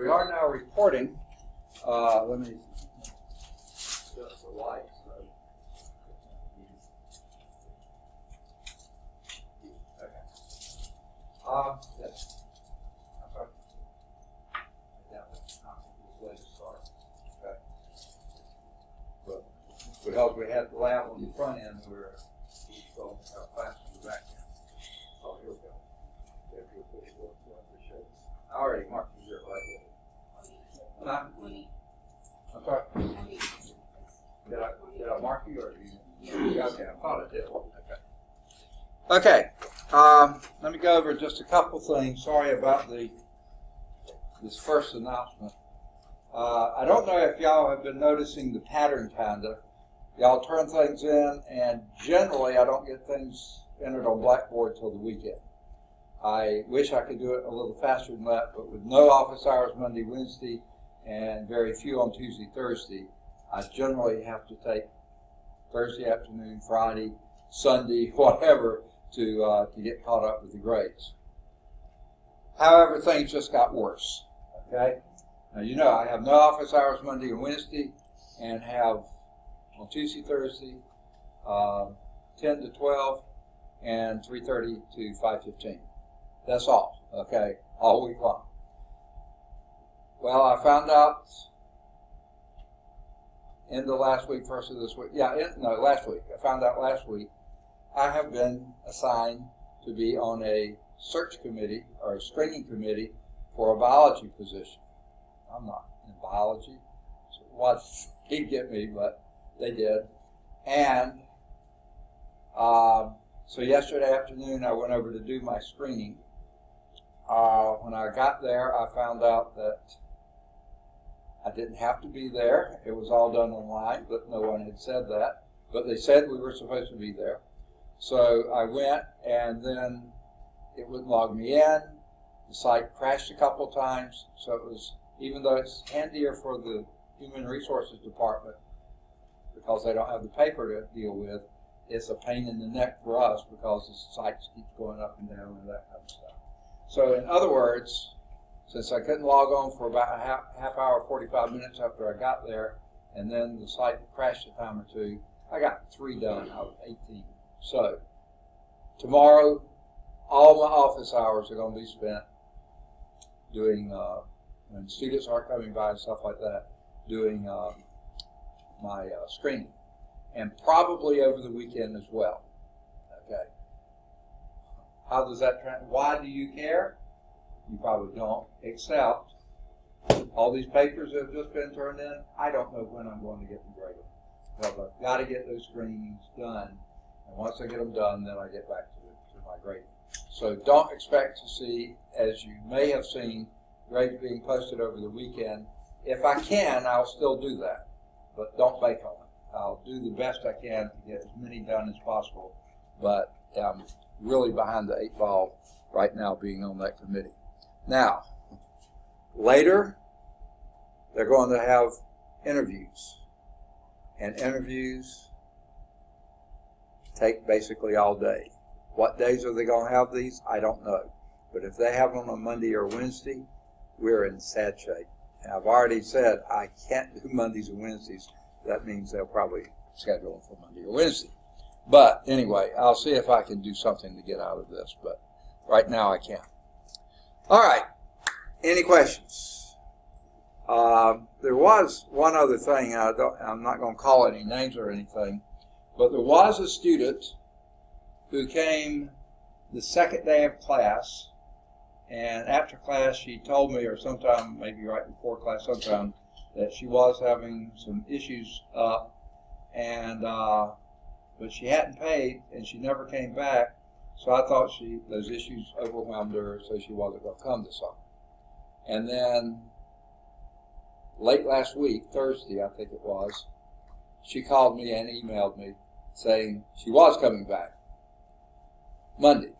we are now recording. Let me adjust the light. Yes. Okay. Okay. But because we had the lab on the front end, we're going to have class on the back end. Oh, here we go. I already marked the zero right there. I'm sorry. Did I mark you or did you? Okay, I thought I did. Okay. Let me go over just a couple things. Sorry about this first announcement. I don't know if y'all have been noticing the pattern kinda. Y'all turn things in, and generally I don't get things entered on Blackboard till the weekend. I wish I could do it a little faster than that, but with no office hours Monday, Wednesday, and very few on Tuesday, Thursday, I generally have to take Thursday afternoon, Friday, Sunday, whatever, to get caught up with the grades. However, things just got worse, okay? Now, you know, I have no office hours Monday and Wednesday, and have on Tuesday, Thursday, 10 to 12, and 3:30 to 5:15. That's all, okay, all week long. Well, I found out end of last week, first of this week. Last week. I found out last week I have been assigned to be on a search committee or a screening committee for a biology position. I'm not in biology, so what he'd get me, but they did. And so yesterday afternoon I went over to do my screening. When I got there, I found out that I didn't have to be there. It was all done online, but no one had said that. But they said we were supposed to be there. So I went, and then it wouldn't log me in. The site crashed a couple times. So it was, even though it's handier for the Human Resources Department, because they don't have the paper to deal with, it's a pain in the neck for us because the site keeps going up and down and that kind of stuff. So in other words, since I couldn't log on for about a half hour, 45 minutes after I got there, and then the site crashed a time or two, I got 3 done out of 18. So tomorrow, all my office hours are going to be spent doing, when students aren't coming by and stuff like that, doing my screening. And probably over the weekend as well. Okay. How does that why do you care? You probably don't, except all these papers that have just been turned in, I don't know when I'm going to get them graded. But I've got to get those screenings done, and once I get them done, then I get back to my grading. So don't expect to see, as you may have seen, grades being posted over the weekend. If I can, I'll still do that, but don't bank on it. I'll do the best I can to get as many done as possible, but I'm really behind the 8 ball right now being on that committee. Now, later, they're going to have interviews, and interviews take basically all day. What days are they going to have these? I don't know. But if they have them on Monday or Wednesday, we're in sad shape. And I've already said I can't do Mondays and Wednesdays. That means they'll probably schedule them for Monday or Wednesday. But anyway, I'll see if I can do something to get out of this, but right now I can't. All right, any questions? There was one other thing. I'm not going to call any names or anything, but there was a student who came the second day of class, and after class she told me, or sometime, maybe right before class sometime, that she was having some issues up, and but she hadn't paid, and she never came back, so I thought those issues overwhelmed her, so she wasn't going to come this summer. And then late last week, Thursday I think it was, she called me and emailed me saying she was coming back Monday.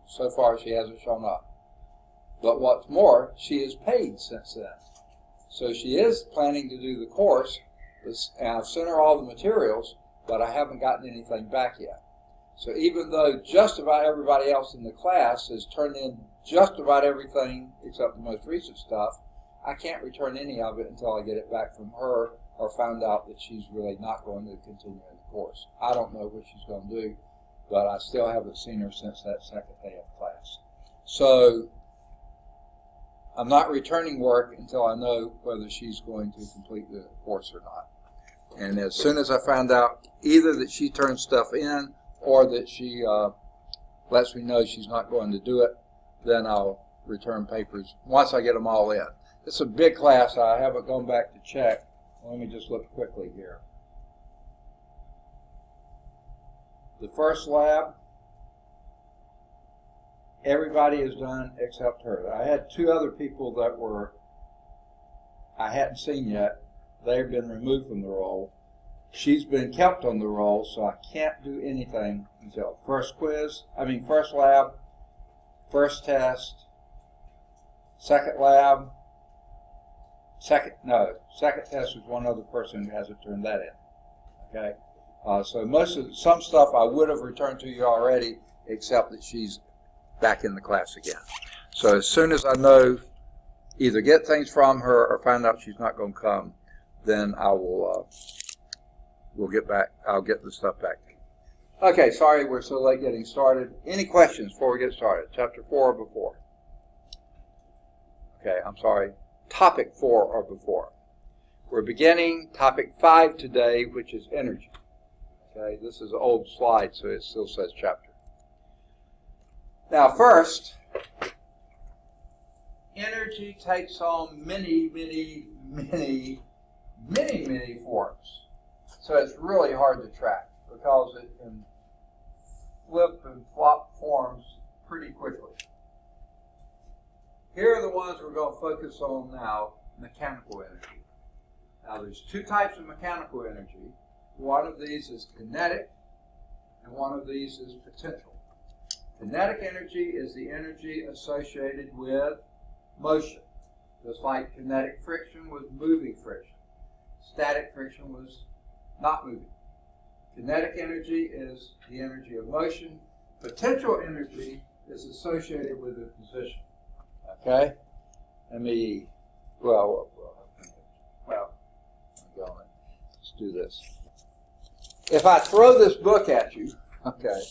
So far she hasn't shown up. But what's more, she is paid since then. So she is planning to do the course, and I've sent her all the materials, but I haven't gotten anything back yet. So even though just about everybody else in the class has turned in just about everything except the most recent stuff, I can't return any of it until I get it back from her or found out that she's really not going to continue in the course. I don't know what she's going to do, but I still haven't seen her since that second day of class. So I'm not returning work until I know whether she's going to complete the course or not. And as soon as I find out either that she turns stuff in or that she lets me know she's not going to do it, then I'll return papers once I get them all in. It's a big class. I haven't gone back to check. Let me just look quickly here. The first lab, everybody is done except her. I had two other people that I hadn't seen yet. They've been removed from the roll. She's been kept on the roll, so I can't do anything until first lab, first test, second lab, second test is one other person who hasn't turned that in. Okay, so some stuff I would have returned to you already, except that she's back in the class again. So as soon as I know, either get things from her or find out she's not going to come, then I will. I'll get the stuff back to you. Okay, sorry we're so late getting started. Any questions before we get started? Chapter 4 or before? Okay, I'm sorry. Topic 4 or before. We're beginning topic 5 today, which is energy. Okay, this is an old slide, so it still says chapter. Now first, energy takes on many forms. So it's really hard to track because it can flip and flop forms pretty quickly. Here are the ones we're going to focus on now, mechanical energy. Now there's two types of mechanical energy. One of these is kinetic and one of these is potential. Kinetic energy is the energy associated with motion. Just like kinetic friction was moving friction. Static friction was not moving. Kinetic energy is the energy of motion. Potential energy is associated with a position. Okay? Let's do this. If I throw this book at you, okay,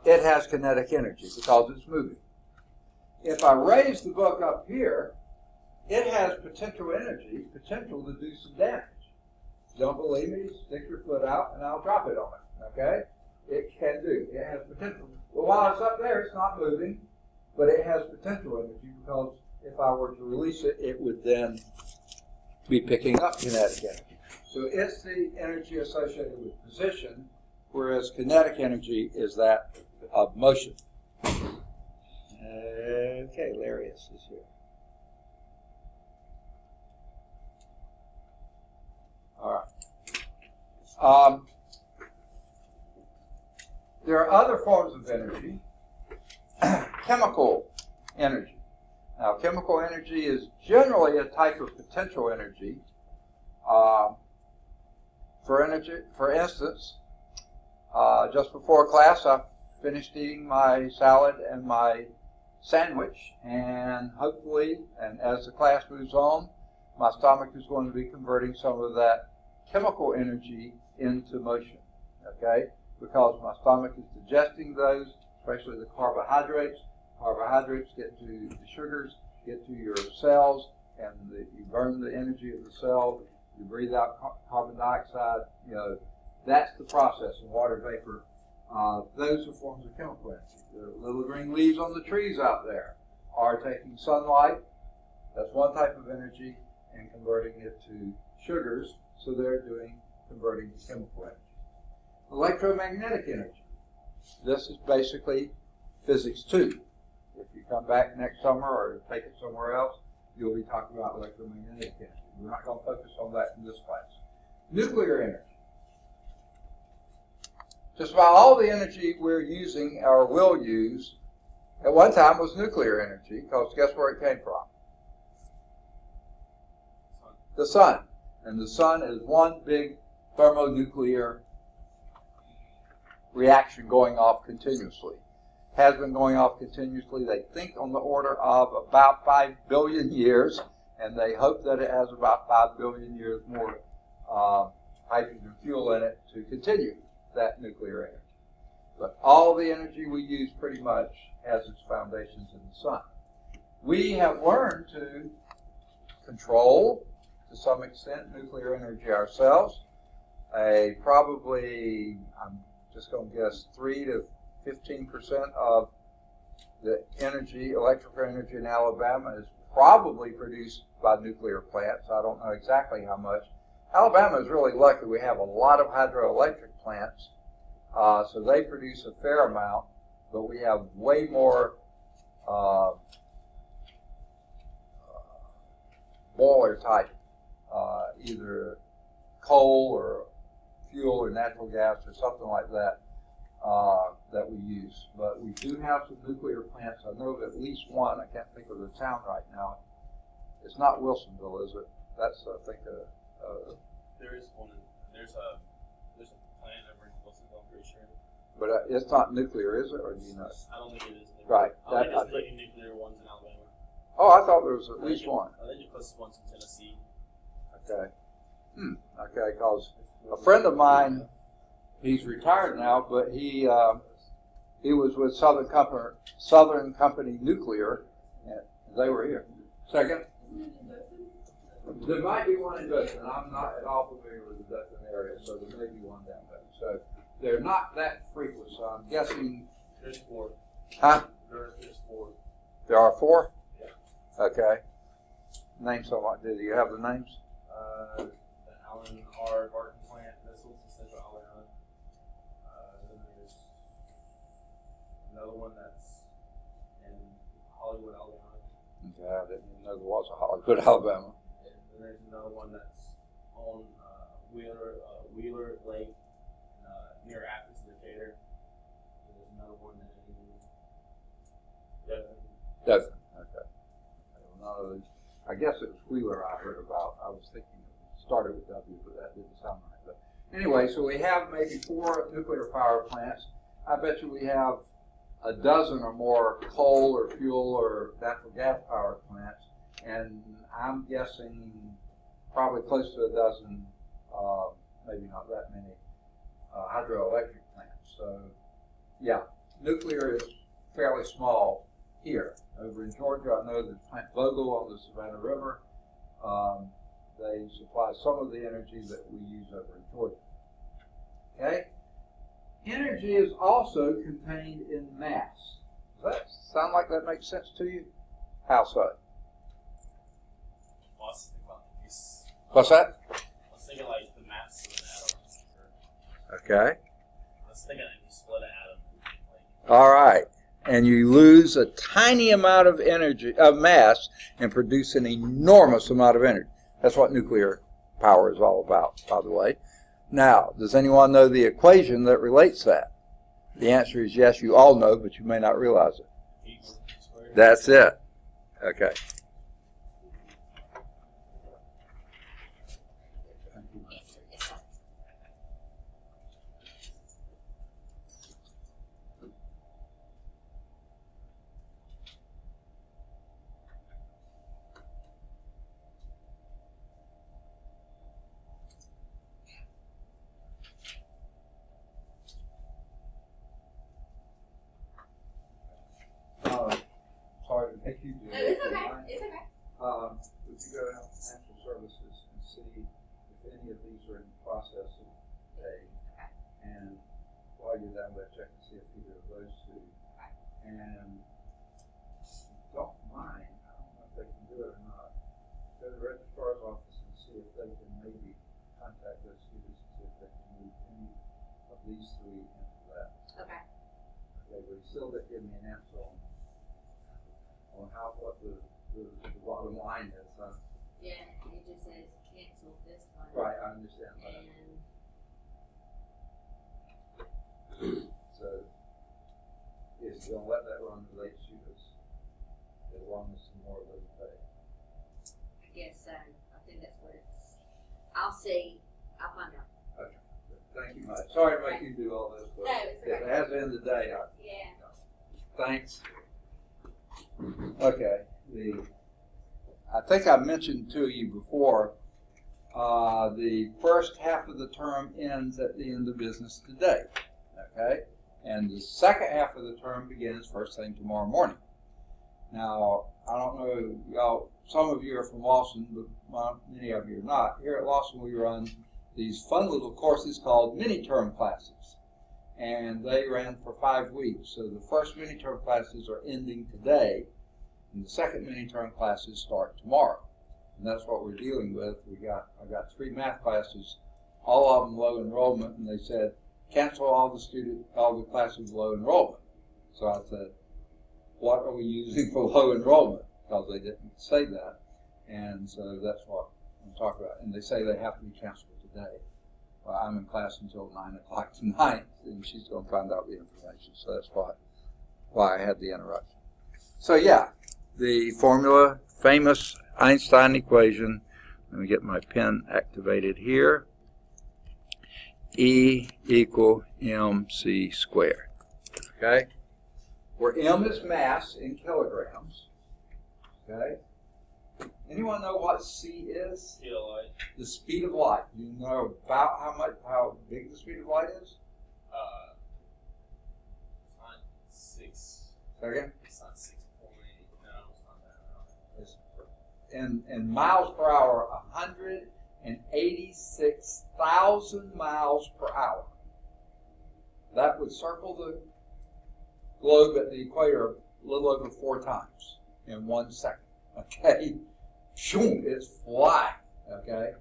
it has kinetic energy because it's moving. If I raise the book up here, it has potential energy, potential to do some damage. Don't believe me? Stick your foot out and I'll drop it on it. Okay? It can do. It has potential. Well, while it's up there, it's not moving, but it has potential energy because if I were to release it, it would then be picking up kinetic energy. So it's the energy associated with position, whereas kinetic energy is that of motion. Okay, Larius is here. All right. There are other forms of energy. Chemical energy. Now, chemical energy is generally a type of potential energy. For instance, just before class, I finished eating my salad and my sandwich, and hopefully, and as the class moves on, my stomach is going to be converting some of that chemical energy into motion, okay? Because my stomach is digesting those, especially the carbohydrates. Carbohydrates get to the sugars, get to your cells, and you burn the energy of the cell. You breathe out carbon dioxide. You know, that's the process in water vapor. Those are forms of chemical energy. The little green leaves on the trees out there are taking sunlight. That's one type of energy, and converting it to sugars. So they're converting to chemical energy. Electromagnetic energy. This is basically physics 2. If you come back next summer or take it somewhere else, you'll be talking about electromagnetic energy. We're not going to focus on that in this class. Nuclear energy. Just about all the energy we're using or will use at one time was nuclear energy, because guess where it came from? The sun. And the sun is one big thermonuclear reaction going off continuously. Has been going off continuously, they think, on the order of about 5 billion years, and they hope that it has about 5 billion years more hydrogen fuel in it to continue that nuclear energy. But all the energy we use pretty much has its foundations in the sun. We have learned to control, to some extent, nuclear energy ourselves. Probably, I'm just going to guess, 3 to 15% of the energy, electrical energy in Alabama is probably produced by nuclear plants. I don't know exactly how much. Alabama is really lucky. We have a lot of hydroelectric plants, so they produce a fair amount, but we have way more boiler type, either coal or fuel or natural gas or something like that, that we use. But we do have some nuclear plants. I know of at least one. I can't think of the town right now. It's not Wilsonville, is it? That's, I think, there is one. There's a plant over in Wilsonville, I'm pretty sure. But it's not nuclear, is it? Or do you know? I don't think it is. Right. I don't think there's any nuclear ones in Alabama. Oh, I thought there was at least one. I think the closest one's in Tennessee. Okay. Okay, because a friend of mine, he's retired now, but he was with Southern Company Nuclear, and they were here. Second? There might be one in Dothan. I'm not at all familiar with the Dothan area, so there may be one down there. So they're not that frequent, so I'm guessing. There's 4. Huh? There's 4. There are 4? Yeah. Okay. Name someone. Do you have the names? The Allen R. Barton plant, that's what's in Central Alabama. Then there's another one that's in Hollywood, Alabama. Okay, I didn't even know there was a Hollywood, Alabama. And then there's another one that's on Wheeler Lake near Athens, Decatur. And there's another one in Dothan. Okay. I guess it was Wheeler I heard about. I was thinking it started with W, but that didn't sound right. But anyway, so we have maybe 4 nuclear power plants. I bet you we have a dozen or more coal or fuel or natural gas power plants, and I'm guessing probably close to a dozen, maybe not that many, hydroelectric plants. So, yeah, nuclear is fairly small here. Over in Georgia, I know there's Plant Vogel on the Savannah River. They supply some of the energy that we use over in Georgia. Okay? Energy is also contained in mass. Does that sound like that makes sense to you? How so? What's that? I was thinking like the mass of an atom. Okay. I was thinking if you split an atom. All right. And you lose a tiny amount of energy, of mass, and produce an enormous amount of energy. That's what nuclear power is all about, by the way. Now, does anyone know the equation that relates that? The answer is yes, you all know, but you may not realize it. That's it. Okay. Sorry to make you do No, it. it's okay. It's okay. Would you go out to Natural Services and see if any of these are in processing today? Okay. And while you're down there, check to see if either of those 2. Okay. And don't mind, I don't know if they can do it or not. Go to the registrar's office and see if they can maybe contact those students and see if they can move any of these 3 into that. Okay. Okay, but he still didn't give me an answer on what the bottom line is. Yeah, it just says cancel this one. Right, I understand that. And So, is you gonna let that run to late shooters as long as some more of those pay? I guess so. I think that's what it's. I'll see. I'll find out. Okay. Thank you much. Sorry to make you do all this, but No, it's okay. if it has to end the day, Yeah. thanks. Okay. I think I mentioned to you before, the first half of the term ends at the end of business today, okay? And the second half of the term begins first thing tomorrow morning. Now, I don't know, y'all, some of you are from Lawson, but many of you are not. Here at Lawson, we run these fun little courses called mini-term classes. And they ran for 5 weeks. So the first mini-term classes are ending today, and the second mini-term classes start tomorrow. And that's what we're dealing with. I got 3 math classes, all of them low enrollment, and they said, cancel all the classes low enrollment. So I said, what are we using for low enrollment? Because they didn't say that. And so that's what I'm talking about. And they say they have to be canceled today. Well, I'm in class until 9 o'clock tonight, and she's going to find out the information. So that's why I had the interruption. So yeah, the formula, famous Einstein equation. Let me get my pen activated here. E equal mc squared. Okay? Where m is mass in kilograms. Okay? Anyone know what c is? Light. The speed of light. Do you know about how big the speed of light is? It's not 6. Second? It's not 6.8. No, it's not that. It's in miles per hour, 186,000 miles per hour. That would circle the globe at the equator a little over 4 times in 1 second. Okay? Shoom, it's flying. Okay?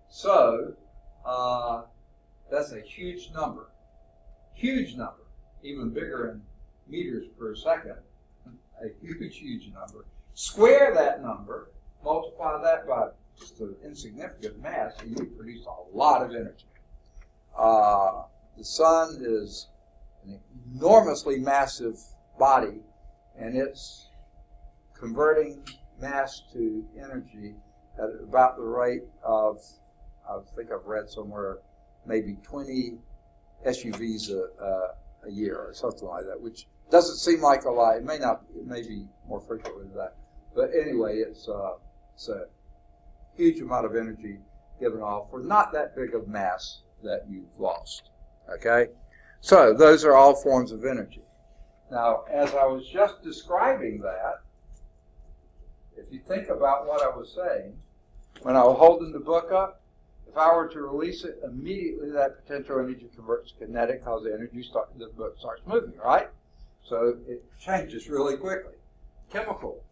So, that's a huge number. Huge number. Even bigger in meters per second. A huge, huge number. Square that number, multiply that by just an insignificant mass, and you produce a lot of energy. The sun is an enormously massive body, and it's converting mass to energy at about the rate of, I think I've read somewhere, maybe 20 SUVs a year or something like that, which doesn't seem like a lot. It may not, it may be more frequently than that. But anyway, it's a huge amount of energy given off for not that big of mass that you've lost. Okay? So those are all forms of energy. Now, as I was just describing that, if you think about what I was saying, when I was holding the book up, if I were to release it, immediately that potential energy converts to kinetic because the book starts moving, right? So it changes really quickly. Chemical.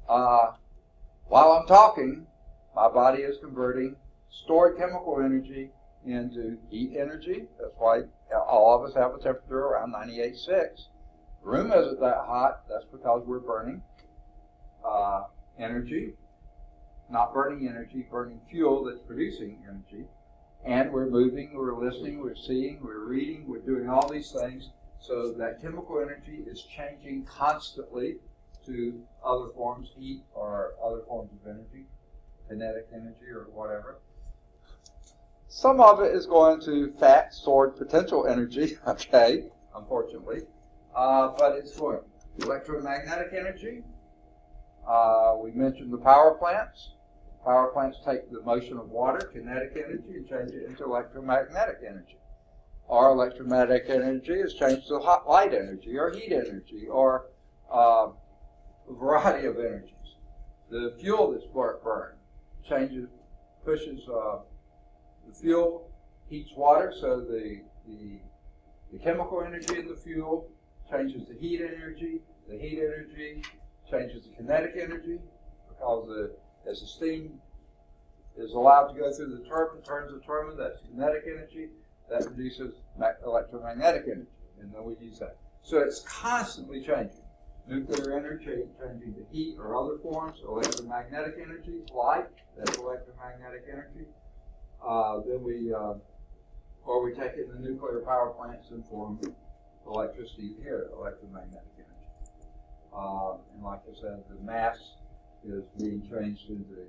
While I'm talking, my body is converting stored chemical energy into heat energy. That's why all of us have a temperature around 98.6. The room isn't that hot. That's because we're burning energy. Not burning energy, burning fuel that's producing energy. And we're moving, we're listening, we're seeing, we're reading, we're doing all these things. So that chemical energy is changing constantly to other forms, heat or other forms of energy, kinetic energy or whatever. Some of it is going to fat stored potential energy, okay, unfortunately, but it's going electromagnetic energy. We mentioned the power plants. Power plants take the motion of water, kinetic energy, and change it into electromagnetic energy. Or electromagnetic energy is changed to hot light energy or heat energy or a variety of energies. The fuel that's burned pushes the fuel, heats water, so the chemical energy in the fuel changes the heat energy. The heat energy changes the kinetic energy because as the steam is allowed to go through the turbine, turns the turbine, that's kinetic energy, that produces electromagnetic energy, and then we use that. So it's constantly changing. Nuclear energy changing to heat or other forms, electromagnetic energy, light, that's electromagnetic energy. Then we take it in the nuclear power plants and form electricity here, electromagnetic energy. And like I said, the mass is being changed into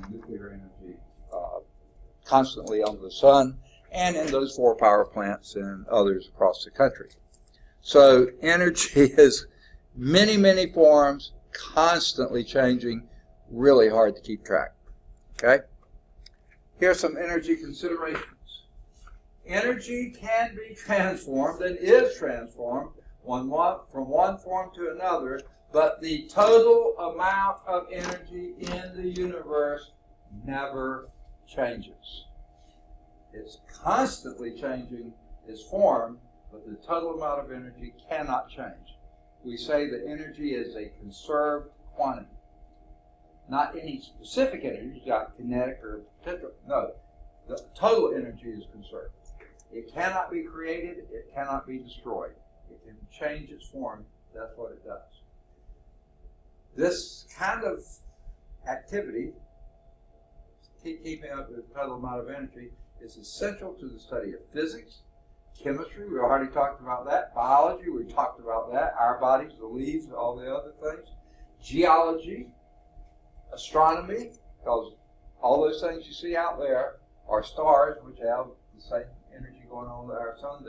nuclear energy constantly on the sun and in those 4 power plants and others across the country. So energy is many, many forms, constantly changing really hard to keep track. Okay? Here's some energy considerations. Energy can be transformed and is transformed from one form to another, but the total amount of energy in the universe never changes. It's constantly changing its form, but the total amount of energy cannot change. We say that energy is a conserved quantity. Not any specific energy, like kinetic or potential. No, the total energy is conserved. It cannot be created. It cannot be destroyed. It can change its form. That's what it does. This kind of activity, keeping up with the total amount of energy, is essential to the study of physics, chemistry, we already talked about that, biology, we talked about that, our bodies, the leaves, all the other things, geology, astronomy, because all those things you see out there are stars which have the same energy going on that our sun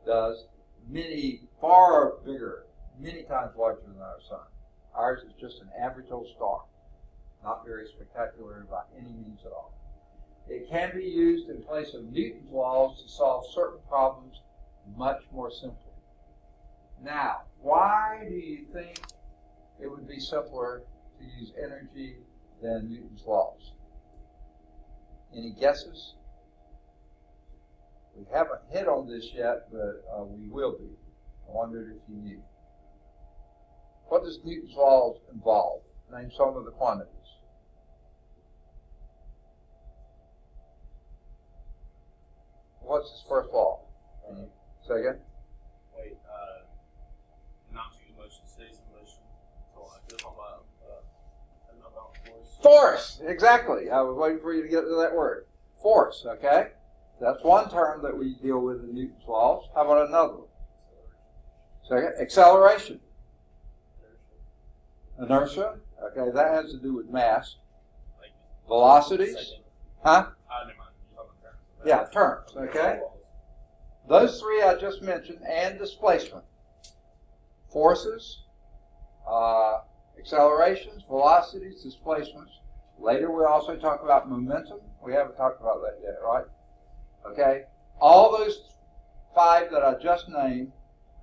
does, far bigger, many times larger than our sun. Ours is just an average old star, not very spectacular by any means at all. It can be used in place of Newton's laws to solve certain problems much more simply. Now, why do you think it would be simpler to use energy than Newton's laws? Any guesses? We haven't hit on this yet, but we will be. I wondered if you knew. What does Newton's laws involve? Name some of the quantities. What's his first law? Say again? Wait, not to use motion stays in motion. So I feel about force. Force! Exactly. I was waiting for you to get to that word. Force, okay? That's one term that we deal with in Newton's laws. How about another one? Second, acceleration. Inertia. Okay, that has to do with mass. Like velocities. Second. Huh? Never mind. You're talking terms. Yeah, terms, okay? Those three I just mentioned, and displacement. Forces, accelerations, velocities, displacements. Later we'll also talk about momentum. We haven't talked about that yet, right? Okay? All those five that I just named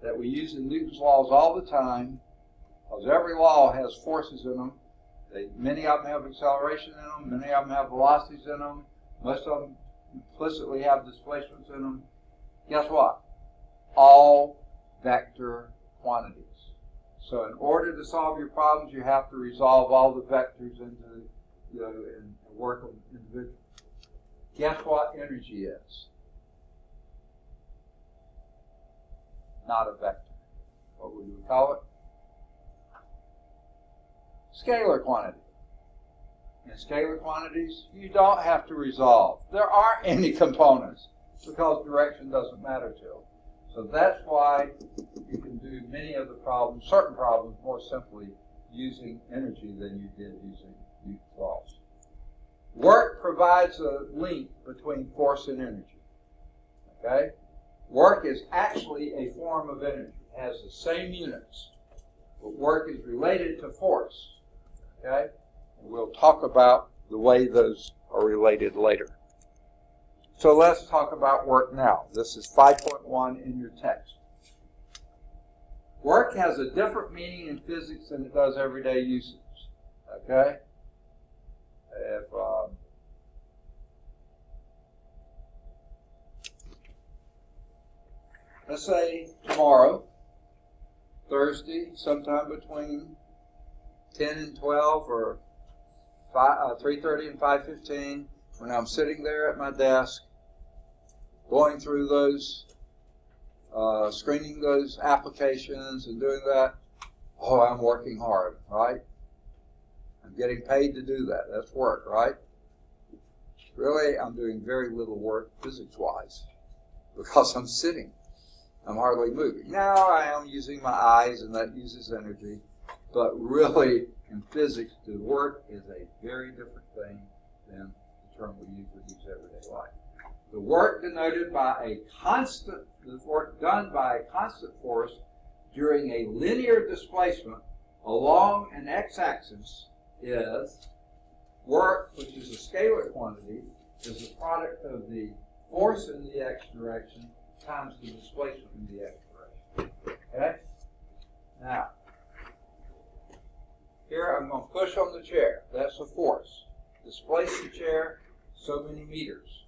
that we use in Newton's laws all the time, because every law has forces in them. Many of them have acceleration in them. Many of them have velocities in them. Most of them implicitly have displacements in them. Guess what? All vector quantities. So in order to solve your problems, you have to resolve all the vectors into, and work them individually. Guess what energy is? Not a vector. What would we call it? Scalar quantity. In scalar quantities, you don't have to resolve. There aren't any components because direction doesn't matter to them. So that's why you can do many of the problems, certain problems, more simply using energy than you did using Newton's laws. Work provides a link between force and energy. Okay? Work is actually a form of energy. It has the same units. But work is related to force. Okay? And we'll talk about the way those are related later. So let's talk about work now. This is 5.1 in your text. Work has a different meaning in physics than it does everyday usage. Okay? If let's say tomorrow, Thursday, sometime between 10 and 12 or 3:30 and 5:15, when I'm sitting there at my desk, going through those, screening those applications and doing that, I'm working hard, right? I'm getting paid to do that. That's work, right? Really, I'm doing very little work physics-wise because I'm sitting. I'm hardly moving. Now I am using my eyes, and that uses energy. But really, in physics, to work is a very different thing than the term we usually use everyday life. The work denoted by the work done by a constant force during a linear displacement along an x-axis is work, which is a scalar quantity, is the product of the force in the x direction times the displacement in the x direction. Okay? Now, here I'm going to push on the chair. That's a force. Displace the chair so many meters.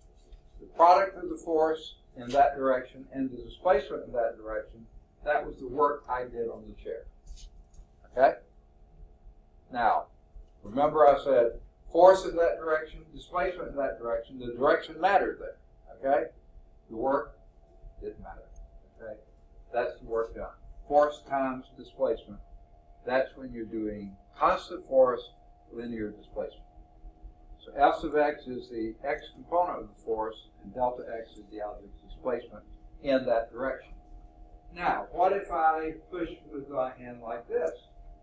The product of the force in that direction and the displacement in that direction, that was the work I did on the chair. Okay? Now, remember I said force in that direction, displacement in that direction. The direction mattered there. Okay? The work didn't matter. Okay? That's the work done. Force times displacement. That's when you're doing constant force, linear displacement. So F sub x is the x component of the force, and delta x is the object's displacement in that direction. Now, what if I push with my hand like this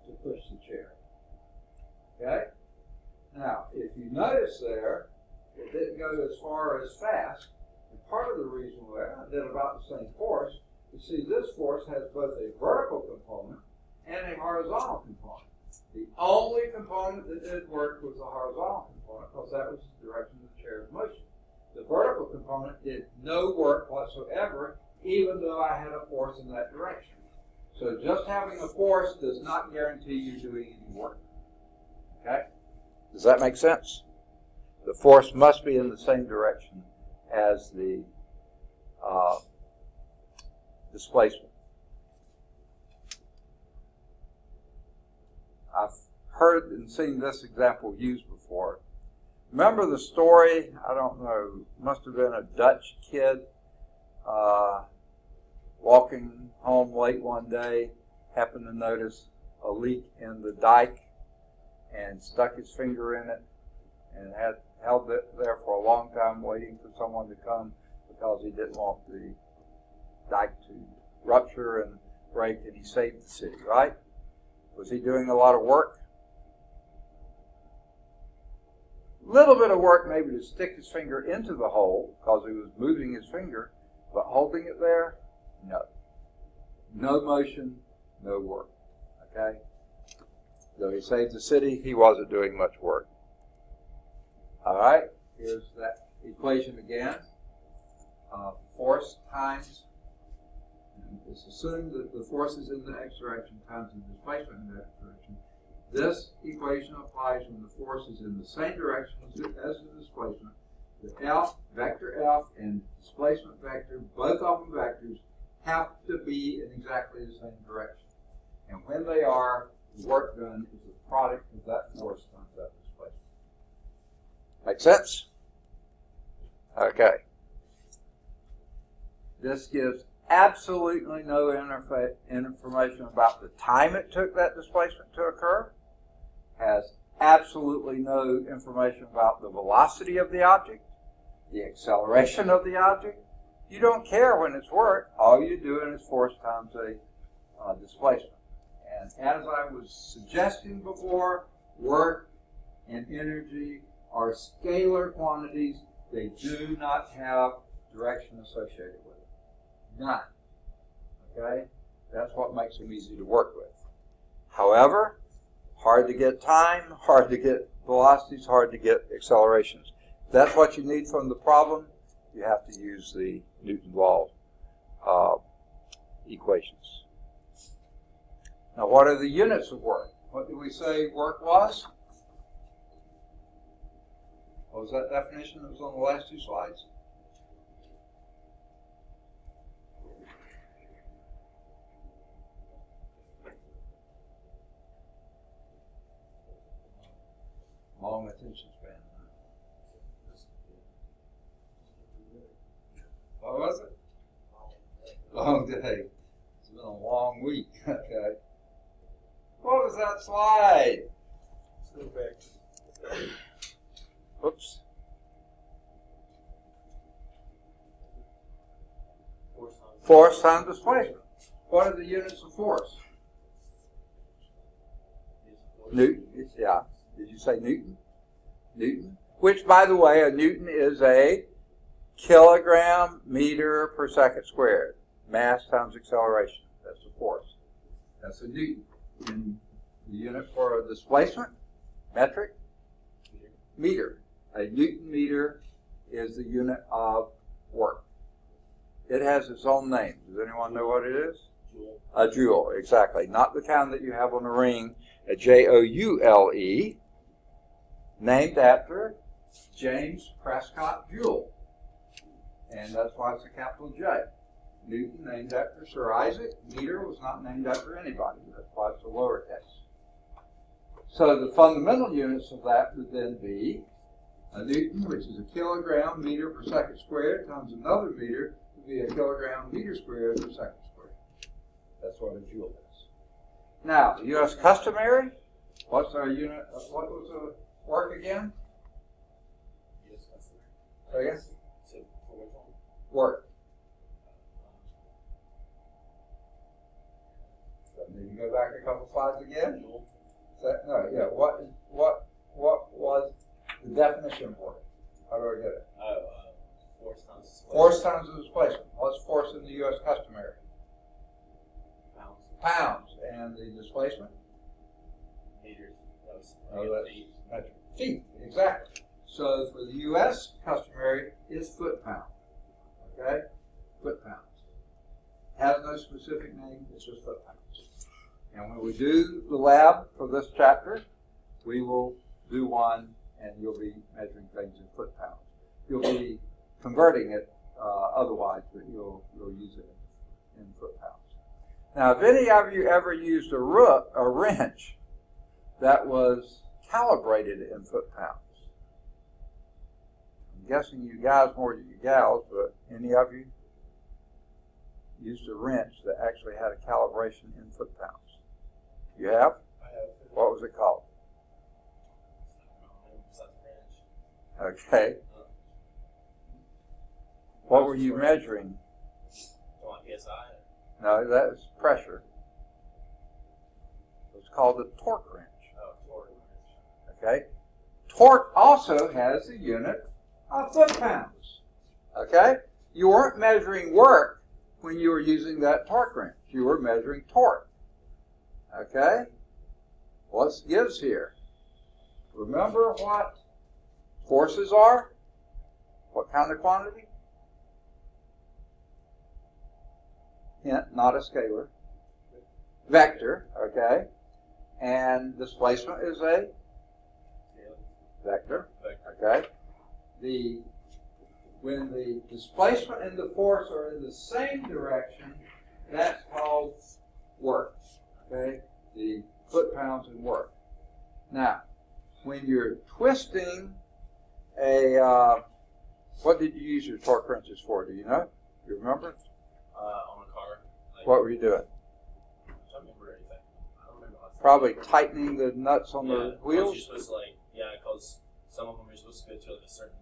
to push the chair? Okay? Now, if you notice there, it didn't go as far as fast. And part of the reason why I did about the same force, you see this force has both a vertical component and a horizontal component. The only component that did work was the horizontal component because that was the direction of the chair's motion. The vertical component did no work whatsoever, even though I had a force in that direction. So just having a force does not guarantee you doing any work. Okay? Does that make sense? The force must be in the same direction as the displacement. I've heard and seen this example used before. Remember the story, I don't know, must have been a Dutch kid walking home late one day, happened to notice a leak in the dike and stuck his finger in it and had held it there for a long time waiting for someone to come because he didn't want the dike to rupture and break, and he saved the city, right? Was he doing a lot of work? Little bit of work maybe to stick his finger into the hole because he was moving his finger, but holding it there, no. No motion, no work. Okay? Though he saved the city, he wasn't doing much work. All right, here's that equation again. Force times, and it's assumed that the force is in the x direction times the displacement in the x direction. This equation applies when the force is in the same direction as the displacement. The F, vector F, and displacement vector, both of them vectors, have to be in exactly the same direction. And when they are, the work done is the product of that force times that displacement. Make sense? Okay. This gives absolutely no information about the time it took that displacement to occur. Has absolutely no information about the velocity of the object, the acceleration of the object. You don't care when it's work. All you're doing is force times a displacement. And as I was suggesting before, work and energy are scalar quantities. They do not have direction associated with it. None. Okay? That's what makes them easy to work with. However, hard to get time, hard to get velocities, hard to get accelerations. If that's what you need from the problem, you have to use the Newton law equations. Now, what are the units of work? What did we say work was? What was that definition that was on the last two slides? Long attention span. What was it? Long day. It's been a long week. Okay. What was that slide? Let's go back. Oops. Force times displacement. What are the units of force? Newton. Yeah. Did you say Newton? Newton. Which, by the way, a Newton is a kilogram meter per second squared. Mass times acceleration. That's the force. That's a Newton. And the unit for a displacement Metric? Meter. A Newton meter is the unit of work. It has its own name. Does anyone know what it is? Joule. A joule, exactly. Not the kind that you have on a ring, a Joule, named after James Prescott Joule. And that's why it's a capital J. Newton named after Sir Isaac. Meter was not named after anybody. That's why it's a lowercase. So the fundamental units of that would then be a Newton, which is a kilogram meter per second squared, times another meter would be a kilogram meter squared per second squared. That's what a joule is. Now, the U.S. customary, what's our unit? What was the work again? Yes, that's it. Say again? So, for which one? Work. So maybe go back a couple slides again. Joule. No, yeah. What was the definition of work? How do I get it? Force times displacement. Force times the displacement. What's force in the U.S. customary? Pounds. Pounds. And the displacement? Meters. That's Feet. metric. Feet, exactly. So for the U.S. customary is foot pound. Okay? Foot pounds. Has no specific name, it's just foot pounds. And when we do the lab for this chapter, we will do one and you'll be measuring things in foot pounds. You'll be converting it otherwise, but you'll use it in foot pounds. Now, if any of you ever used a wrench that was calibrated in foot pounds, I'm guessing you guys more than you gals, but any of you used a wrench that actually had a calibration in foot pounds? You have? I have. What was it called? Okay. What were you measuring? PSI. No, that is pressure. It's called the torque wrench. Oh, torque. Okay? Torque also has a unit of foot pounds. Okay? You weren't measuring work when you were using that torque wrench. You were measuring torque. Okay? What's gives here? Remember what forces are? What kind of quantity? Hint, not a scalar. Vector, okay? And displacement is a vector, okay? When the displacement and the force are in the same direction, that's called work, okay? The foot pounds and work. Now, when you're twisting what did you use your torque wrenches for? Do you know? Do you remember? On a car. What were you doing? I don't remember anything. I don't remember. Probably tightening the nuts on the wheels. You're supposed to because some of them are supposed to go to a certain.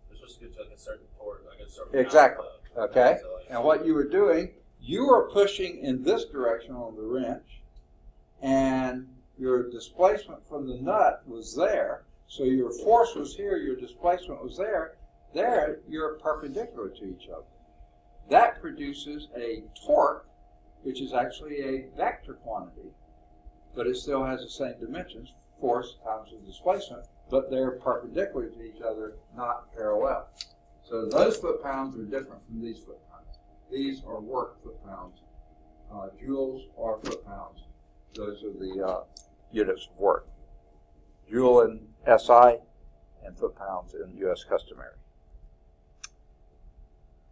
They're supposed to go to a certain torque, a certain. Exactly. Amount, Okay. So And what you were doing, you were pushing in this direction on the wrench, and your displacement from the nut was there. So your force was here, your displacement was there. There, you're perpendicular to each other. That produces a torque, which is actually a vector quantity, but it still has the same dimensions, force times the displacement, but they're perpendicular to each other, not parallel. So those foot pounds are different from these foot pounds. These are work foot pounds. Joules are foot pounds. Those are the units of work. Joule in SI and foot pounds in U.S. customary.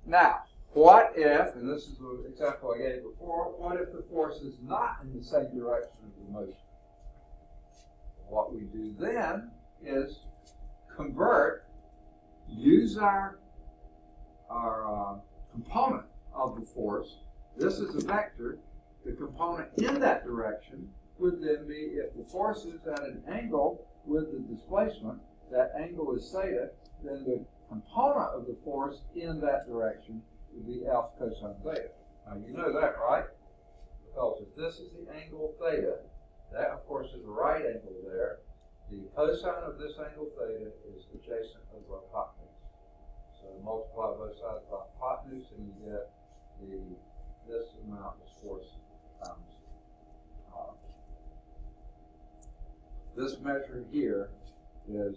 Now, what if, and this is the example I gave before, what if the force is not in the same direction of the motion? What we do then is use our component of the force. This is a vector. The component in that direction would then be, if the force is at an angle with the displacement, that angle is theta, then the component of the force in that direction would be alpha cosine theta. Now you know that, right? Because if this is the angle theta, that of course is a right angle there. The cosine of this angle theta is adjacent over hypotenuse. So multiply both sides by hypotenuse and you get this amount is force times this measure here is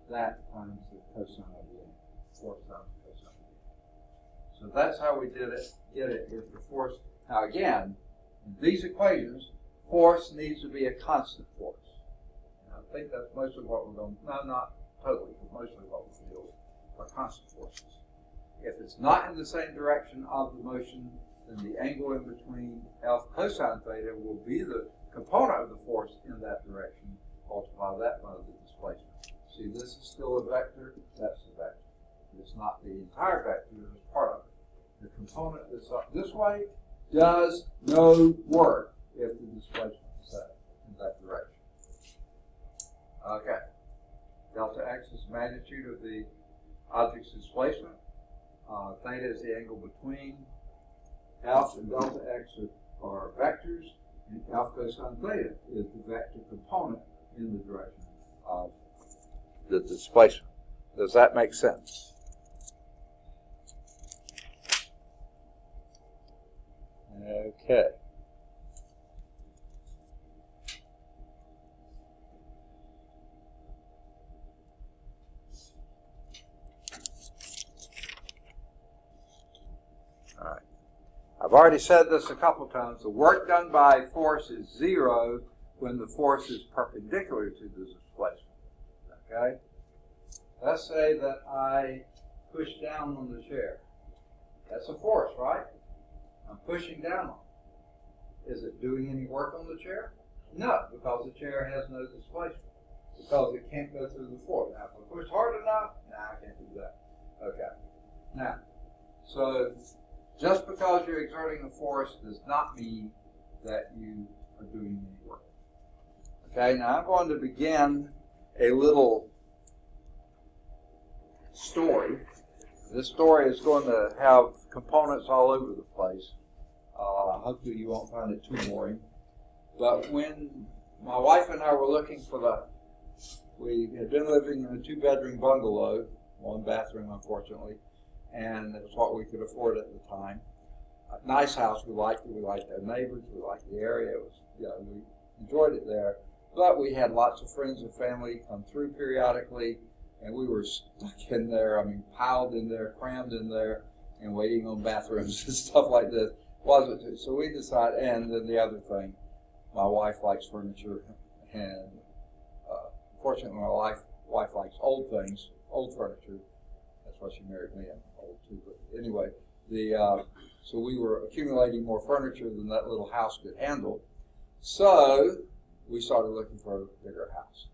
that times the cosine of the angle, force times the cosine of the angle. So that's how we did it, get it if the force. Now again, in these equations, force needs to be a constant force. And I think that's mostly what we're going to, no, not totally, but mostly what we're deal with are constant forces. If it's not in the same direction of the motion, then the angle in between F cosine theta will be the component of the force in that direction. Multiply that by the displacement. See, this is still a vector, that's a vector. It's not the entire vector, it's part of it. The component that's up this way does no work if the displacement is set in that direction. Okay. Delta x is the magnitude of the object's displacement. Theta is the angle between. F and delta x are vectors, and F cosine theta is the vector component in the direction of the displacement. Does that make sense? Okay. All right. I've already said this a couple times. The work done by force is zero when the force is perpendicular to the displacement. Okay? Let's say that I push down on the chair. That's a force, right? I'm pushing down on it. Is it doing any work on the chair? No, because the chair has no displacement. Because it can't go through the floor. Now, if I push hard enough, I can't do that. Okay. Now, so just because you're exerting a force does not mean that you are doing any work. Okay, now I'm going to begin a little story. This story is going to have components all over the place. Hopefully you won't find it too boring. But when my wife and I were looking for we had been living in a 2-bedroom bungalow, 1 bathroom unfortunately, and it was what we could afford at the time. A nice house, we liked it, we liked our neighbors, we liked the area, it was, we enjoyed it there. But we had lots of friends and family come through periodically, and we were stuck in there, piled in there, crammed in there, and waiting on bathrooms and stuff like this. So we decided, and then the other thing, my wife likes furniture, and fortunately my wife likes old things, old furniture. That's why she married me. I'm old too, but anyway, so we were accumulating more furniture than that little house could handle. So we started looking for a bigger house.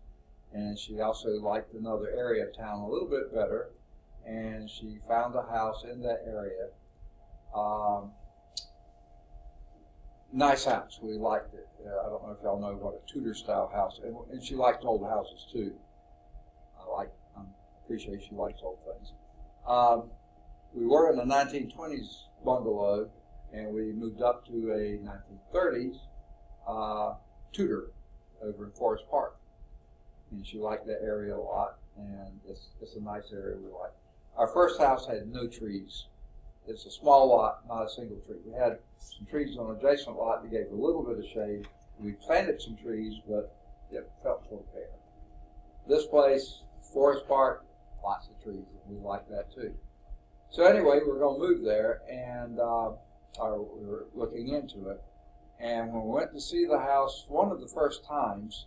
And she also liked another area of town a little bit better, and she found a house in that area. Nice house, we liked it. I don't know if y'all know what a Tudor style house is, and she liked old houses too. I appreciate she likes old things. We were in a 1920s bungalow, and we moved up to a 1930s Tudor over in Forest Park. And she liked that area a lot, and it's a nice area we like. Our first house had no trees. It's a small lot, not a single tree. We had some trees on an adjacent lot that gave a little bit of shade. We planted some trees, but it felt sort of bare. This place, Forest Park, lots of trees. We like that too. So anyway, we're going to move there, and we were looking into it. And when we went to see the house, one of the first times,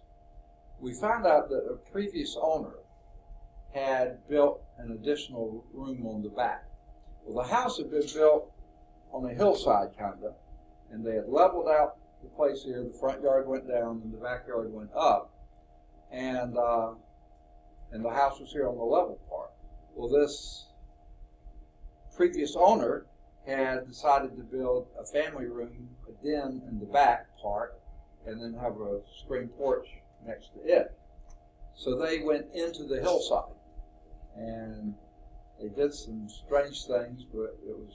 we found out that a previous owner had built an additional room on the back. Well, the house had been built on a hillside, kind of, and they had leveled out the place here. The front yard went down, and the backyard went up, and the house was here on the level part. Well, this previous owner had decided to build a family room, a den in the back part, and then have a screen porch next to it. So they went into the hillside, and they did some strange things, but it was,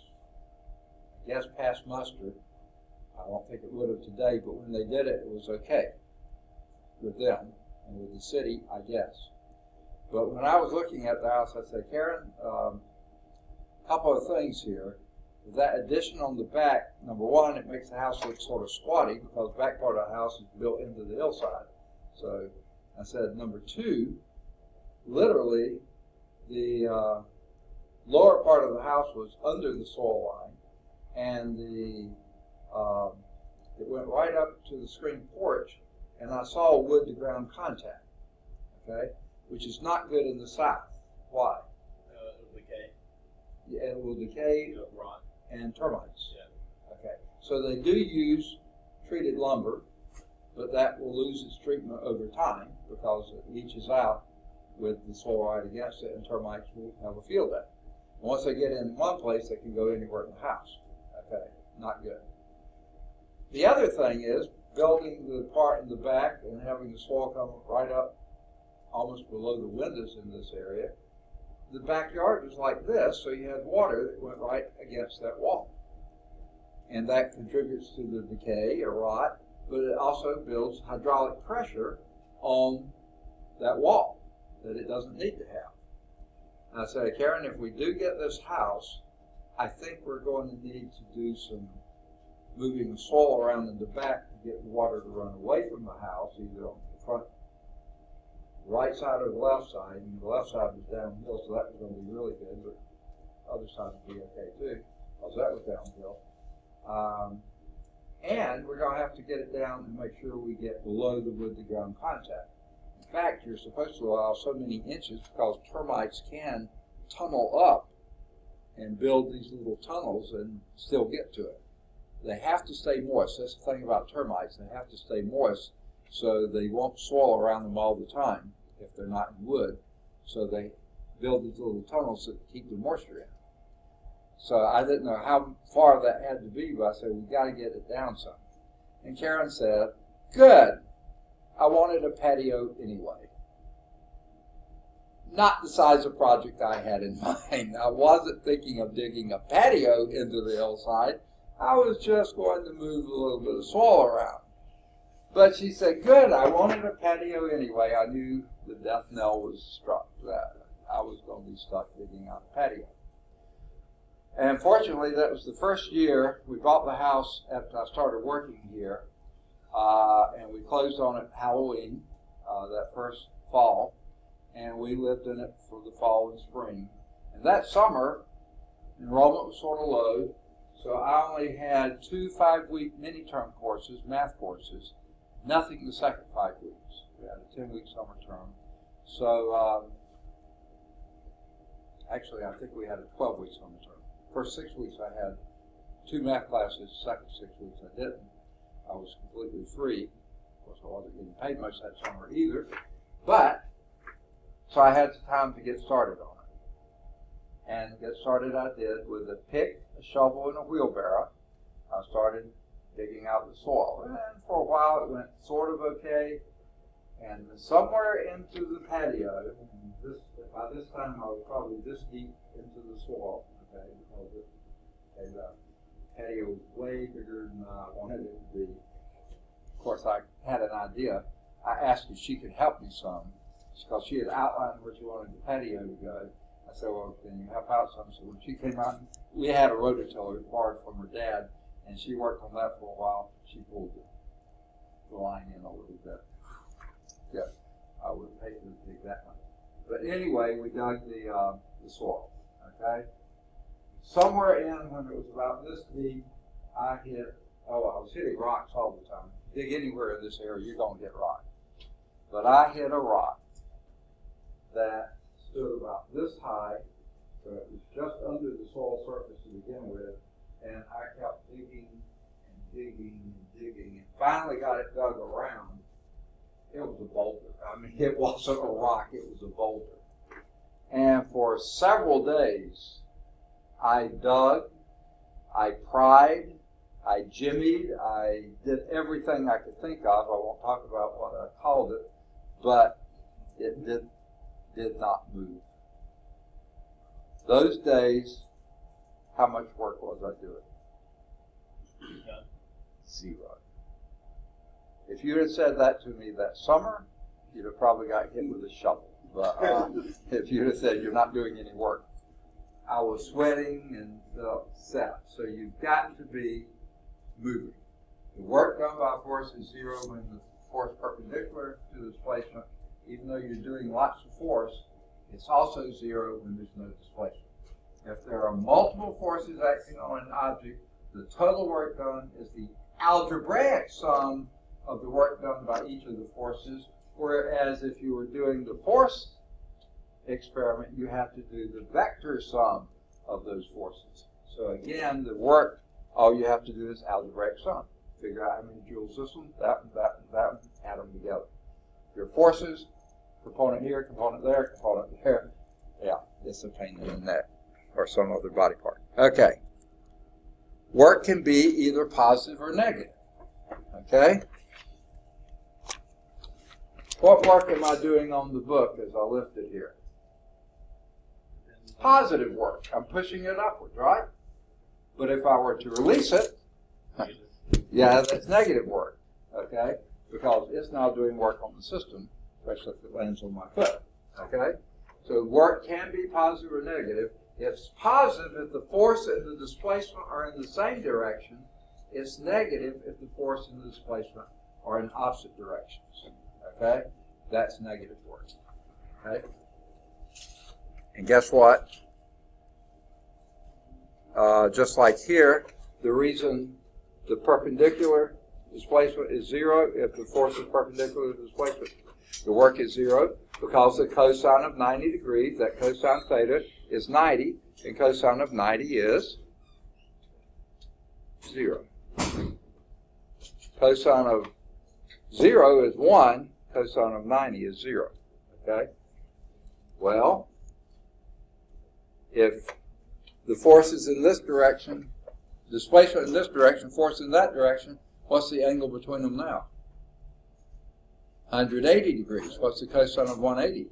I guess, past muster. I don't think it would have today, but when they did it, it was okay with them and with the city, I guess. But when I was looking at the house, I said, Karen, a couple of things here. With that addition on the back, number one, it makes the house look sort of squatty because the back part of the house is built into the hillside. So I said, number two, literally, the lower part of the house was under the soil line, and it went right up to the screen porch, and I saw wood to ground contact, okay, which is not good in the south. Why? It'll decay. Yeah, it will decay It'll rot. and termites. Yeah. Okay, so they do use treated lumber, but that will lose its treatment over time because it leaches out with the soil right against it, and termites will have a field day. Once they get in one place, they can go anywhere in the house. Okay, not good. The other thing is building the part in the back and having the soil come right up almost below the windows in this area. The backyard was like this, so you had water that went right against that wall. And that contributes to the decay or rot, but it also builds hydraulic pressure on that wall that it doesn't need to have. And I said, Karen, if we do get this house, I think we're going to need to do some moving the soil around in the back to get water to run away from the house, either on the front right side or the left side. And the left side was downhill, so that was going to be really good, but the other side would be okay too, because that was downhill. And we're going to have to get it down and make sure we get below the wood to ground contact. In fact, you're supposed to allow so many inches because termites can tunnel up and build these little tunnels and still get to it. They have to stay moist. That's the thing about termites. They have to stay moist so they won't soil around them all the time if they're not in wood. So they build these little tunnels that keep the moisture in. So I didn't know how far that had to be, but I said, we got to get it down some. And Karen said, good. I wanted a patio anyway. Not the size of project I had in mind. I wasn't thinking of digging a patio into the hillside. I was just going to move a little bit of soil around. But she said, good, I wanted a patio anyway. I knew the death knell was struck, that I was going to be stuck digging out a patio. And fortunately, that was the first year we bought the house after I started working here. And we closed on it Halloween, that first fall. And we lived in it for the fall and spring. And that summer, enrollment was sort of low. So I only had 2 5-week mini-term courses, math courses, nothing the second 5 weeks. We had a 10-week summer term. So actually, I think we had a 12-week summer term. First 6 weeks I had 2 math classes, second 6 weeks I didn't. I was completely free. Of course, I wasn't getting paid much that summer either. But, so I had time to get started on it. And get started I did with a pick, a shovel, and a wheelbarrow. I started digging out the soil. And for a while it went sort of okay. And somewhere into the patio, and by this time I was probably this deep into the soil, okay, because the patio was way bigger than I wanted it to be. Of course, I had an idea. I asked if she could help me some, because she had outlined where she wanted the patio to go. I said, well, can you help out some? So when she came out, we had a rototiller borrowed from her dad, and she worked on that for a while. She pulled the line in a little bit. Yeah, I would have hated to dig that much. But anyway, we dug the soil, okay? Somewhere in, when it was about this deep, I was hitting rocks all the time. Dig anywhere in this area, you're going to get rock. But I hit a rock that stood about this high, so it was just under the soil surface to begin with, and I kept digging and digging and digging, and finally got it dug around. It was a boulder. I mean, it wasn't a rock, it was a boulder. And for several days, I dug, I pried, I jimmied, I did everything I could think of. I won't talk about what I called it, but it did not move. Those days, how much work was I doing? None. 0. If you had said that to me that summer, you'd have probably got hit with a shovel. But if you'd have said you're not doing any work, I was sweating and felt set. So you've got to be moving. The work done by a force is 0 when the force perpendicular to the displacement even though you're doing lots of force, it's also 0 when there's no displacement. If there are multiple forces acting on an object, the total work done is the algebraic sum of the work done by each of the forces, whereas if you were doing the force experiment, you have to do the vector sum of those forces. So again, the work, all you have to do is algebraic sum. Figure out how many joules this one, that one, that one, that one, add them together. Your forces, component here, component there, component there. Yeah, it's a pain in the neck, or some other body part. Okay. Work can be either positive or negative. Okay? What work am I doing on the book as I lift it here? Positive work. I'm pushing it upward, right? But if I were to release it, yeah, that's negative work, okay? Because it's now doing work on the system, especially if it lands on my foot, okay? So work can be positive or negative. It's positive if the force and the displacement are in the same direction. It's negative if the force and the displacement are in opposite directions, okay? That's negative work, okay? And guess what? Just like here, the reason the perpendicular displacement is 0 if the force is perpendicular to the displacement, the work is 0 because the cosine of 90 degrees, that cosine theta, is 90, and cosine of 90 is 0. Cosine of 0 is 1, cosine of 90 is 0, okay? Well, if the force is in this direction, displacement in this direction, force in that direction, what's the angle between them now? 180 degrees. What's the cosine of 180?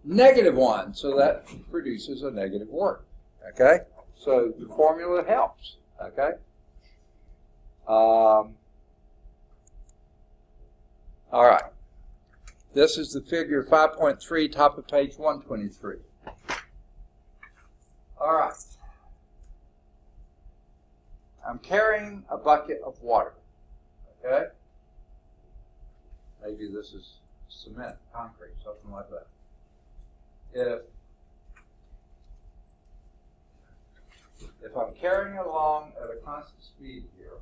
-1. So that produces a negative work. Okay? So the formula helps. Okay? All right. This is the figure 5.3, top of page 123. All right. I'm carrying a bucket of water. Okay? Maybe this is cement, concrete, something like that. If I'm carrying it along at a constant speed here,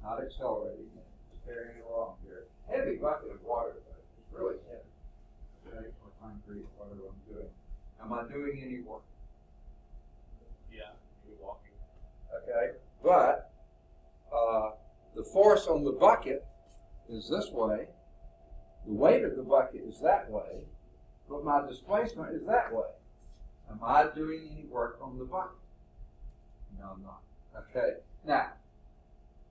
not accelerating it, just carrying it along here, heavy bucket of water, but it's really heavy. Okay? Or concrete, whatever I'm doing. Am I doing any work? Yeah, you're walking. Okay? But the force on the bucket is this way. The weight of the bucket is that way. But my displacement is that way. Am I doing any work on the bucket? No, I'm not. Okay. Now,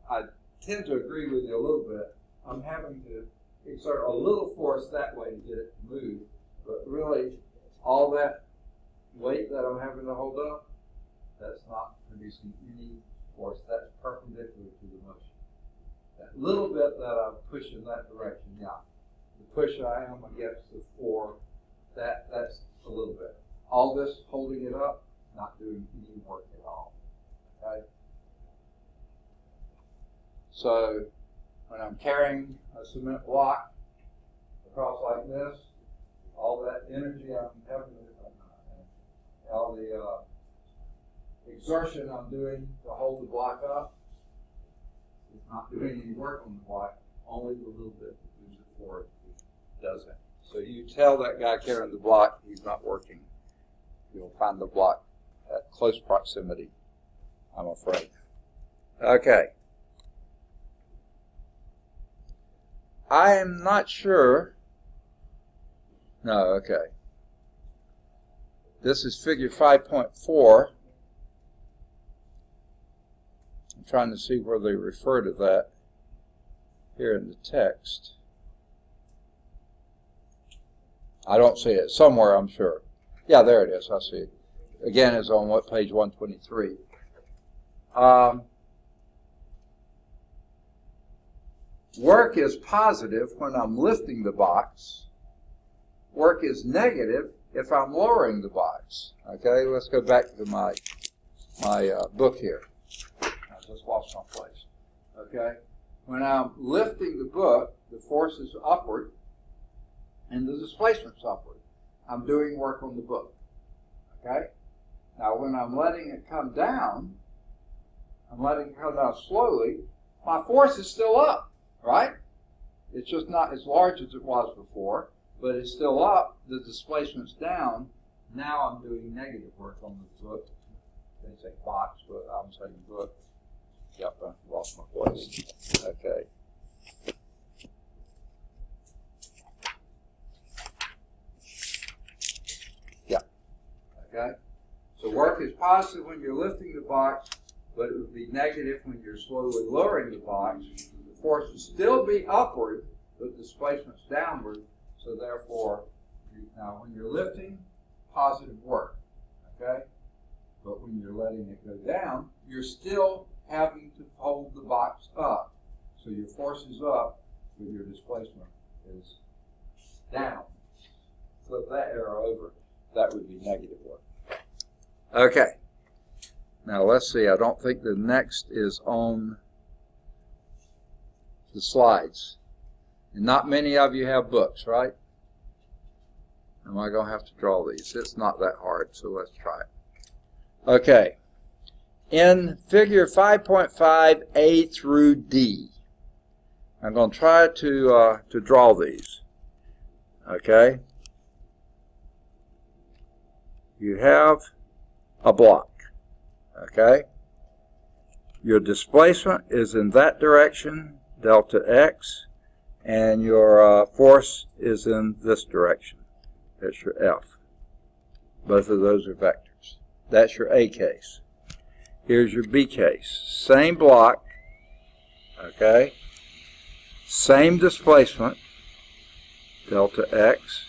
I tend to agree with you a little bit. I'm having to exert a little force that way to get it to move. But really, all that weight that I'm having to hold up, that's not producing any force. That's perpendicular to the motion. That little bit that I push in that direction, yeah. The push I am against the floor, that's a little bit. All this holding it up, not doing any work at all. Okay? So when I'm carrying a cement block across like this, all that energy I'm having, all the exertion I'm doing to hold the block up, is not doing any work on the block, only the little bit that moves it forward does it. So you tell that guy carrying the block he's not working. You'll find the block at close proximity, I'm afraid. Okay. I am not sure. No, okay. This is figure 5.4. I'm trying to see where they refer to that here in the text. I don't see it. Somewhere, I'm sure. Yeah, there it is. I see it. Again, it's on what, page 123. Work is positive when I'm lifting the box. Work is negative if I'm lowering the box. Okay, let's go back to my book here. I just lost my place. Okay, When I'm lifting the book, the force is upward and the displacement's upward. I'm doing work on the book. Okay? Now when I'm letting it come down, I'm letting it come down slowly, my force is still up, right? It's just not as large as it was before, but it's still up. The displacement's down. Now I'm doing negative work on the book. They say box, but I'm saying book. Yep, I lost my place. Okay. Yeah. Okay. So work is positive when you're lifting the box, but it would be negative when you're slowly lowering the box. The force would still be upward, but displacement's downward. So therefore, now when you're lifting, positive work. Okay. But when you're letting it go down, you're still having to hold the box up. So your force is up, but your displacement is down. Flip that arrow over. That would be negative work. Okay. Now let's see. I don't think the next is on the slides. And not many of you have books, right? Am I going to have to draw these? It's not that hard, so let's try it. Okay. In figure 5.5 A through D, I'm going to try to draw these. Okay. You have a block. Okay. Your displacement is in that direction, delta x, and your force is in this direction. That's your F. Both of those are vectors. That's your A case. Here's your B case. Same block, okay? Same displacement, delta x,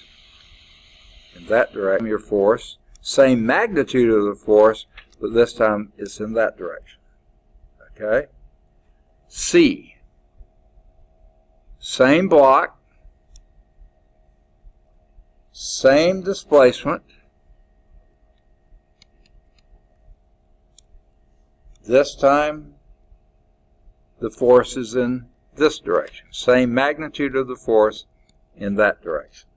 in that direction, your force. Same magnitude of the force, but this time it's in that direction, okay? C, same block, same displacement. This time, the force is in this direction. Same magnitude of the force in that direction.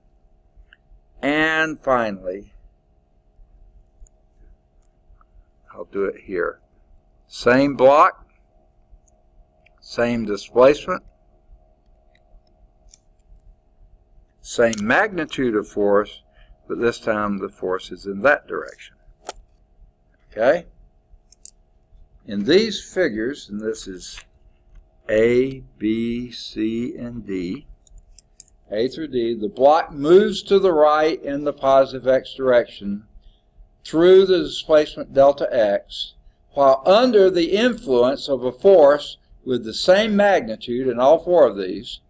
And finally, I'll do it here. Same block, same displacement, same magnitude of force, but this time the force is in that direction. Okay? In these figures, and this is A, B, C, and D, A through D, the block moves to the right in the positive x direction through the displacement delta x, while under the influence of a force with the same magnitude in all four of these.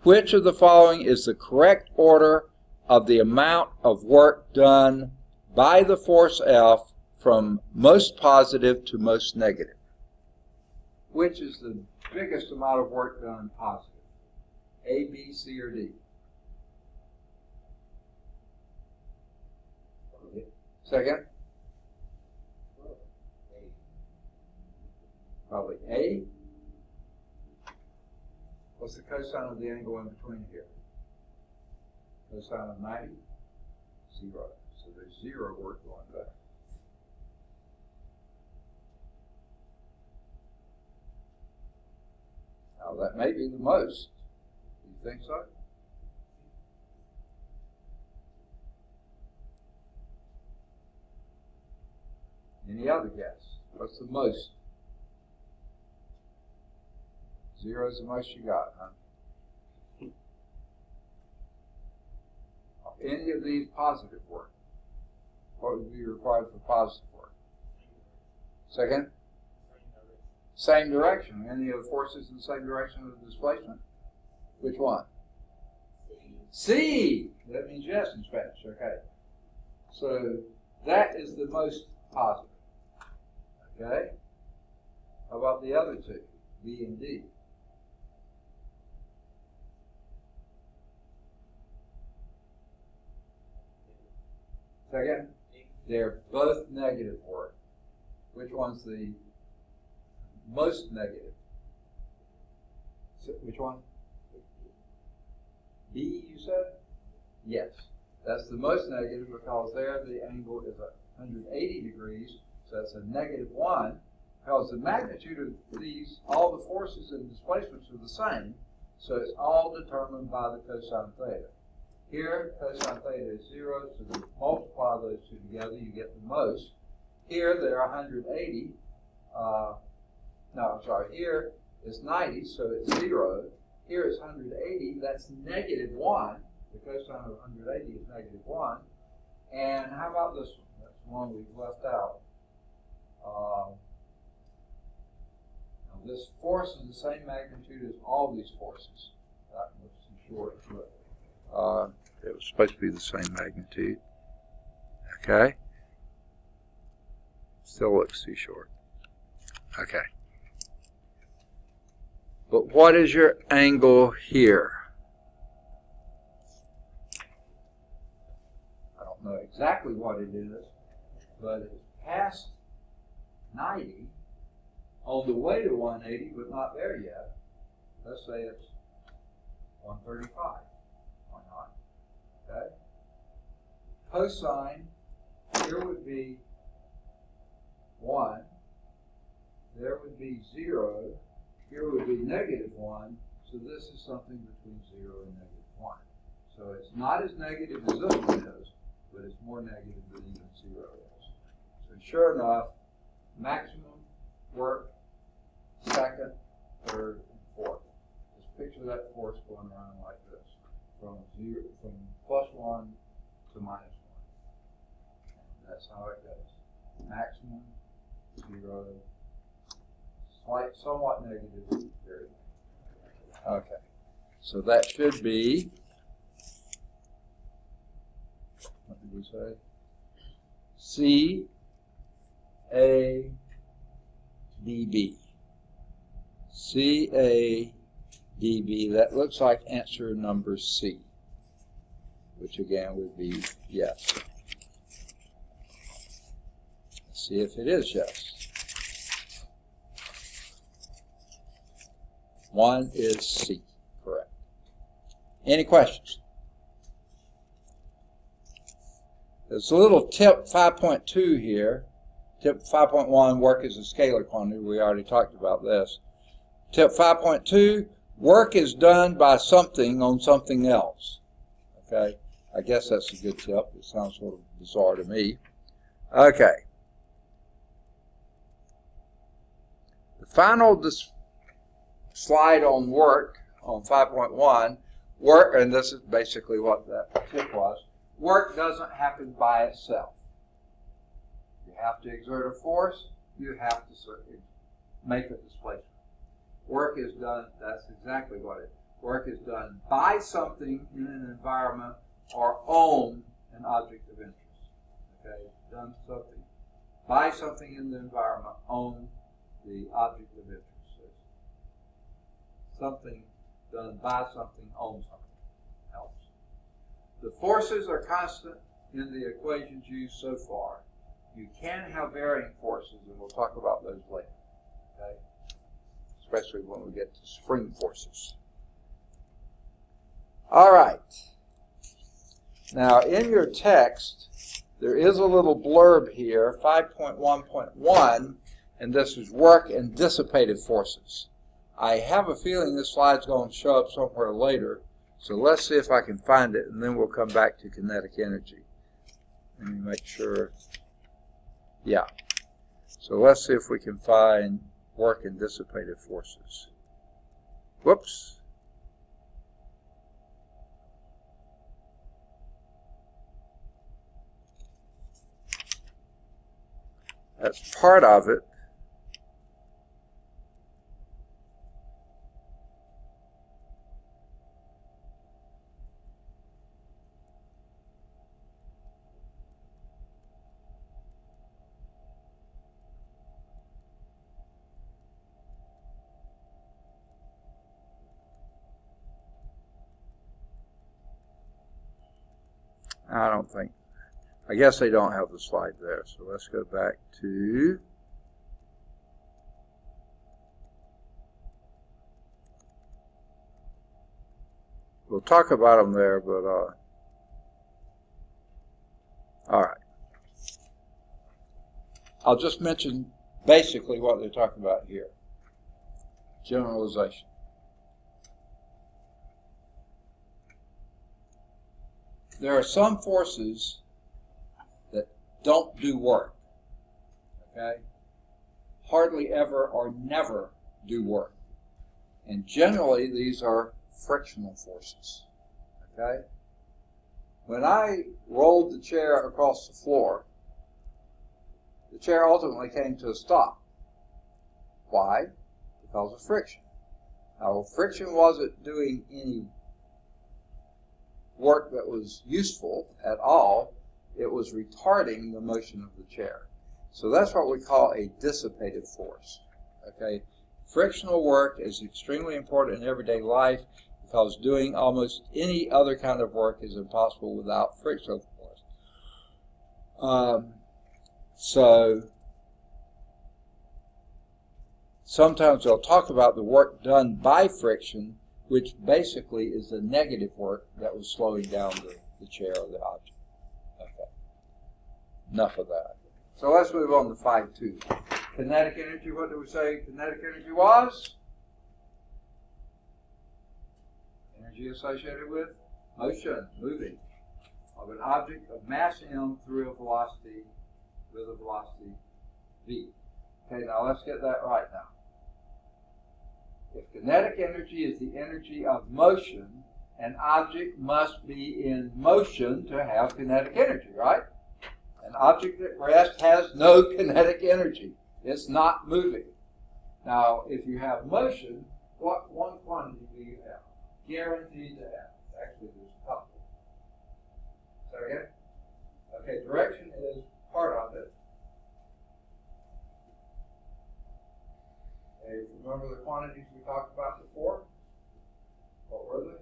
Which of the following is the correct order of the amount of work done by the force F from most positive to most negative? Which is the biggest amount of work done positive? A, B, C, or D? Second? Probably A. What's the cosine of the angle in between here? Cosine of 90? 0. So there's 0 work going there. Now that may be the most. Do you think so? Any other guess? What's the most? 0 is the most you got, huh? Any of these positive work? What would be required for positive work? Second? Same direction. Any of the forces in the same direction of the displacement? Which one? C. That means yes in Spanish. Okay. So that is the most positive. Okay. How about the other two? B and D. Second? They're both negative work. Which one's the most negative? Which one? B, you said? Yes. That's the most negative because there the angle is 180 degrees, so that's a -1. Because the magnitude of these, all the forces and displacements are the same, so it's all determined by the cosine theta. Here, cosine theta is 0, so you multiply those two together, you get the most. Here, they're 180. Here is 90, so it's 0. Here is 180, that's -1. The cosine of 180 is -1. And how about this one? That's the one we've left out. This force is the same magnitude as all these forces. That was too short, but it was supposed to be the same magnitude. Okay. Still looks too short. Okay. But what is your angle here? I don't know exactly what it is, but it's past 90. On the way to 180, but not there yet. Let's say it's 135. Why not? Okay. Cosine here would be 1. There would be 0. Here would be -1. So this is something between 0 and -1. So it's not as negative as this one is, but it's more negative than even 0 is. So sure enough, maximum work, second, third, and fourth. Just picture that force going around like this, from +1 to -1. And that's how it goes. Maximum, 0, somewhat negative, very negative. Okay, so that should be, what did we say? CADB. CADB, that looks like answer number C, which again would be yes. Let's see if it is yes. One is C, correct. Any questions? There's a little tip 5.2 here. Tip 5.1, work is a scalar quantity. We already talked about this. Tip 5.2, work is done by something on something else. Okay, I guess that's a good tip. It sounds sort of bizarre to me. Okay. The final slide on work, on 5.1, work, and this is basically what that tip was, work doesn't happen by itself. You have to exert a force, you have to make a displacement. Work is done, that's exactly what it is. Work is done by something in an environment or on an object of interest. Okay, done something by something in the environment on the object of interest. So something done by something on something else. The forces are constant in the equations used so far. You can have varying forces, and we'll talk about those later. Okay? Especially when we get to spring forces. All right. Now, in your text, there is a little blurb here, 5.1.1, and this is work and dissipative forces. I have a feeling this slide's going to show up somewhere later, so let's see if I can find it, and then we'll come back to kinetic energy. Let me make sure. Yeah. So let's see if we can find work and dissipative forces. Whoops. That's part of it. I guess they don't have the slide there, so let's go back to we'll talk about them there, but all right. I'll just mention basically what they're talking about here. Generalization. There are some forces that don't do work, okay? Hardly ever or never do work. And generally, these are frictional forces, okay? When I rolled the chair across the floor, the chair ultimately came to a stop. Why? Because of friction. Now, friction wasn't doing any work that was useful at all. It was retarding the motion of the chair. So that's what we call a dissipative force. Okay? Frictional work is extremely important in everyday life because doing almost any other kind of work is impossible without frictional force. So sometimes they'll talk about the work done by friction, which basically is the negative work that was slowing down the chair or the object. Okay. Enough of that. So let's move on to 5.2. Kinetic energy, what do we say kinetic energy was? Energy associated with motion, moving, of an object of mass m through a velocity with a velocity v. Okay, now let's get that right now. If kinetic energy is the energy of motion, an object must be in motion to have kinetic energy, right? An object at rest has no kinetic energy. It's not moving. Now, if you have motion, what one quantity do you have? Guaranteed to have. Actually, there's a couple. Say again? Okay, direction is part of it. Okay, remember the quantities we talked about before? What were they?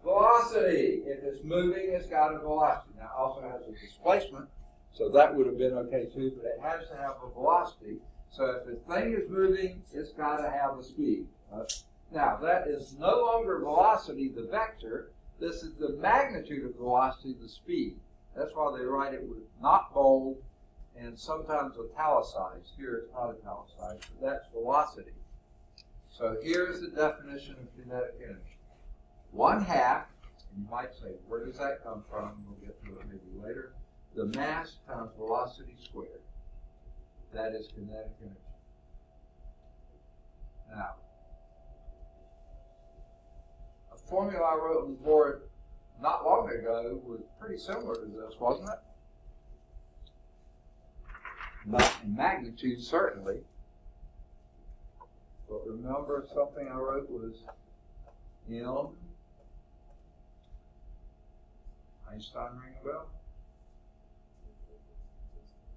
Velocity. If it's moving, it's got a velocity. Now, it also has a displacement, so that would have been okay too, but it has to have a velocity. So if the thing is moving, it's got to have a speed. Now, that is no longer velocity, the vector. This is the magnitude of velocity, the speed. That's why they write it with not bold and sometimes italicized. Here it's not italicized, but that's velocity. So here's the definition of kinetic energy. 1/2, and you might say, where does that come from? We'll get to it maybe later. The mass times velocity squared. That is kinetic energy. Now, a formula I wrote on the board not long ago was pretty similar to this, wasn't it? Not in magnitude, certainly. But remember something I wrote was M. Einstein ring a bell?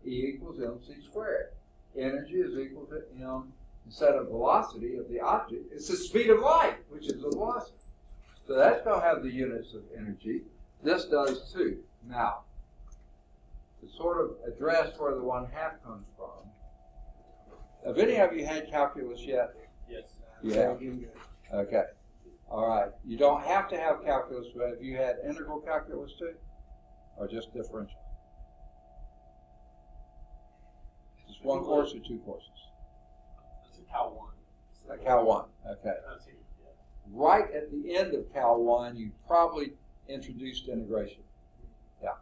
E equals mc squared. Energy is equal to m, instead of velocity of the object, it's the speed of light, which is the velocity. So that's going to have the units of energy. This does too. Now, to sort of address where the 1/2 comes from, have any of you had calculus yet? Yes. Yeah. Okay. All right. You don't have to have calculus, but have you had integral calculus too? Or just differential? Just one course or two courses? That's a Cal 1. Cal 1, okay. Right at the end of Cal 1, you probably introduced integration. Yeah.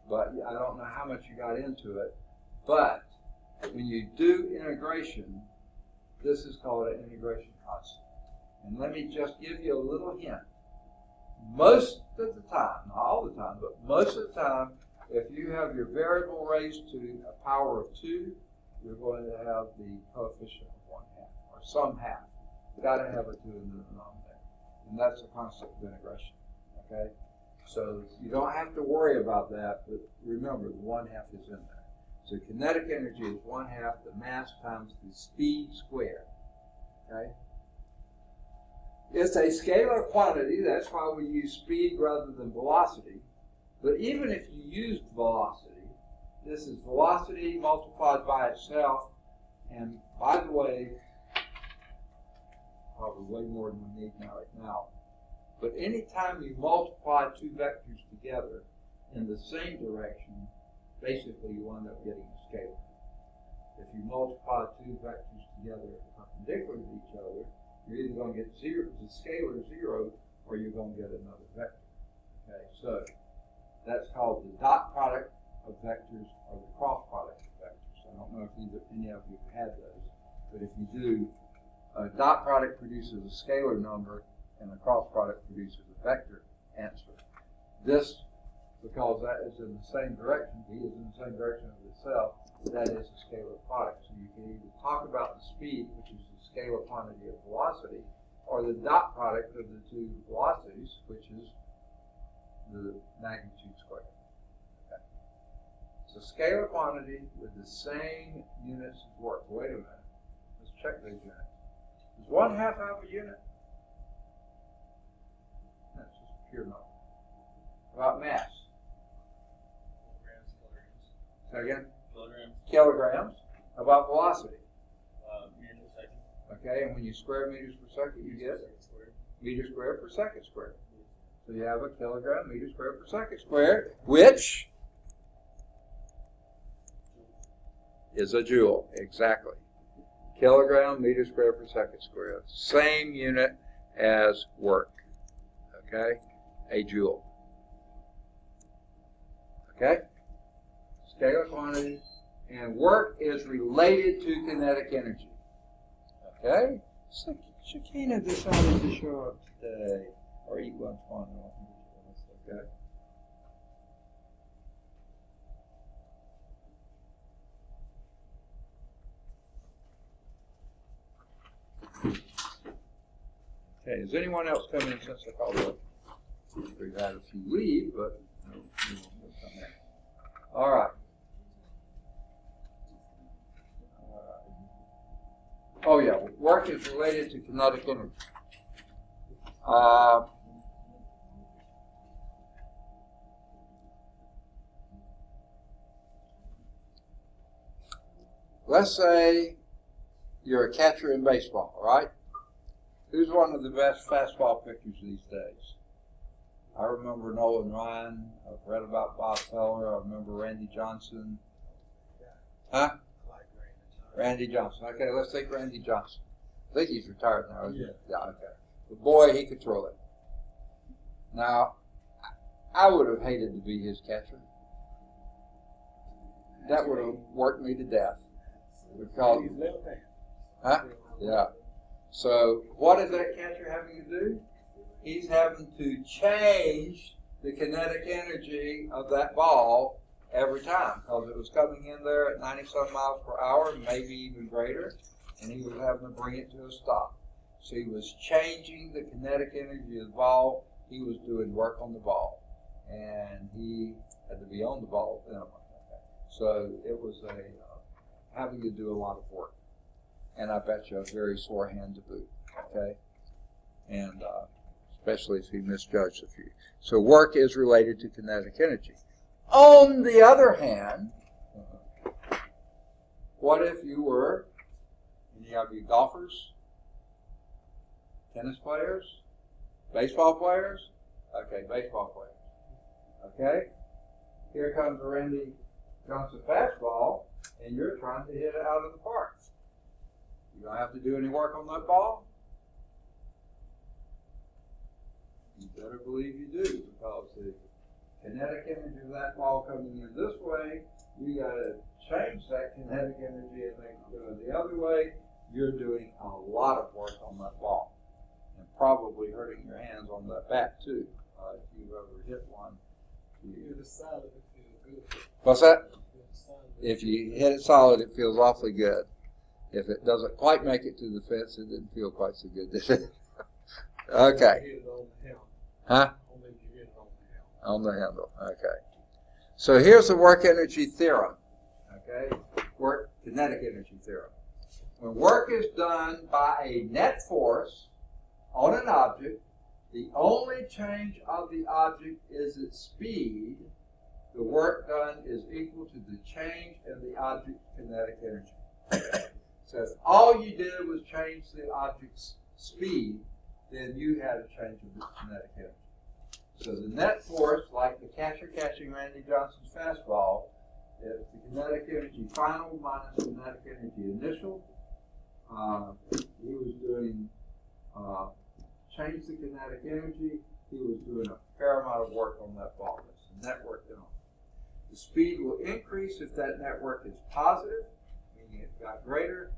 But I don't know how much you got into it. But when you do integration, this is called an integration constant. And let me just give you a little hint. Most of the time, not all the time, but most of the time, if you have your variable raised to a power of 2, you're going to have the coefficient of 1/2, or some half. You've got to have a 2 in the denominator. And that's a constant of integration. Okay? So you don't have to worry about that, but remember, the 1/2 is in there. So kinetic energy is 1/2 the mass times the speed squared. Okay? It's a scalar quantity, that's why we use speed rather than velocity. But even if you used velocity, this is velocity multiplied by itself. And by the way, probably way more than we need now right now. But anytime you multiply two vectors together in the same direction, basically you wind up getting a scalar. If you multiply two vectors together perpendicular to each other, you're either going to get the scalar 0, or you're going to get another vector. Okay, so that's called the dot product of vectors or the cross product of vectors. I don't know if any of you have had those, but if you do, a dot product produces a scalar number and a cross product produces a vector answer. This, because that is in the same direction, V is in the same direction of itself, that is a scalar product. So you can either talk about the speed, which is the scalar quantity of velocity, or the dot product of the two velocities, which is the magnitude squared. Okay. So scalar quantity with the same units of work. Wait a minute. Let's check these units. Is 1/2 have a unit? That's just a pure number. About mass. Kilograms. Say again? Kilograms. Kilograms. About velocity. Meters per second. Okay, and when you square meters per second, you get meters squared per second squared. So you have a kilogram meters squared per second squared, which is a joule. Exactly. Kilogram meters squared per second squared. Same unit as work. Okay? A joule. Okay? Scalar quantity. And work is related to kinetic energy. Okay? So Shakina decided to show up today. Or eat lunch one. Okay? Okay, has anyone else come in since I called up? We've had a few leave, but no, we won't come in. All right. Oh yeah, work is related to kinetic energy. Let's say you're a catcher in baseball, right? Who's one of the best fastball pitchers these days? I remember Nolan Ryan. I've read about Bob Feller. I remember Randy Johnson. Huh? Randy Johnson. Okay, let's take Randy Johnson. I think he's retired now, isn't he? Yeah, okay. But boy, he could throw it. Now, I would have hated to be his catcher. That would have worked me to death. Because, huh? Yeah. So, what is that catcher having to do? He's having to change the kinetic energy of that ball every time, because it was coming in there at 90-some miles per hour, maybe even greater, and he was having to bring it to a stop. So he was changing the kinetic energy of the ball. He was doing work on the ball, and he had to be on the ball. So it was having to do a lot of work, and I bet you a very sore hand to boot. Okay, and especially if he misjudged a few. So work is related to kinetic energy. On the other hand, what if you were, any of you golfers, tennis players, baseball players? Okay, baseball players. Okay? Here comes a Randy Johnson fastball, and you're trying to hit it out of the park. You don't have to do any work on that ball? You better believe you do, because the kinetic energy of that ball coming in this way, you got to change that kinetic energy and make it go the other way. You're doing a lot of work on that ball, and probably hurting your hands on that bat too. If you've ever hit one, what's that? If you hit it solid, it feels awfully good. If it doesn't quite make it to the fence, it didn't feel quite so good, did it? Okay. Huh? On the handle. Okay. So here's the work energy theorem. Okay? Work kinetic energy theorem. When work is done by a net force on an object, the only change of the object is its speed. The work done is equal to the change in the object's kinetic energy. So if all you did was change the object's speed, then you had a change of the kinetic energy. So the net force, like the catcher catching Randy Johnson's fastball, is the kinetic energy final minus kinetic energy initial. He was doing change the kinetic energy. He was doing a fair amount of work on that ball. That's the net work done. The speed will increase if that net work is positive, meaning it got greater.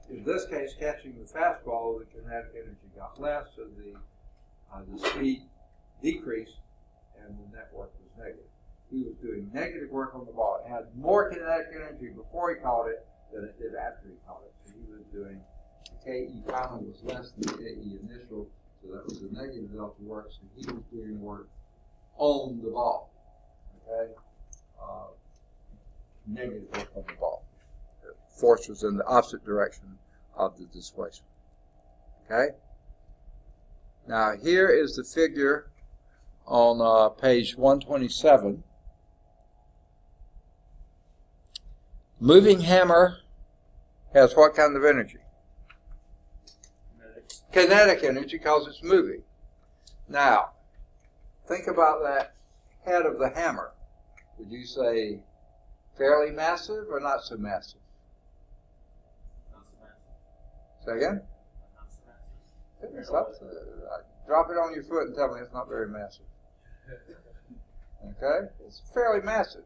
In this case, catching the fastball, the kinetic energy got less, so the speed decreased and the net work was negative. He was doing negative work on the ball. It had more kinetic energy before he caught it than it did after he caught it. So he was doing, the KE final was less than the KE initial, so that was a negative delta work, so he was doing work on the ball. Okay? Negative work on the ball. The force was in the opposite direction of the displacement. Okay? Now here is the figure on page 127. Moving hammer has what kind of energy? Kinetic energy, because it's moving. Now, think about that head of the hammer. Would you say fairly massive or not so massive? Not so massive. Say again? Not so massive. It's up to, drop it on your foot and tell me it's not very massive. Okay? It's fairly massive.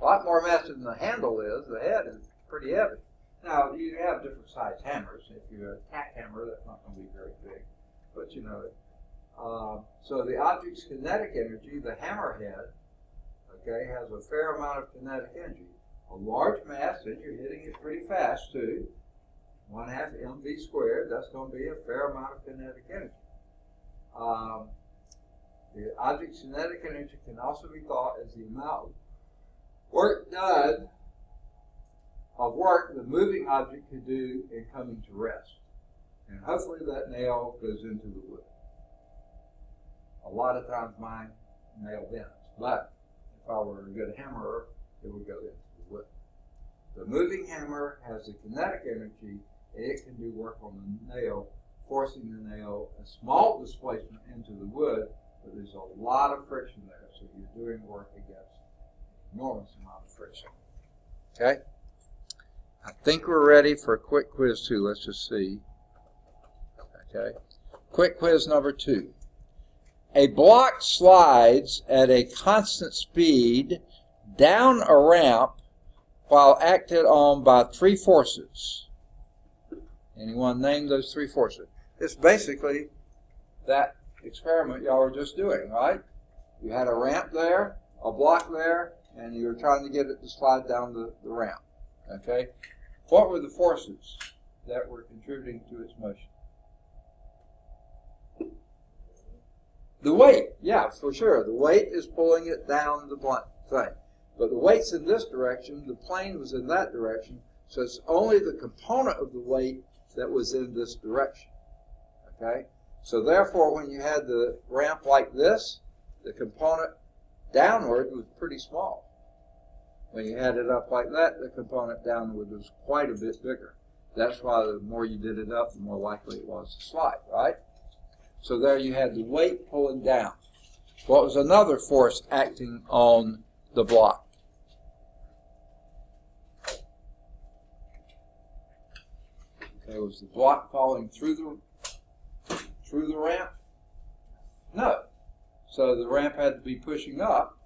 A lot more massive than the handle is. The head is pretty heavy. Now, you have different size hammers. If you're a tack hammer, that's not going to be very big. But you know it. So the object's kinetic energy, the hammerhead, okay, has a fair amount of kinetic energy. A large mass, and you're hitting it pretty fast too. 1/2 mv squared, that's going to be a fair amount of kinetic energy. The object's kinetic energy can also be thought as the amount of work done, of work the moving object could do in coming to rest. And hopefully that nail goes into the wood. A lot of times my nail bends, but if I were a good hammerer, it would go into the wood. The moving hammer has the kinetic energy, and it can do work on the nail, forcing the nail a small displacement into the wood, but there's a lot of friction there, so you're doing work against an enormous amount of friction. Okay? I think we're ready for a quick quiz 2. Let's just see. Okay. Quick quiz number 2. A block slides at a constant speed down a ramp while acted on by 3 forces. Anyone name those 3 forces? It's basically that experiment y'all were just doing, right? You had a ramp there, a block there, and you were trying to get it to slide down the ramp. Okay? What were the forces that were contributing to its motion? The weight, yeah, for sure. The weight is pulling it down the thing. But the weight's in this direction, the plane was in that direction, so it's only the component of the weight that was in this direction. Okay? So therefore, when you had the ramp like this, the component downward was pretty small. When you had it up like that, the component downward was quite a bit bigger. That's why the more you did it up, the more likely it was to slide, right? So there you had the weight pulling down. What was another force acting on the block? Okay, was the block falling through the ramp? No. So the ramp had to be pushing up,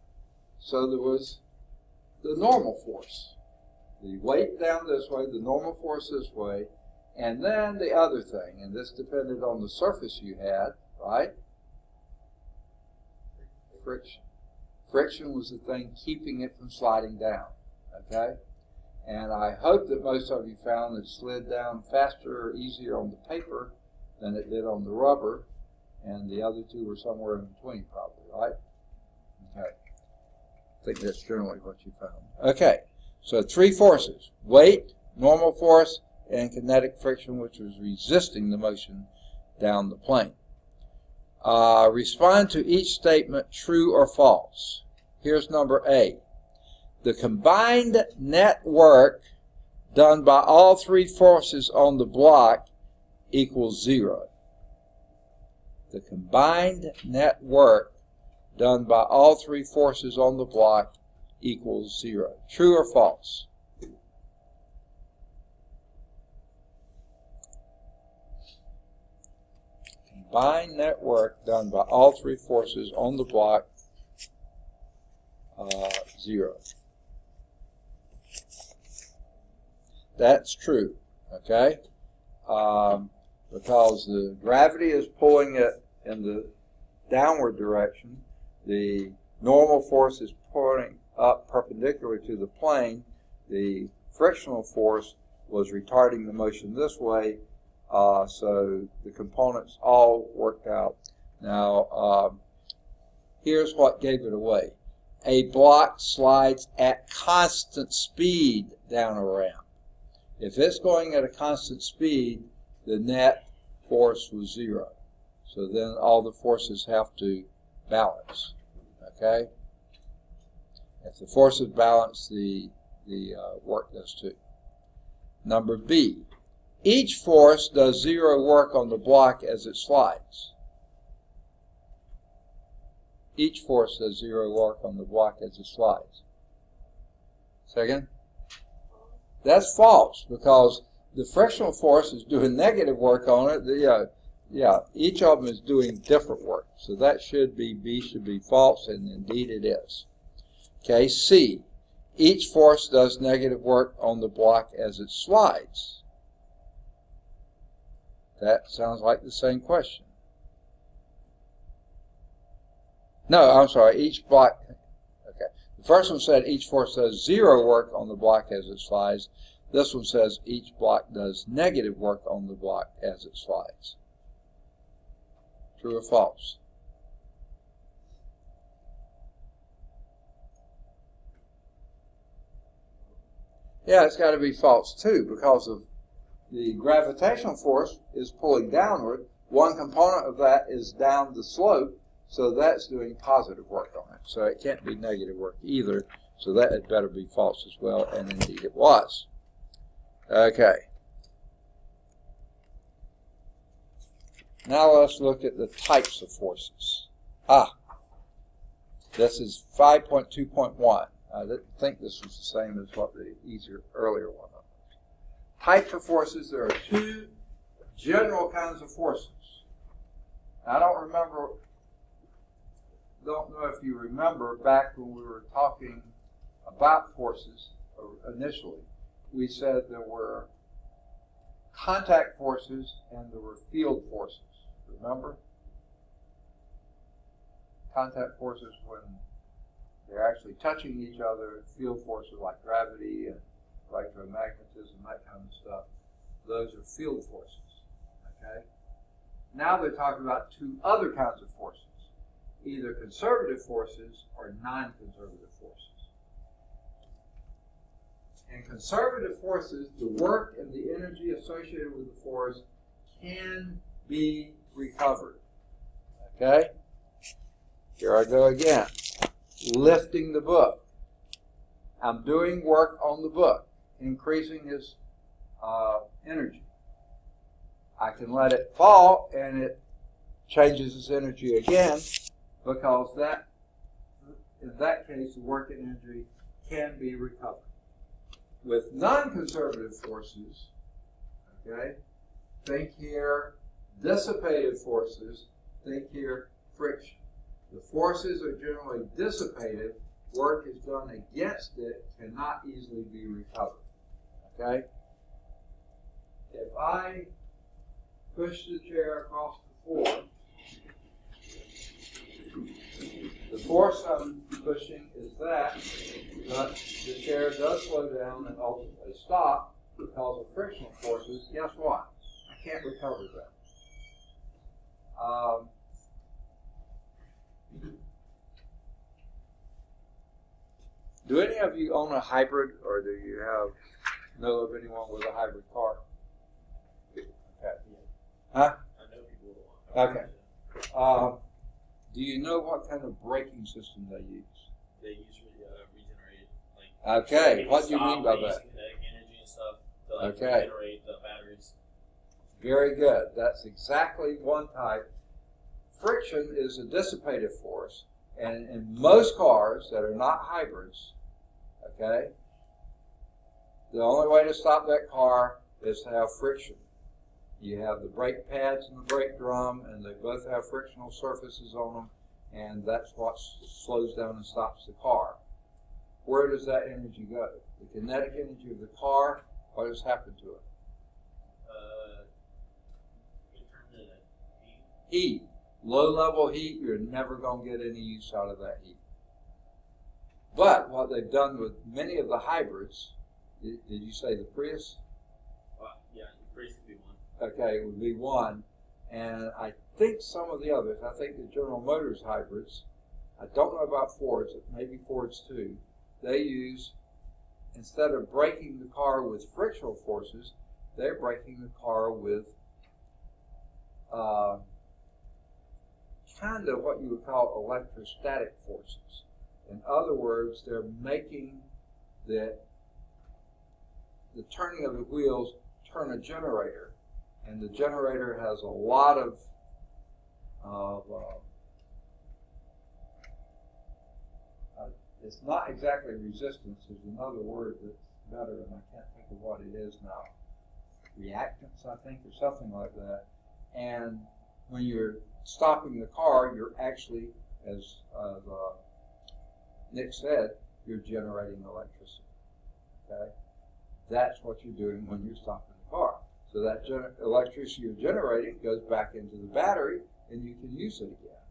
so there was the normal force. The weight down this way, the normal force this way, and then the other thing, and this depended on the surface you had, right? Friction. Friction was the thing keeping it from sliding down, okay? And I hope that most of you found that it slid down faster or easier on the paper than it did on the rubber, and the other two were somewhere in between probably, right? Okay. I think that's generally what you found. Okay, so 3 forces: weight, normal force, and kinetic friction, which was resisting the motion down the plane. Respond to each statement, true or false. Here's number A. The combined net work done by all 3 forces on the block equals 0. the combined net work done by all three forces on the block equals 0. True or false? Combined net work done by all three forces on the block, 0. That's true, okay? Because the gravity is pulling it in the downward direction. The normal force is pulling up perpendicular to the plane. The frictional force was retarding the motion this way, so the components all worked out. Now, here's what gave it away. A block slides at constant speed down a ramp. If it's going at a constant speed, the net force was 0. So then all the forces have to balance. Okay? If the forces balance, the work does too. Number B. Each force does 0 work on the block as it slides. Each force does 0 work on the block as it slides. Second? That's false, because the frictional force is doing negative work on it. Each of them is doing different work. So that should be, B should be false, and indeed it is. Okay, C. Each force does negative work on the block as it slides. That sounds like the same question. No, I'm sorry, each block, okay. The first one said each force does 0 work on the block as it slides. This one says each block does negative work on the block as it slides. True or false? Yeah, it's got to be false too, because of the gravitational force is pulling downward. One component of that is down the slope, so that's doing positive work on it. So it can't be negative work either, so that had better be false as well, and indeed it was. Okay. Now let's look at the types of forces. This is 5.2.1. I didn't think this was the same as what the earlier one was. Types of forces, there are two general kinds of forces. I don't know if you remember back when we were talking about forces initially, we said there were contact forces and there were field forces. Remember? Contact forces when they're actually touching each other, field forces like gravity and electromagnetism, that kind of stuff. Those are field forces. Okay? Now they're talking about two other kinds of forces, either conservative forces or non-conservative forces. In conservative forces, the work and the energy associated with the force can be recovered. Okay? Here I go again. Lifting the book. I'm doing work on the book, increasing its energy. I can let it fall and it changes its energy again, because in that case the work and energy can be recovered. With non-conservative forces, okay, think here dissipated forces, think here friction. The forces are generally dissipated, work is done against it, cannot easily be recovered. Okay? If I push the chair across the floor, the force I'm pushing is that, but the chair does slow down and ultimately stop because of frictional forces. Guess what? I can't recover that. Do any of you own a hybrid, or do you know of anyone with a hybrid car? Okay. Huh? I know people who want Okay. Do you know what kind of braking system they use? They use regenerated. Okay, what do you mean by that? Kinetic energy and stuff to Okay. regenerate the batteries. Very good. That's exactly one type friction is a dissipative force, and in most cars that are not hybrids, okay, the only way to stop that car is to have friction. You have the brake pads and the brake drum, and they both have frictional surfaces on them, and that's what slows down and stops the car. Where does that energy go? The kinetic energy of the car, what has happened to it? It turned into heat. Heat. Low-level heat, you're never going to get any use out of that heat. But what they've done with many of the hybrids, did you say the Prius? Yeah, the Prius would be one. Okay, it would be one. And I think some of the others, I think the General Motors hybrids, I don't know about Ford's, maybe Ford's too, they use, instead of braking the car with frictional forces, they're braking the car with kind of what you would call electrostatic forces. In other words, they're making the turning of the wheels turn a generator, and the generator has a lot of it's not exactly resistance. There's another word that's better, and I can't think of what it is now. Reactance, I think, or something like that. And when you're stopping the car, you're actually, as Nick said, you're generating electricity. Okay, that's what you're doing when you're stopping the car. So that electricity you're generating goes back into the battery, and you can use it again.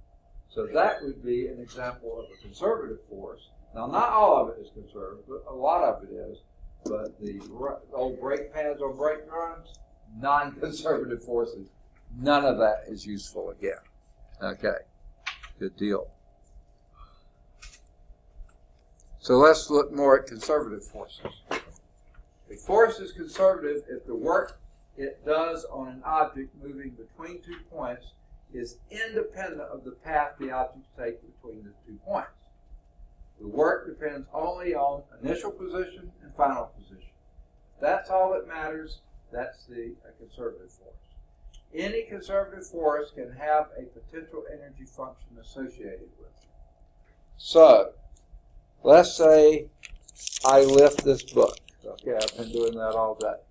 So that would be an example of a conservative force. Now, not all of it is conservative, but a lot of it is. But the old brake pads on brake drums, non-conservative forces. None of that is useful again. Okay, good deal. So let's look more at conservative forces. A force is conservative if the work it does on an object moving between 2 points is independent of the path the objects take between the 2 points. The work depends only on initial position and final position. If that's all that matters, that's a conservative force. Any conservative force can have a potential energy function associated with it. So, let's say I lift this book. Okay, I've been doing that all day.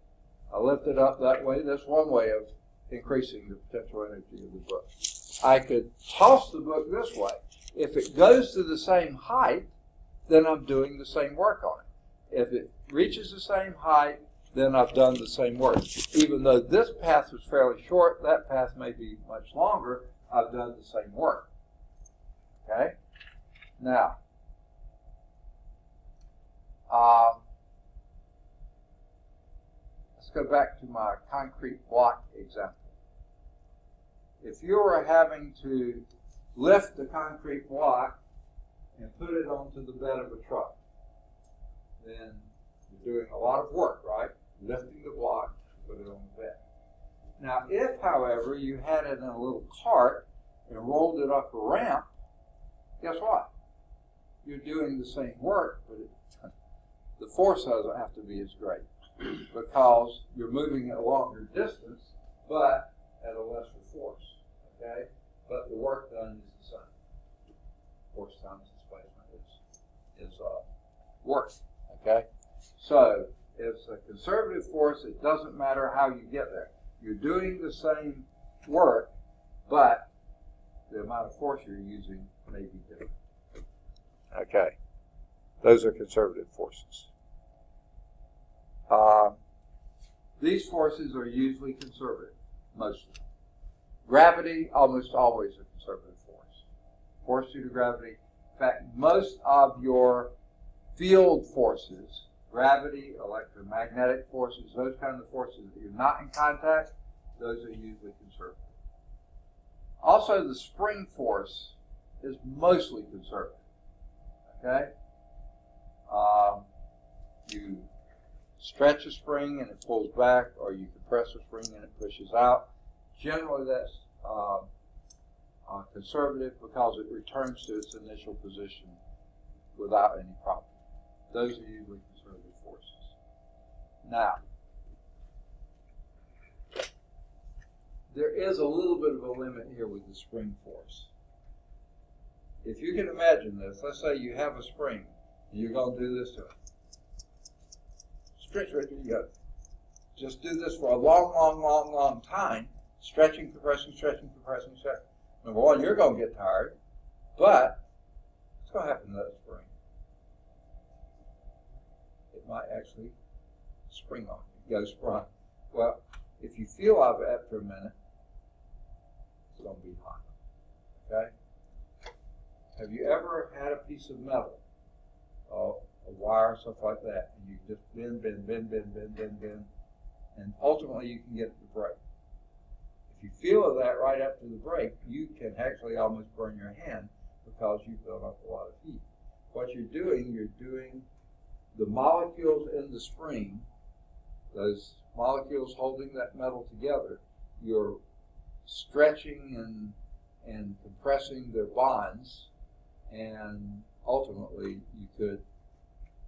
I lift it up that way. That's one way of increasing the potential energy of the book. I could toss the book this way. If it goes to the same height, then I'm doing the same work on it. If it reaches the same height, then I've done the same work. Even though this path was fairly short, that path may be much longer, I've done the same work. Okay? Now, let's go back to my concrete block example. If you were having to lift the concrete block and put it onto the bed of a truck, then you're doing a lot of work, right? Lifting the block, put it on the bed. Now, if, however, you had it in a little cart and rolled it up a ramp, guess what? You're doing the same work, but the force doesn't have to be as great because you're moving at a longer distance, but at a lesser force. Okay? But the work done is the same. Force times displacement is work. Okay? So, it's a conservative force. It doesn't matter how you get there. You're doing the same work, but the amount of force you're using may be different. Okay. Those are conservative forces. These forces are usually conservative, mostly. Gravity, almost always a conservative force. Force due to gravity. In fact, most of your field forces, gravity, electromagnetic forces, those kinds of forces that you're not in contact, those are usually conservative. Also, the spring force is mostly conservative. Okay? You stretch a spring and it pulls back, or you compress a spring and it pushes out. Generally, that's conservative because it returns to its initial position without any problem. Those are usually conservative forces. Now, there is a little bit of a limit here with the spring force. If you can imagine this, let's say you have a spring, and you're going to do this to it. Stretch, Richard, you got to just do this for a long time, stretching, compressing, stretching, compressing, stretching. Number one, you're going to get tired, but what's going to happen to that spring? It might actually spring on you, go sprung. Well, if you feel of it after a minute, it's going to be hot, okay? Have you ever had a piece of metal, a wire, stuff like that, and you just bend, and ultimately you can get it to break? If you feel of that right after the break, you can actually almost burn your hand because you built up a lot of heat. What you're doing the molecules in the spring, those molecules holding that metal together, you're stretching and compressing their bonds, and ultimately you could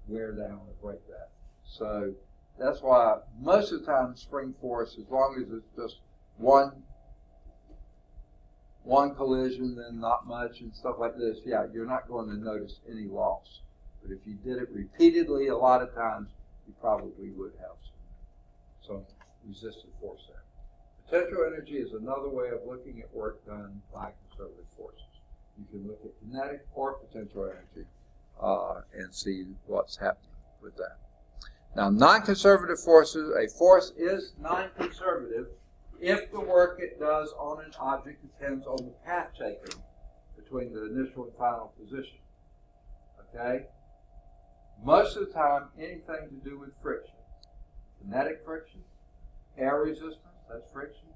wear down and break that. So that's why most of the time spring force, as long as it's just one collision, then not much and stuff like this, yeah, you're not going to notice any loss. But if you did it repeatedly a lot of times, you probably would have some resistant force there. Potential energy is another way of looking at work done by conservative forces. You can look at kinetic or potential energy and see what's happening with that. Now, non-conservative forces, a force is non-conservative if the work it does on an object depends on the path taken between the initial and final position. Okay? Most of the time, anything to do with friction. Kinetic friction, air resistance, that's friction.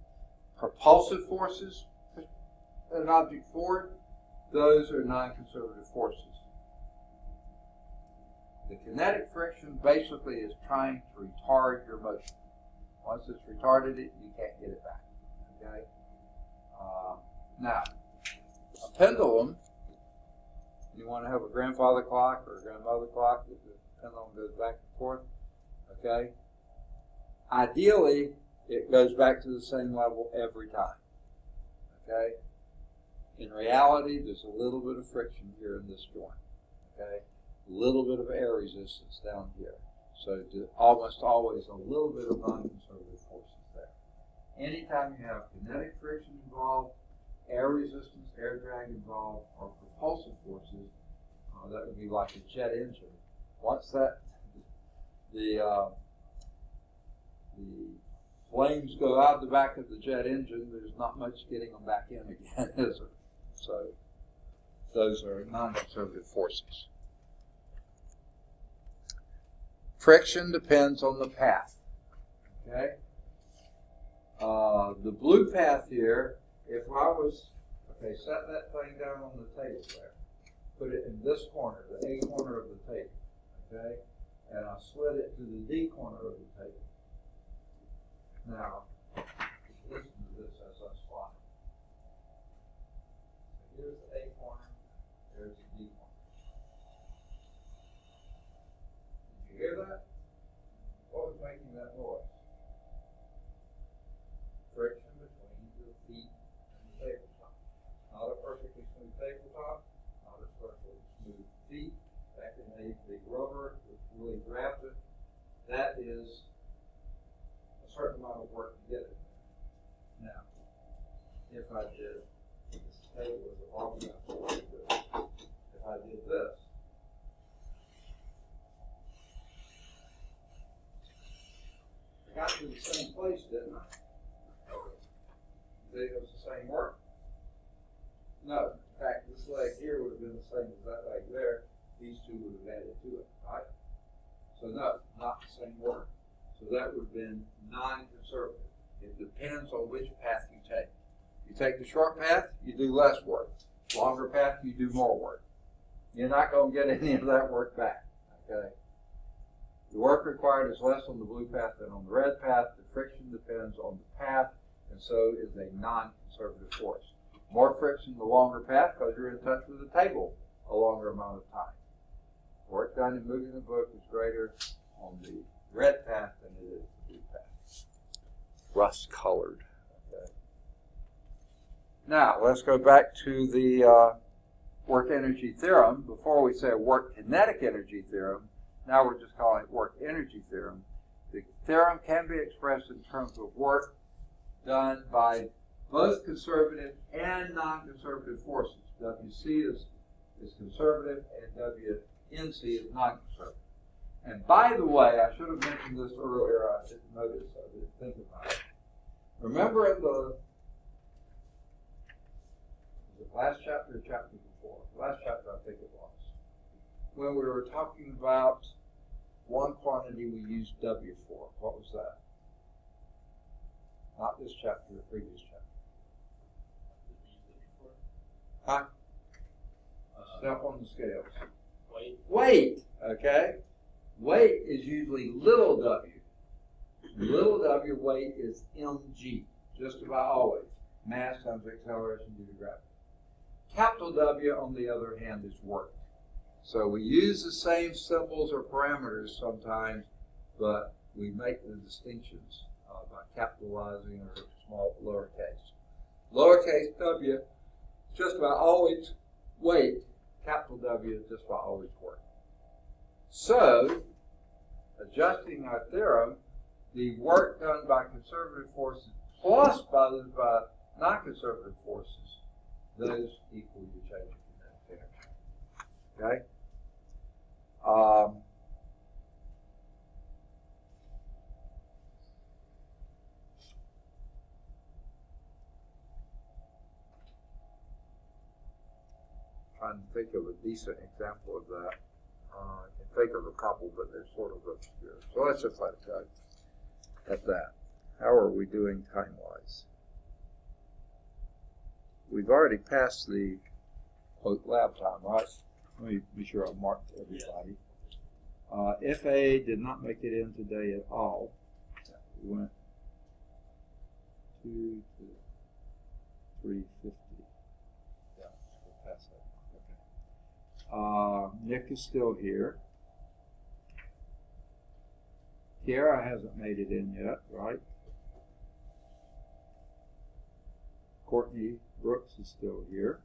Propulsive forces, an object forward, those are non-conservative forces. The kinetic friction basically is trying to retard your motion. Once it's retarded it, you can't get it back. Okay? Now, a pendulum, you want to have a grandfather clock or a grandmother clock that the pendulum goes back and forth. Okay? Ideally, it goes back to the same level every time. Okay? In reality, there's a little bit of friction here in this joint. Okay? A little bit of air resistance down here. So almost always a little bit of non-conservative forces there. Anytime you have kinetic friction involved, air resistance, air drag involved, or propulsive forces, that would be like a jet engine. Once the flames go out the back of the jet engine, there's not much getting them back in again, is there? So those are non-conservative forces. Friction depends on the path. Okay? The blue path here, if I was, set that thing down on the table there. Put it in this corner, the A corner of the table. Okay? And I slid it to the D corner of the table. Now, listen to this as I slide. So here's the A corner, there's the D corner. Did you hear that? What was making that noise? Friction between the feet and the tabletop. Not a perfectly smooth tabletop, not a perfectly smooth feet. Back in the rubber, which really grabs it, that is a certain amount of work to get it. Now, if I did, this table was long enough to do this. If I did this, I got to the same place, didn't I? Did it was the same work? No. In fact, this leg here would have been the same as that leg there. These two would have added to it, right? So no, not the same work. So that would have been non-conservative. It depends on which path you take. You take the short path, you do less work. Longer path, you do more work. You're not going to get any of that work back. Okay? The work required is less on the blue path than on the red path. The friction depends on the path, and so is a non-conservative force. More friction the longer path because you're in touch with the table a longer amount of time. Work done in moving the book is greater on the red path than it is the blue path. Rust colored. Okay. Now, let's go back to the work energy theorem. Before we say work kinetic energy theorem, now we're just calling it work energy theorem. The theorem can be expressed in terms of work done by both conservative and non-conservative forces. WC is conservative and WNC is non-conservative. And by the way, I should have mentioned this earlier. I didn't notice. I didn't think about it. Remember in the last chapter or chapter before? Last chapter, I think it was. When we were talking about one quantity we used W for. What was that? Not this chapter, the previous chapter. Huh? Step on the scales. Weight, okay? Weight is usually little w. Little w weight is mg, just about always. Mass times acceleration due to gravity. Capital W, on the other hand, is work. So we use the same symbols or parameters sometimes, but we make the distinctions by capitalizing or small lowercase. Lowercase w is just about always weight. Capital W is just about always work. So, adjusting our theorem, the work done by conservative forces plus by non-conservative forces, those equal the change in kinetic energy. Okay? Trying to think of a decent example of that. I can think of a couple, but they're sort of obscure. So let's just let it go at that. How are we doing time-wise? We've already passed the, quote, lab time, right? Let me be sure I marked everybody. FA did not make it in today at all. We went 2 to 350. Yeah, we'll pass that. Okay. Nick is still here. Kiara hasn't made it in yet, right? Courtney Brooks is still here.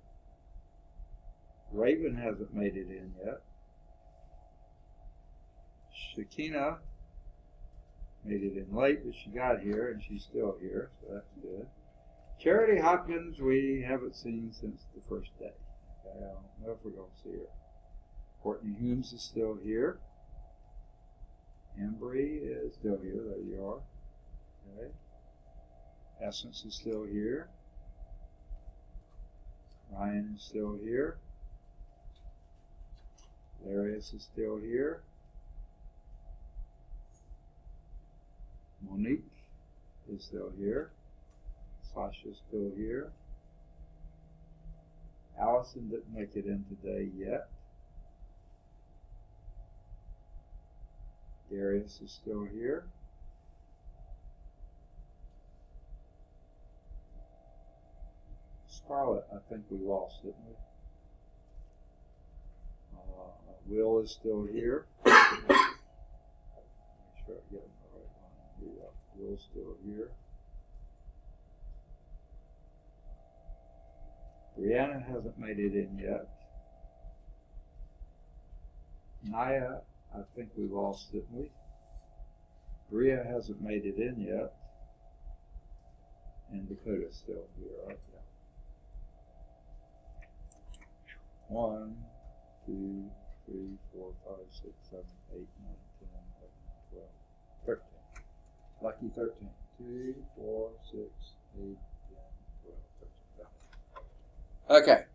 Raven hasn't made it in yet. Shakina made it in late, but she got here and she's still here, so that's good. Charity Hopkins we haven't seen since the first day. Okay, I don't know if we're going to see her. Courtney Humes is still here. Embry is still here. There you are. Okay. Essence is still here. Ryan is still here. Darius is still here. Monique is still here. Sasha is still here. Allison didn't make it in today yet. Darius is still here. Scarlett, I think we lost, didn't we? Will is still here. Make sure I get him the right line. Here we go. Will's still here. Brianna hasn't made it in yet. Naya, I think we lost, didn't we? Bria hasn't made it in yet. And Dakota's still here, right now. 1, 2, 3, 4, 5, 6, 7, 8, 9, 10, 11, 12, 13. Lucky 13. 2, 4, 6, 8, 10, 12, 13. Okay.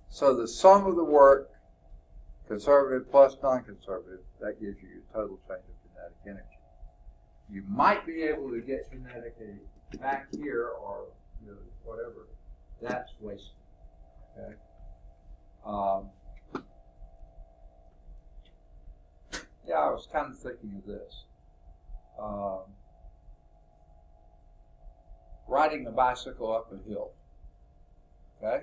So the sum of the work, conservative plus non-conservative, that gives you your total change of kinetic energy. You might be able to get kinetic energy back here or whatever. That's wasted. Okay. Yeah, I was kind of thinking of this. Riding a bicycle up a hill. Okay.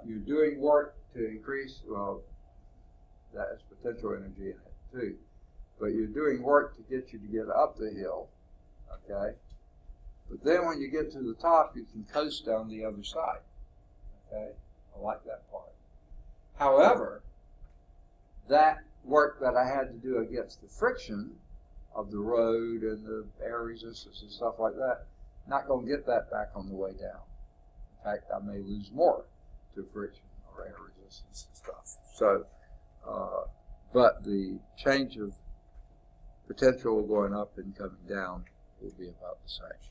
You're doing work to increase, well, that's potential energy in it too. But you're doing work to get you to get up the hill. Okay. But then when you get to the top, you can coast down the other side. Okay, I like that part. However, that work that I had to do against the friction of the road and the air resistance and stuff like that, not going to get that back on the way down. In fact, I may lose more to friction or air resistance and stuff. So, but the change of potential going up and coming down will be about the same.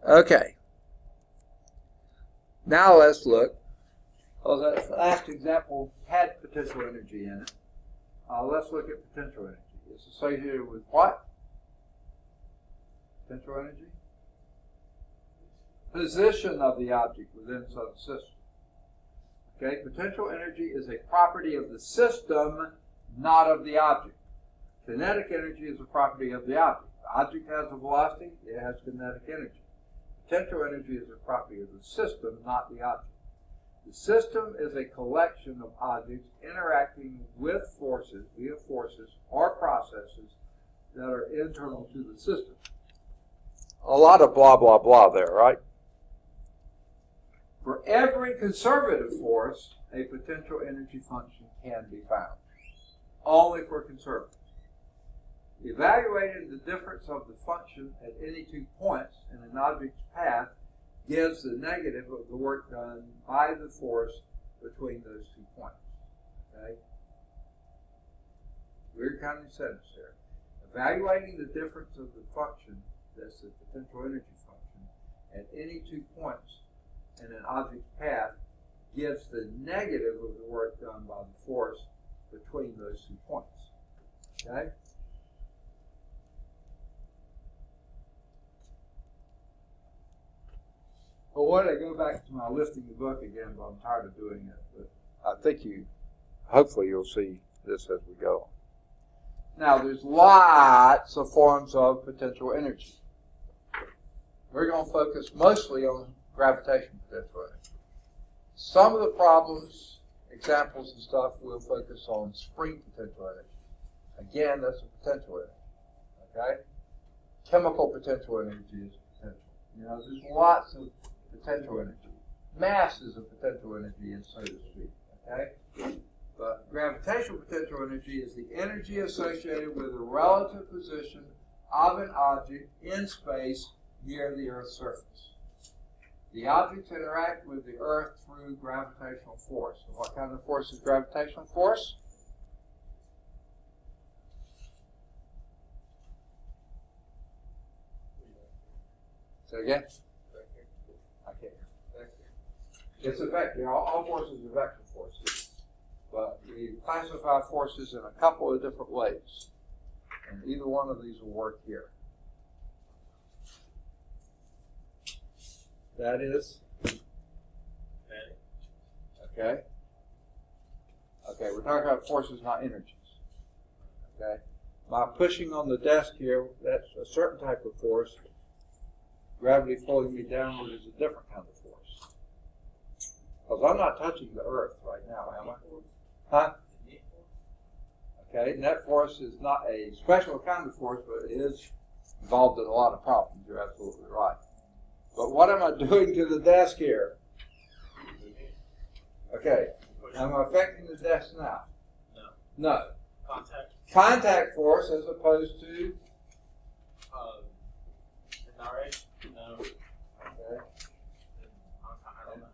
Okay. Now let's look. Oh, that last example had potential energy in it. Let's look at potential energy. It's associated with what? Potential energy? Position of the object within some system. Okay, potential energy is a property of the system, not of the object. Kinetic energy is a property of the object. The object has a velocity, it has kinetic energy. Potential energy is a property of the system, not the object. The system is a collection of objects interacting with forces, via forces or processes that are internal to the system. A lot of blah, blah, blah there, right? For every conservative force, a potential energy function can be found. Only for conservative. Evaluating the difference of the function at any 2 points in an object's path gives the negative of the work done by the force between those 2 points. Okay? Weird kind of sentence here. Evaluating the difference of the function, that's the potential energy function, at any 2 points in an object's path gives the negative of the work done by the force between those 2 points. Okay? Well, why don't I go back to my lifting the book again, but I'm tired of doing it. But I think hopefully you'll see this as we go. Now, there's lots of forms of potential energy. We're going to focus mostly on gravitational potential energy. Some of the problems, examples and stuff, we'll focus on spring potential energy. Again, that's a potential energy. Okay? Chemical potential energy is a potential. You know, there's lots of potential energy. Mass is a potential energy, and so to speak. Okay? But gravitational potential energy is the energy associated with the relative position of an object in space near the Earth's surface. The objects interact with the Earth through gravitational force. And what kind of force is gravitational force? Say again? I can't hear. It's a vector. All forces are vector forces. But we classify forces in a couple of different ways. And either one of these will work here. That is? Okay. Okay, we're talking about forces, not energies. Okay. By pushing on the desk here, that's a certain type of force. Gravity pulling me downward is a different kind of force. Because I'm not touching the Earth right now, am I? Huh? Okay, net force is not a special kind of force, but it is involved in a lot of problems. You're absolutely right. But what am I doing to the desk here? Okay, am I affecting the desk now? No. No. Contact. Contact force as opposed to? No. Okay. I don't know.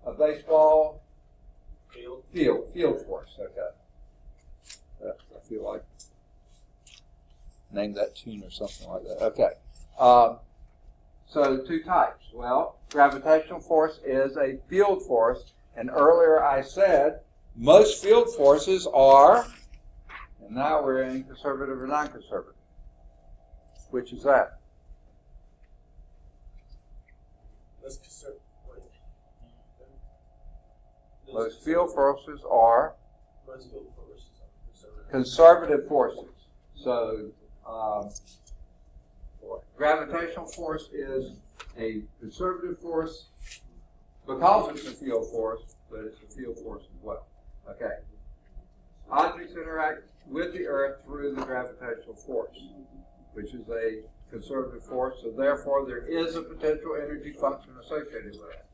A baseball? Field. Field force, okay. I feel like name that tune or something like that. Okay. So 2 types. Well, gravitational force is a field force, and earlier I said most field forces are, and now we're in conservative or non-conservative. Which is that? Let's conserve. Most field forces are Most field forces are conservative forces. So gravitational force is a conservative force because it's a field force, but it's a field force as well. Okay. Objects interact with the Earth through the gravitational force, which is a conservative force, so therefore there is a potential energy function associated with it.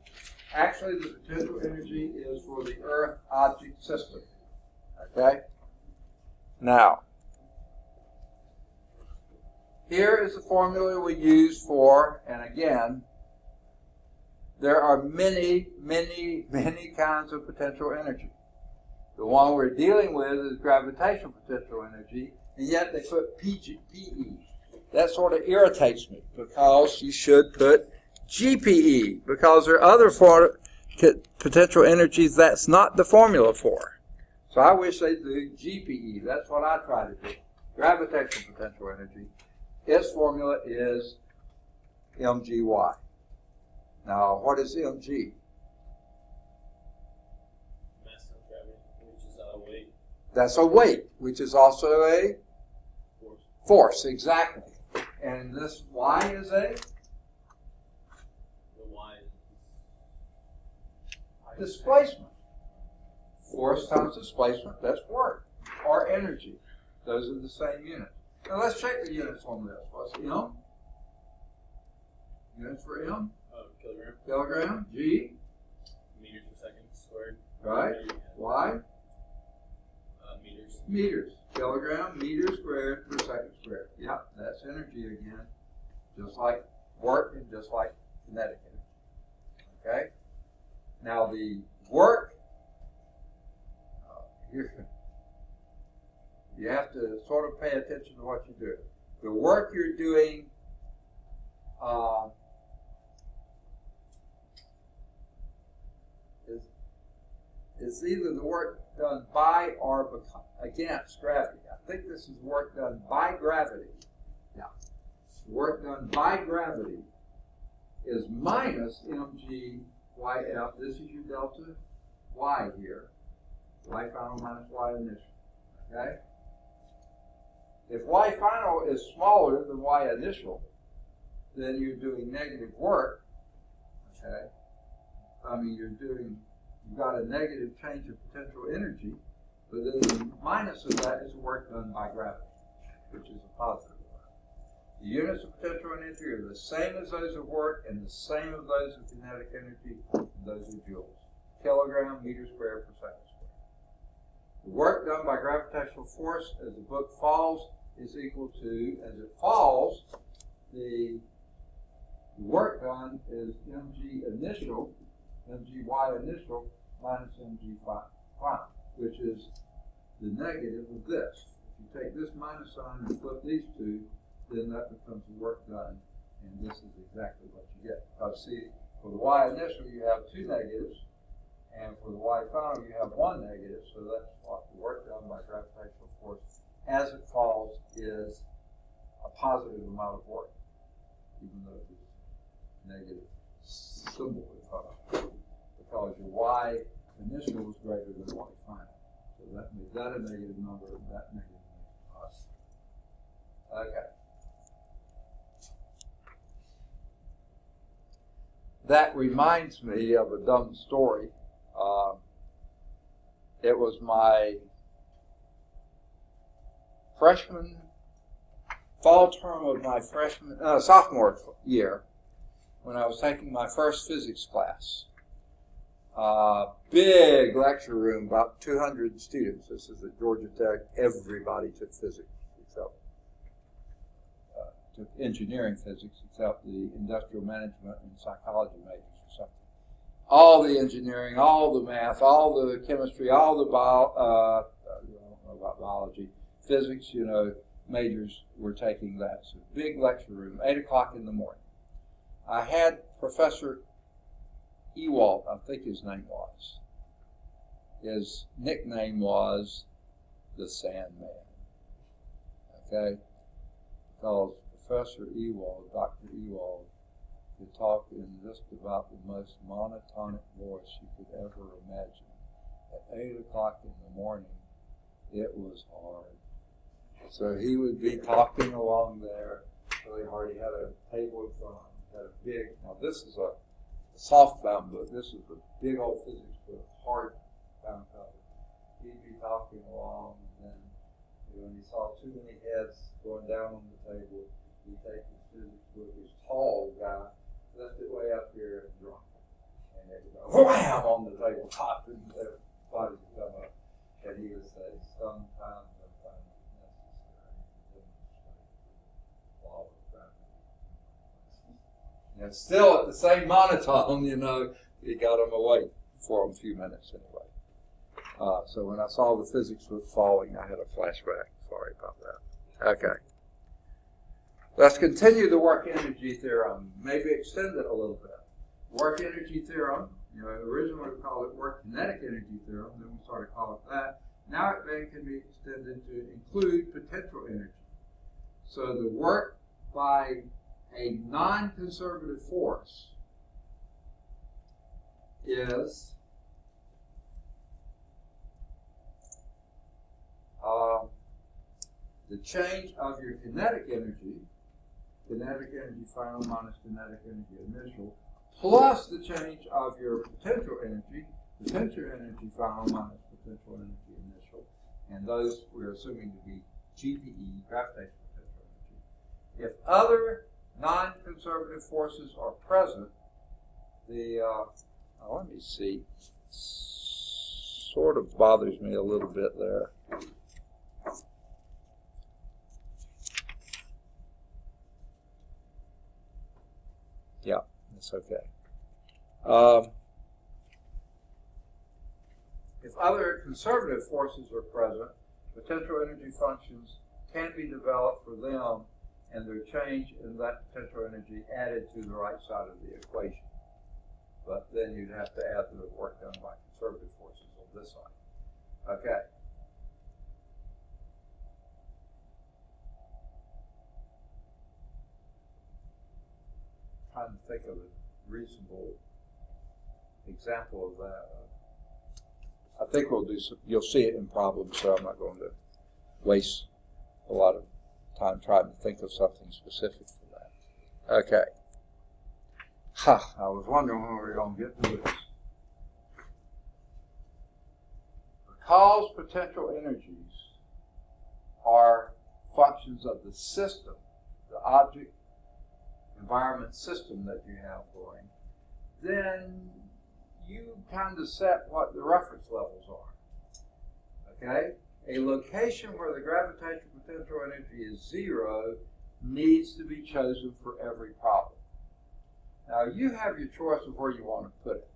Actually, the potential energy is for the Earth object system. Okay? Now, here is the formula we use for, and again, there are many, many, many kinds of potential energy. The one we're dealing with is gravitational potential energy, and yet they put PE. That sort of irritates me, because you should put GPE, because there are other potential energies that's not the formula for. So I wish they'd do GPE. That's what I try to do. Gravitational potential energy. Its formula is mgy. Now, what is mg? Mass of gravity, which is weight. That's a weight, which is also a force, exactly. And this y is a displacement. Force times displacement, that's work, or energy. Those are the same units. Now let's check the units on this. What's M? Units for M? Kilogram. Kilogram. G? Meters per second squared. Right. Y? Meters. Meters. Kilogram, meter squared per second squared. Yep, that's energy again. Just like work and just like kinetic energy. Okay? Now the work, you have to sort of pay attention to what you do. The work you're doing is either the work done by or against gravity. I think this is work done by gravity. Yeah. Work done by gravity is minus mg yf. This is your delta y here. Y final minus y initial. Okay? If y final is smaller than y initial, then you're doing negative work. Okay? I mean, you've got a negative change of potential energy, but then the minus of that is work done by gravity, which is a positive one. The units of potential energy are the same as those of work and the same as those of kinetic energy, and those are joules. Kilogram, meter squared per second squared. The work done by gravitational force as the book falls is equal to, as it falls, the work done is mg initial, mgy initial, minus mg final, which is the negative of this. If you take this minus sign and flip these two, then that becomes the work done, and this is exactly what you get. Because see, for the y initial you have two negatives, and for the y final you have one negative, so that's what the work done by gravitational force as it falls is a positive amount of work, even though it's negative symbol in front of it, because your y initial was greater than y final. So that makes that a negative number, and that negative makes it positive. Okay. That reminds me of a dumb story. It was my fall term of my sophomore year when I was taking my first physics class. Big lecture room, about 200 students. This is at Georgia Tech. Everybody took physics except took engineering physics, except the industrial management and psychology majors or something. All the engineering, all the math, all the chemistry, all the I don't know about biology, physics, majors were taking that. So big lecture room, 8 o'clock in the morning. I had Professor Ewald, I think his name was. His nickname was the Sandman. Okay? Because Professor Ewald, Dr. Ewald, could talk in just about the most monotonic voice you could ever imagine. At 8 o'clock in the morning, it was hard. So he would be talking along there really hard. He had a table in front of him. He had a big, now this is a soft-bound book. This is a big old physics book, hard-bound cover. He'd be talking along, and then when he saw too many heads going down on the table, he takes his physics book, his tall guy, left it way up here and dropped it. And it would go wham on the tabletop and everybody would come up. And he would say, sometimes I find it necessary to demonstrate law of gravity. And still at the same monotone, he got him awake for a few minutes anyway. So when I saw the physics book falling, I had a flashback. Sorry about that. Okay. Let's continue the work energy theorem. Maybe extend it a little bit. Work energy theorem, originally we called it work kinetic energy theorem, then we started calling it that. Now it then can be extended to include potential energy. So the work by a non-conservative force is the change of your kinetic energy final minus kinetic energy initial, plus the change of your potential energy final minus potential energy initial, and those we're assuming to be GPE, gravitational potential energy. If other non-conservative forces are present, let me see, sort of bothers me a little bit there. Yeah, that's okay. If other conservative forces are present, potential energy functions can be developed for them and their change in that potential energy added to the right side of the equation. But then you'd have to add the work done by conservative forces on this side. Okay. Trying to think of a reasonable example of that. I think we'll do some, you'll see it in problems, so I'm not going to waste a lot of time trying to think of something specific for that. Okay. I was wondering when we were going to get to this. Because potential energies are functions of the system, the object environment system that you have going, then you kind of set what the reference levels are. Okay? A location where the gravitational potential energy is 0 needs to be chosen for every problem. Now, you have your choice of where you want to put it.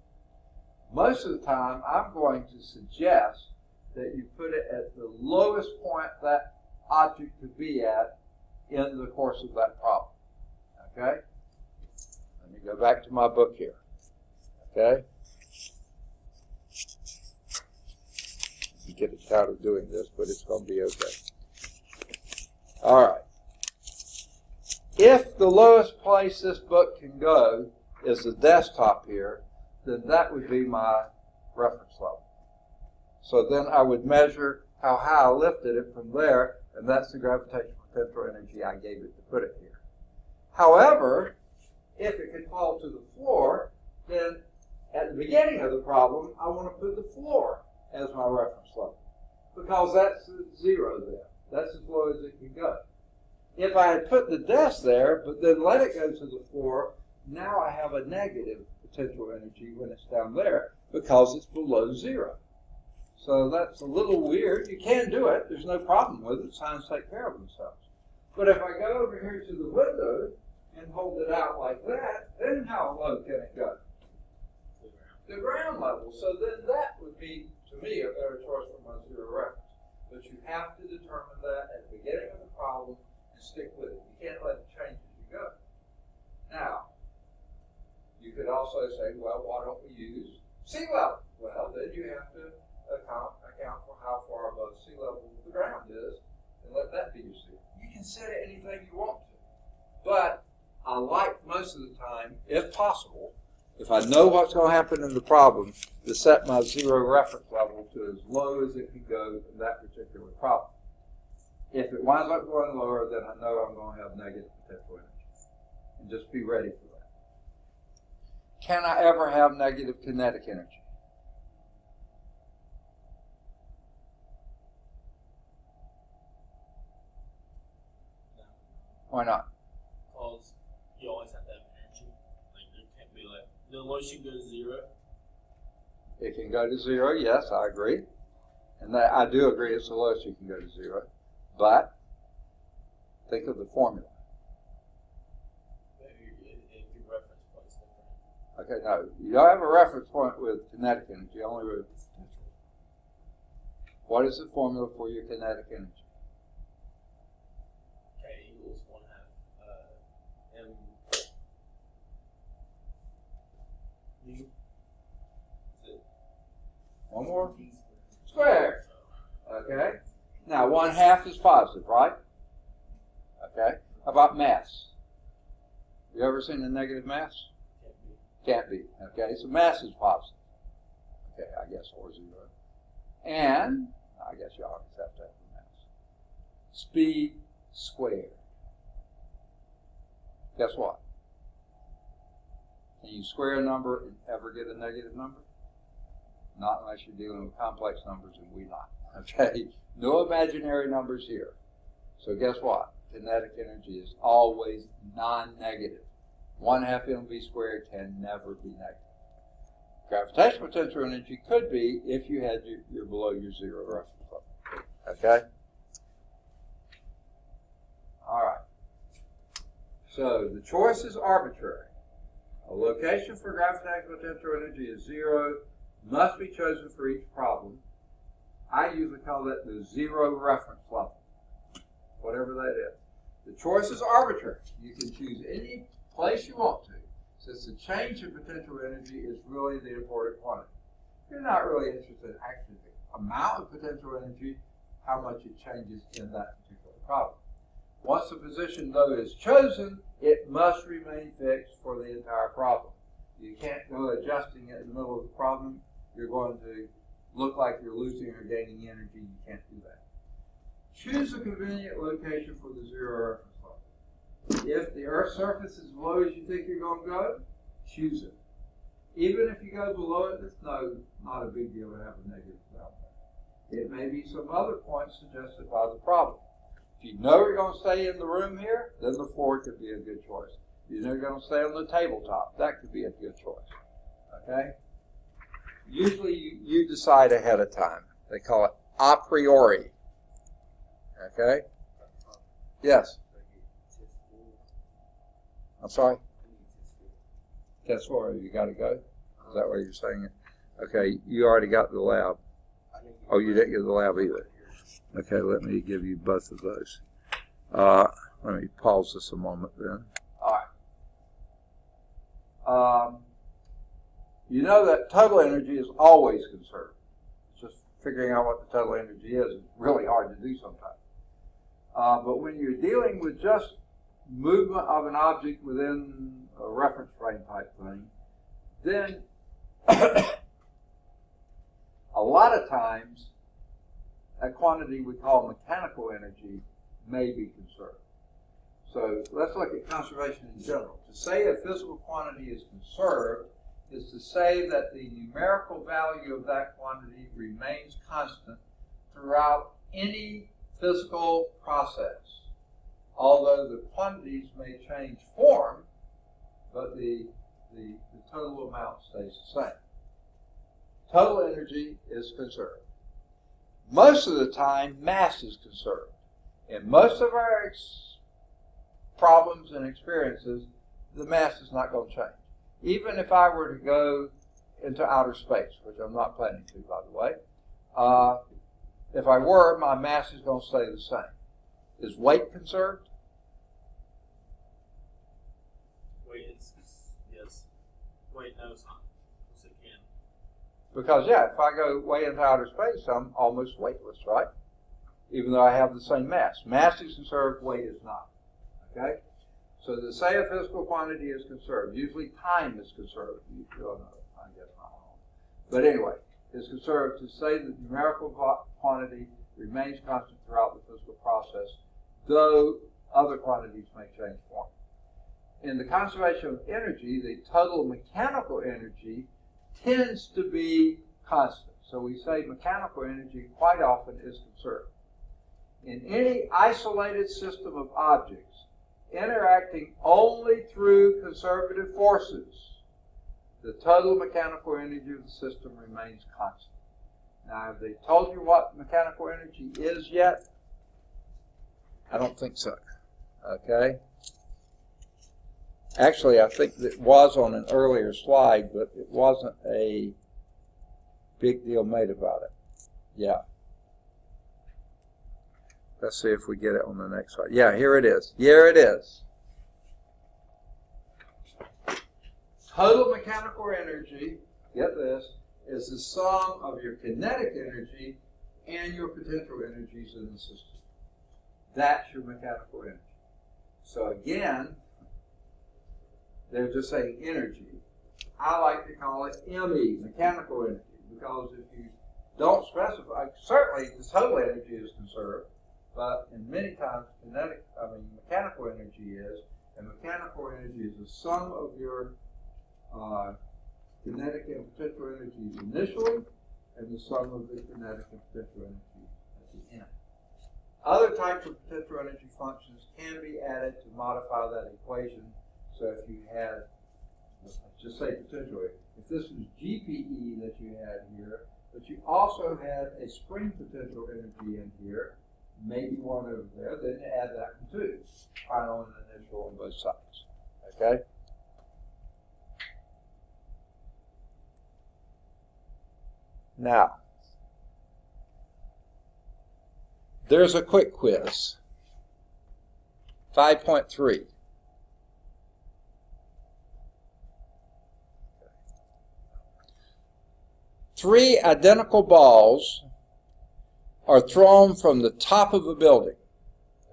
Most of the time, I'm going to suggest that you put it at the lowest point that object could be at in the course of that problem. Okay? Let me go back to my book here. Okay? You get tired of doing this, but it's going to be okay. All right. If the lowest place this book can go is the desktop here, then that would be my reference level. So then I would measure how high I lifted it from there, and that's the gravitational potential energy I gave it to put it here. However, if it can fall to the floor, then at the beginning of the problem, I want to put the floor as my reference level, because that's 0 there. That's as low as it can go. If I had put the desk there, but then let it go to the floor, now I have a negative potential energy when it's down there because it's below 0. So that's a little weird. You can do it. There's no problem with it. Signs take care of themselves. But if I go over here to the window and hold it out like that, then how low can it go? The ground level. So then that would be, to me, a better choice for my 0 reference. But you have to determine that at the beginning of the problem and stick with it. You can't let it change as you go. Now, you could also say, well, why don't we use sea level? Well, then you have to account for how far above sea level the ground is and let that be your sea. You can set it anything you want to. But I like most of the time, if possible, if I know what's going to happen in the problem, to set my 0 reference level to as low as it can go in that particular problem. If it winds up going lower, then I know I'm going to have negative potential energy. And just be ready for that. Can I ever have negative kinetic energy? Why not? because you always have to have energy. Like there can't be like the lowest you can go to 0. It can go to 0, yes, I agree. And that, I do agree it's the lowest you can go to 0. But think of the formula. If your reference point's different. Okay, no, you don't have a reference point with kinetic energy, only with potential. What is the formula for your kinetic energy? K equals 1/2 m u. Is it One more? Squared. Okay. Now, 1/2 is positive, right? Okay. How about mass? You ever seen a negative mass? Can't be. Can't be. Okay, so mass is positive. Okay, I guess, or 0. And I guess you always have to have the mass. Speed squared. Guess what? Can you square a number and ever get a negative number? Not unless you're dealing with complex numbers, and we not. Okay? No imaginary numbers here. So guess what? Kinetic energy is always non-negative. 1/2 mv squared can never be negative. Gravitational potential energy could be if you had you're below your 0 reference level. Okay? All right. So the choice is arbitrary. A location for gravitational potential energy is 0, must be chosen for each problem. I usually call that the 0 reference level, whatever that is. The choice is arbitrary. You can choose any place you want to, since the change in potential energy is really the important quantity. You're not really interested in actually the amount of potential energy, how much it changes in that particular problem. Once the position, though, is chosen, it must remain fixed for the entire problem. You can't go adjusting it in the middle of the problem. You're going to look like you're losing or gaining energy. You can't do that. Choose a convenient location for the 0 reference level. If the Earth's surface is as low as you think you're going to go, choose it. Even if you go below it, it's not a big deal to have a negative value. It may be some other point suggested by the problem. If you know you're going to stay in the room here, then the floor could be a good choice. If you know you're going to stay on the tabletop, that could be a good choice. Okay? Usually you decide ahead of time. They call it a priori. Okay? Yes? I'm sorry? Test 4, you got to go? Is that what you're saying? Okay, you already got the lab. Oh, you didn't get the lab either. Okay, let me give you both of those. Let me pause this a moment then. All right. You know that total energy is always conserved. Just figuring out what the total energy is really hard to do sometimes. But when you're dealing with just movement of an object within a reference frame type thing, then a lot of times a quantity we call mechanical energy may be conserved. So let's look at conservation in general. To say a physical quantity is conserved is to say that the numerical value of that quantity remains constant throughout any physical process. Although the quantities may change form, but the total amount stays the same. Total energy is conserved. Most of the time, mass is conserved. In most of our problems and experiences, the mass is not going to change. Even if I were to go into outer space, which I'm not planning to, by the way, if I were, my mass is going to stay the same. Is weight conserved? Weight is, yes. Weight, no, it's not. Yes, it can. Because, yeah, if I go way into outer space, I'm almost weightless, right? Even though I have the same mass. Mass is conserved, weight is not. Okay? So to say a physical quantity is conserved, usually time is conserved. You don't know, I guess not. But anyway, it's conserved to say that numerical quantity remains constant throughout the physical process, though other quantities may change form. In the conservation of energy, the total mechanical energy tends to be constant. So we say mechanical energy quite often is conserved. In any isolated system of objects, interacting only through conservative forces, the total mechanical energy of the system remains constant. Now, have they told you what mechanical energy is yet? I don't think so. Okay? Actually, I think that it was on an earlier slide, but it wasn't a big deal made about it. Yeah. Let's see if we get it on the next slide. Yeah, here it is. Here it is. Total mechanical energy, get this, is the sum of your kinetic energy and your potential energies in the system. That's your mechanical energy. So again, they're just saying energy. I like to call it ME, mechanical energy, because if you don't specify, certainly the total energy is conserved, but in many times mechanical energy is, and mechanical energy is the sum of your kinetic and potential energies initially, and the sum of the kinetic and potential energy at the end. Other types of potential energy functions can be added to modify that equation. So if you had, let's just say potential, if this was GPE that you had here, but you also had a spring potential energy in here, maybe one over there, then you add that one too. Final and initial on both sides. Okay? Now, there's a quick quiz. 5.3. Three identical balls are thrown from the top of a building.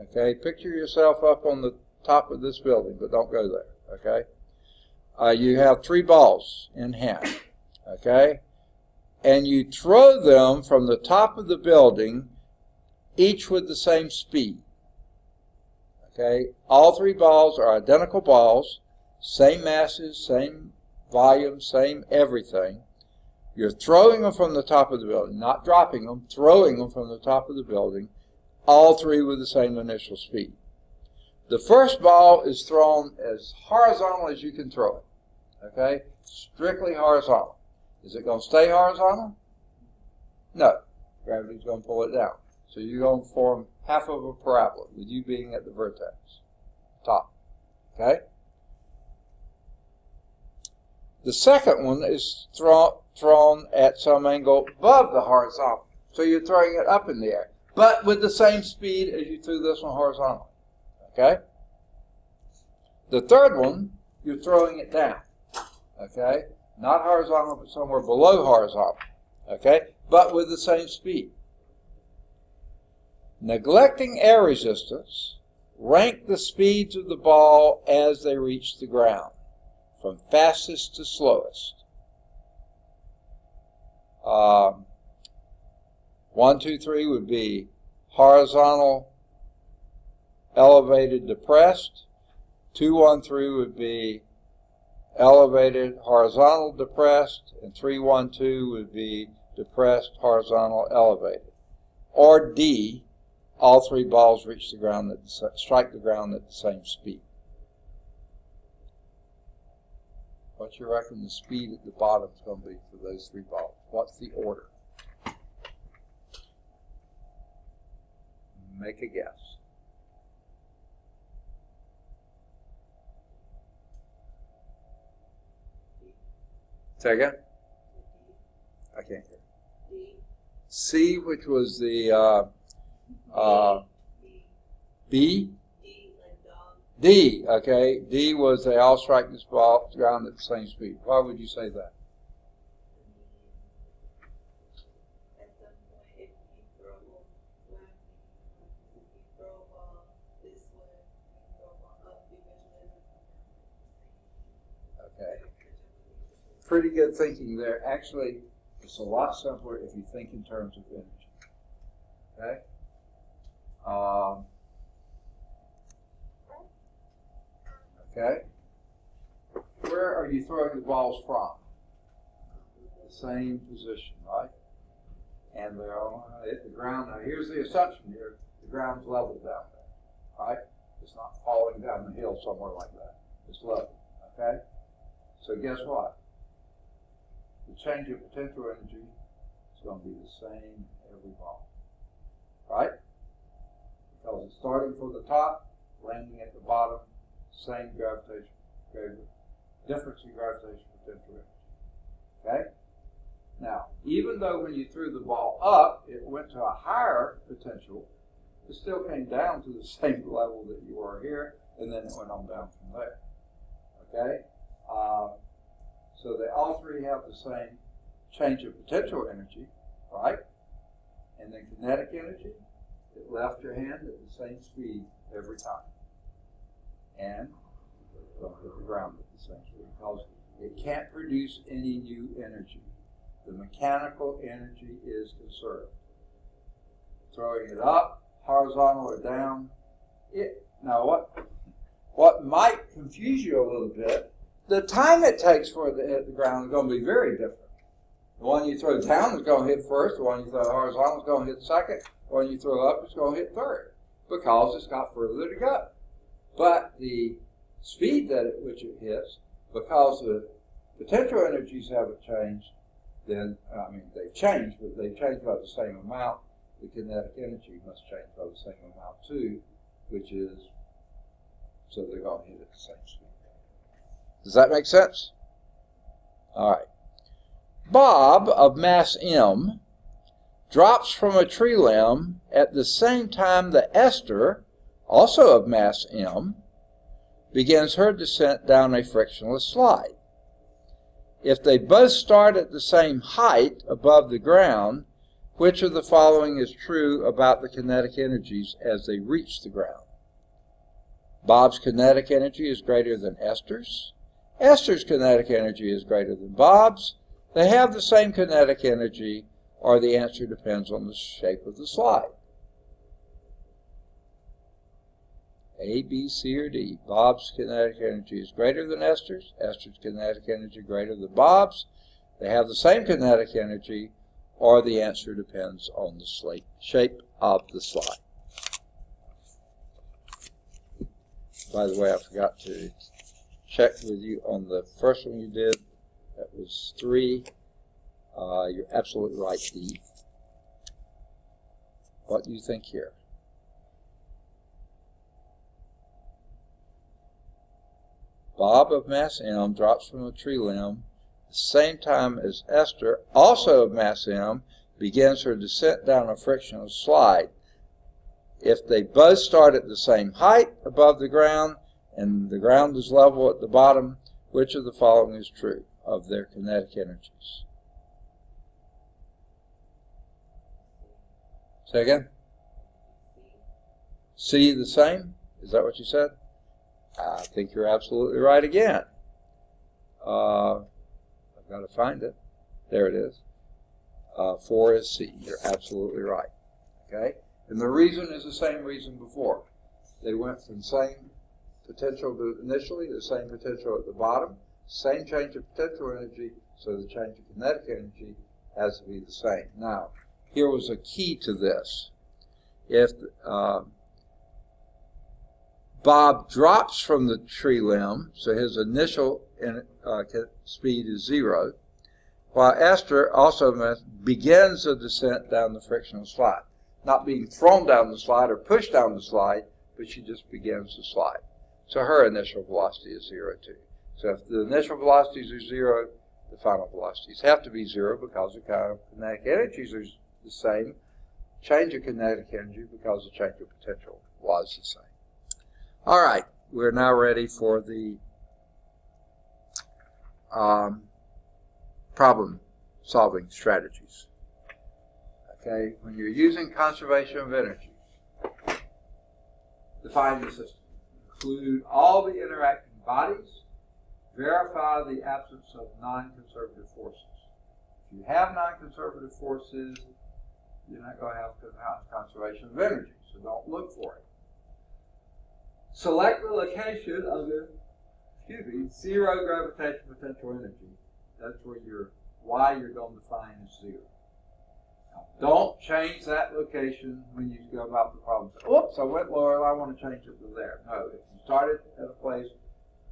Okay, picture yourself up on the top of this building, but don't go there. Okay, you have three balls in hand. Okay, and you throw them from the top of the building, each with the same speed. Okay, all three balls are identical balls, same masses, same volume, same everything. You're throwing them from the top of the building, not dropping them, throwing them from the top of the building, all three with the same initial speed. The first ball is thrown as horizontal as you can throw it. Okay, strictly horizontal. Is it going to stay horizontal? No. Gravity's going to pull it down. So you're going to form half of a parabola, with you being at the vertex, top. Okay? The second one is thrown at some angle above the horizontal. So you're throwing it up in the air, but with the same speed as you threw this one horizontally. Okay? The third one, you're throwing it down. Okay? Not horizontal, but somewhere below horizontal. Okay? But with the same speed. Neglecting air resistance, rank the speeds of the ball as they reach the ground, from fastest to slowest. 1, 2, 3 would be horizontal, elevated, depressed. 2, 1, 3 would be elevated, horizontal, depressed, and 3, 1, 2 would be depressed, horizontal, elevated. Or D, all three balls reach the ground, strike the ground at the same speed. What you reckon the speed at the bottom is going to be for those three balls? What's the order? Make a guess. Say again? I can't hear. C, which was the B? D, okay. D was they all strike this ball ground at the same speed. Why would you say that? At some point, if you throw a ball this way, you throw a ball up, eventually. Okay. Pretty good thinking there. Actually, it's a lot simpler if you think in terms of energy. Okay? Okay? Where are you throwing the balls from? The same position, right? And they're all hit the ground. Now, here's the assumption here. The ground's level down there, right? It's not falling down the hill somewhere like that. It's level, okay? So guess what? The change of potential energy is going to be the same in every ball, right? Because it's starting from the top, landing at the bottom, same difference in gravitational potential energy, okay? Now, even though when you threw the ball up, it went to a higher potential, it still came down to the same level that you are here, and then it went on down from there, okay? So they all three have the same change of potential energy, right? And then kinetic energy, it left your hand at the same speed every time. And don't hit the ground at the same speed because it can't produce any new energy. The mechanical energy is conserved. Throwing it up, horizontal or down, now what might confuse you a little bit, the time it takes for it to hit the ground is going to be very different. The one you throw down is going to hit first, the one you throw horizontal is going to hit second, the one you throw up is going to hit third, because it's got further to go. But the speed at which it hits, because the potential energies haven't changed, then, they've changed, but they've changed by the same amount. The kinetic energy must change by the same amount too, which is, so they're going to hit at the same speed. Does that make sense? All right. Bob of mass M drops from a tree limb at the same time that Esther, also of mass M, begins her descent down a frictionless slide. If they both start at the same height above the ground, which of the following is true about the kinetic energies as they reach the ground? Bob's kinetic energy is greater than Esther's. Esther's kinetic energy is greater than Bob's. They have the same kinetic energy, or the answer depends on the shape of the slide. A, B, C, or D. Bob's kinetic energy is greater than Esther's. Esther's kinetic energy greater than Bob's. They have the same kinetic energy, or the answer depends on the shape of the slide. By the way, I forgot to check with you on the first one you did. That was 3. You're absolutely right, D. What do you think here? Bob of mass M drops from a tree limb at the same time as Esther, also of mass M, begins her descent down a frictionless slide. If they both start at the same height above the ground and the ground is level at the bottom, which of the following is true of their kinetic energies? Say again? C the same? Is that what you said? I think you're absolutely right again. I've got to find it. There it is. 4 is C. You're absolutely right. Okay? And the reason is the same reason before. They went from same potential to initially, the same potential at the bottom, same change of potential energy, so the change of kinetic energy has to be the same. Now, here was a key to this. If Bob drops from the tree limb, so his initial speed is 0, while Esther also begins the descent down the frictional slide. Not being thrown down the slide or pushed down the slide, but she just begins to slide. So her initial velocity is 0 too. So if the initial velocities are 0, the final velocities have to be 0 because the kinetic energies are the same. Change of kinetic energy because the change of potential was the same. All right, we're now ready for the problem-solving strategies. Okay, when you're using conservation of energy, define the system. Include all the interacting bodies. Verify the absence of non-conservative forces. If you have non-conservative forces, you're not going to have conservation of energy, so don't look for it. Select the location of the, zero gravitational potential energy. That's where Y you're going to find is 0. Don't change that location when you go about the problem. Say, oops, I went lower, I want to change it to there. No, if you started at a place,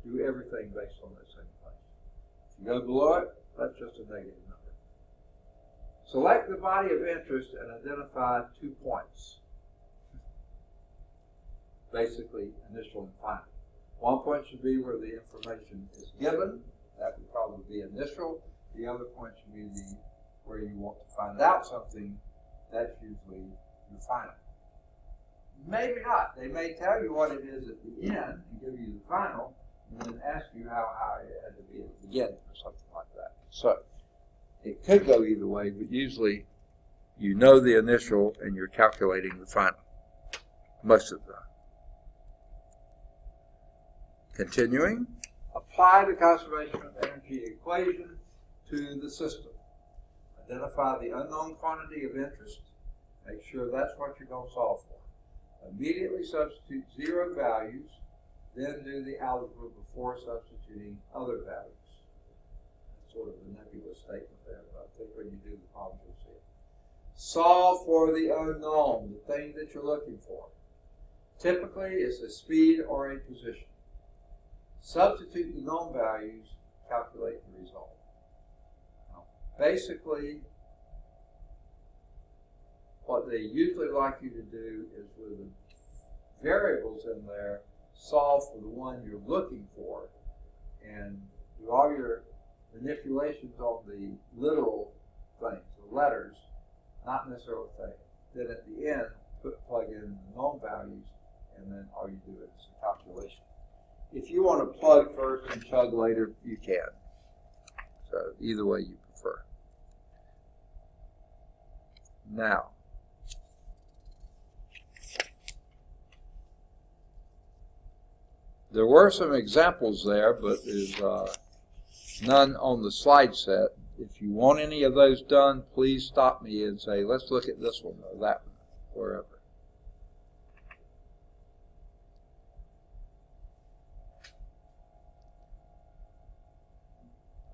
do everything based on that same place. If you go below it, that's just a negative number. Select the body of interest and identify 2 points. Basically, initial and final. 1 point should be where the information is given. That would probably be initial. The other point should be where you want to find out something. That's usually your final. Maybe not. They may tell you what it is at the end and give you the final, and then ask you how high it had to be at the beginning or something like that. So it could go either way, but usually you know the initial and you're calculating the final most of the time. Continuing, apply the conservation of energy equation to the system. Identify the unknown quantity of interest. Make sure that's what you're going to solve for. Immediately substitute 0 values, then do the algebra before substituting other values. That's sort of a nebulous statement there, but I think when you do the problem, you'll see it. Solve for the unknown, the thing that you're looking for. Typically, it's a speed or a position. Substitute the known values, calculate the result. Now, basically, what they usually like you to do is with the variables in there, solve for the one you're looking for, and do all your manipulations on the literal things, the letters, not necessarily things. Then at the end, plug in the known values, and then all you do is a calculation. If you want to plug first and chug later, you can. So either way you prefer. Now, there were some examples there, but there's none on the slide set. If you want any of those done, please stop me and say, let's look at this one or that one, wherever.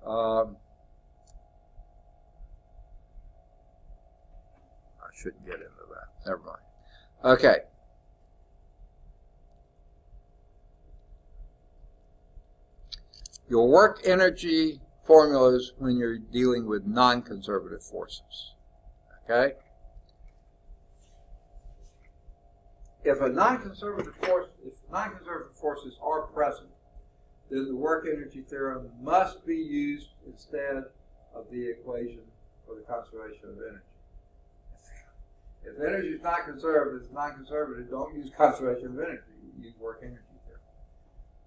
I shouldn't get into that. Never mind. Okay. Your work energy formulas when you're dealing with non-conservative forces. Okay? If non-conservative forces are present, then the work energy theorem must be used instead of the equation for the conservation of energy. If energy is not conserved, it's non-conservative, don't use conservation of energy. Use work energy theorem.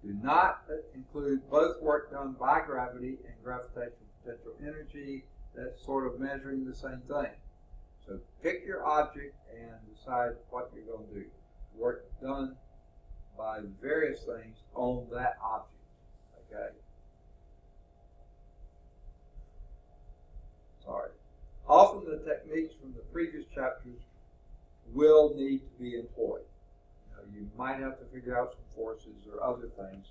Do not include both work done by gravity and gravitational potential energy. That's sort of measuring the same thing. So pick your object and decide what you're going to do. Work done by various things on that object. Okay. Sorry. Often the techniques from the previous chapters will need to be employed. You might have to figure out some forces or other things.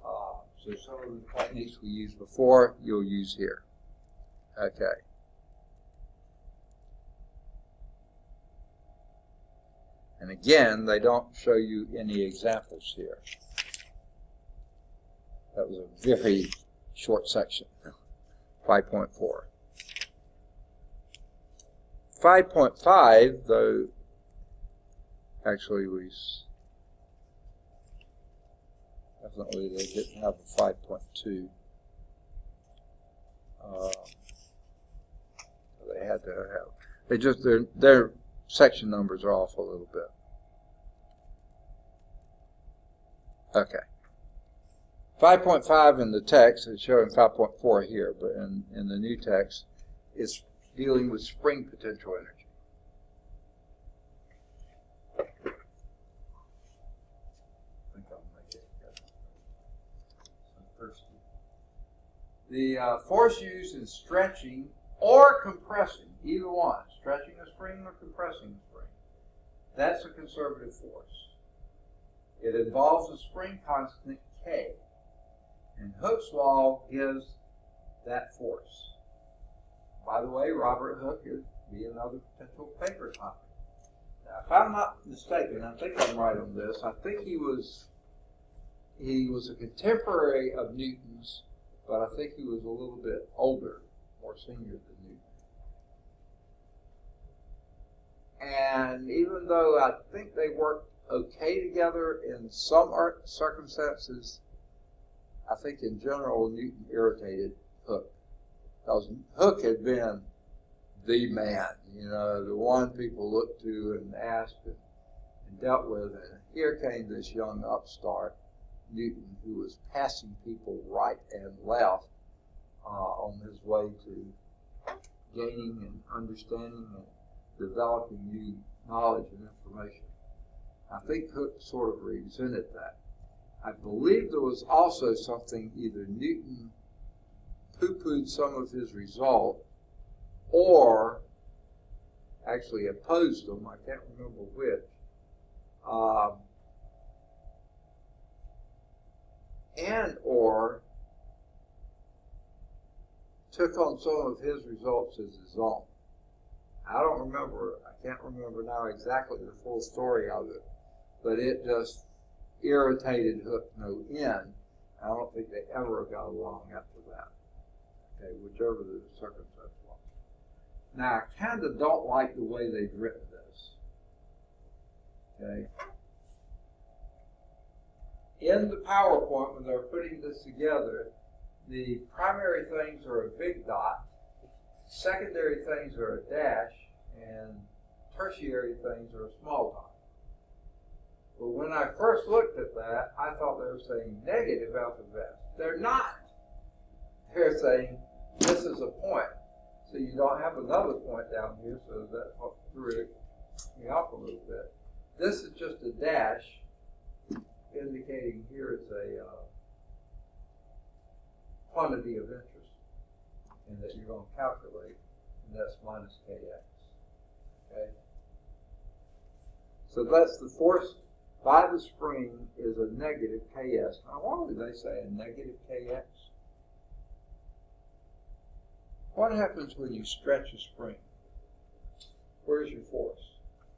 So some of the techniques we used before, you'll use here. Okay. And again, they don't show you any examples here. That was a very short section. 5.4. 5.5, though, actually definitely they didn't have a 5.2. They had to have. Their section numbers are off a little bit. Okay. 5.5 in the text is showing 5.4 here, but in the new text, it's dealing with spring potential energy. I think I'll make it. I'm thirsty. The force used in stretching or compressing, either one, stretching a spring or compressing a spring, that's a conservative force. It involves a spring constant K. And Hooke's law gives that force. By the way, Robert Hooke be another potential paper topic. Now, if I'm not mistaken, I think I'm right on this. I think he was a contemporary of Newton's, but I think he was a little bit older, more senior than Newton. And even though I think they worked okay together in some circumstances, I think in general Newton irritated Hooke. Because Hooke had been the man, the one people looked to and asked and dealt with. And here came this young upstart, Newton, who was passing people right and left on his way to gaining and understanding and developing new knowledge and information. I think Hooke sort of resented that. I believe there was also something, either Newton poo-pooed some of his result or actually opposed them, I can't remember which. And or took on some of his results as his own. I can't remember now exactly the full story of it, but it just irritated Hooke no end. I don't think they ever got along after that, okay, whichever the circumstance was. Now, I kind of don't like the way they've written this, okay. In the PowerPoint, when they're putting this together, the primary things are a big dot, secondary things are a dash, and tertiary things are a small dot. But when I first looked at that, I thought they were saying negative alphabet. They're not. They're saying this is a point. So you don't have another point down here, so that threw me off a little bit. This is just a dash, indicating here is a quantity of interest, and that you're going to calculate, and that's minus kx. Okay? So that's the force by the spring is a negative ks. Now, why would they say a negative kx? What happens when you stretch a spring? Where's your force?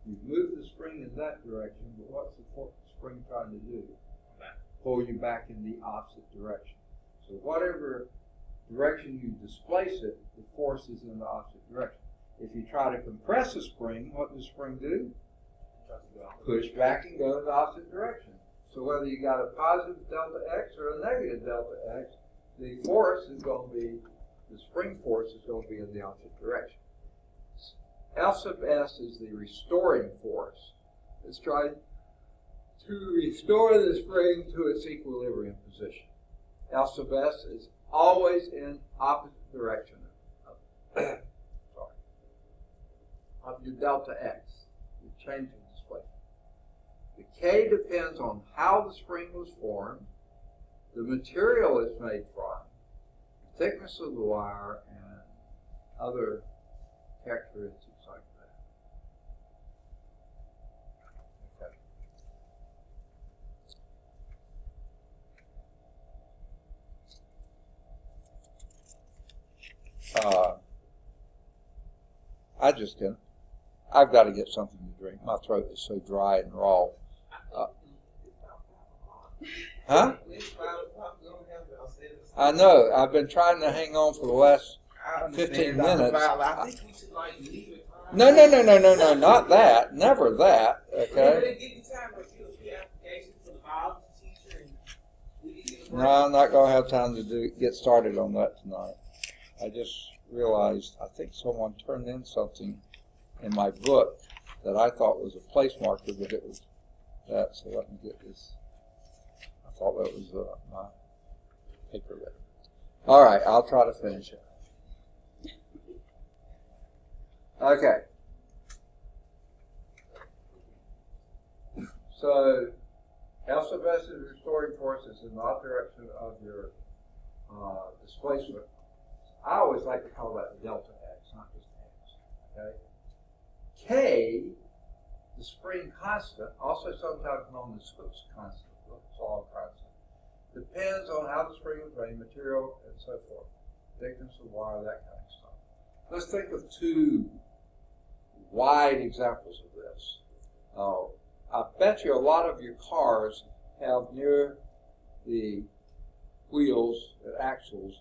You've moved the spring in that direction, but what's the spring trying to do? Pull you back in the opposite direction. So whatever direction you displace it, the force is in the opposite direction. If you try to compress a spring, what does the spring do? Push back and go in the opposite direction. So whether you got a positive delta x or a negative delta x, the force is going to be, the spring force is going to be in the opposite direction. L sub s is the restoring force. It's trying to restore the spring to its equilibrium position. L sub s is always in opposite direction of your delta x. You're changing displacement. The k depends on how the spring was formed, the material it's made from, the thickness of the wire, and other characteristics like that. Okay. I've got to get something to drink. My throat is so dry and raw. Huh? I know. I've been trying to hang on for the last 15 minutes. I think we should leave it. No, not that. Never that. Okay. No, I'm not going to have time to get started on that tonight. I just realized I think someone turned in something in my book that I thought was a place marker, but it was that. So let me get this. I thought that was my paper there. All right, I'll try to finish it. Okay. So L sub s is restoring forces in the opposite direction of your displacement. I always like to call that delta x, not just x. Okay. K, the spring constant, also sometimes known as Hooke's constant, Hooke's law constant, depends on how the spring was made, material, and so forth. Thickness of wire, that kind of stuff. Let's think of two wide examples of this. I bet you a lot of your cars have near the wheels, the axles,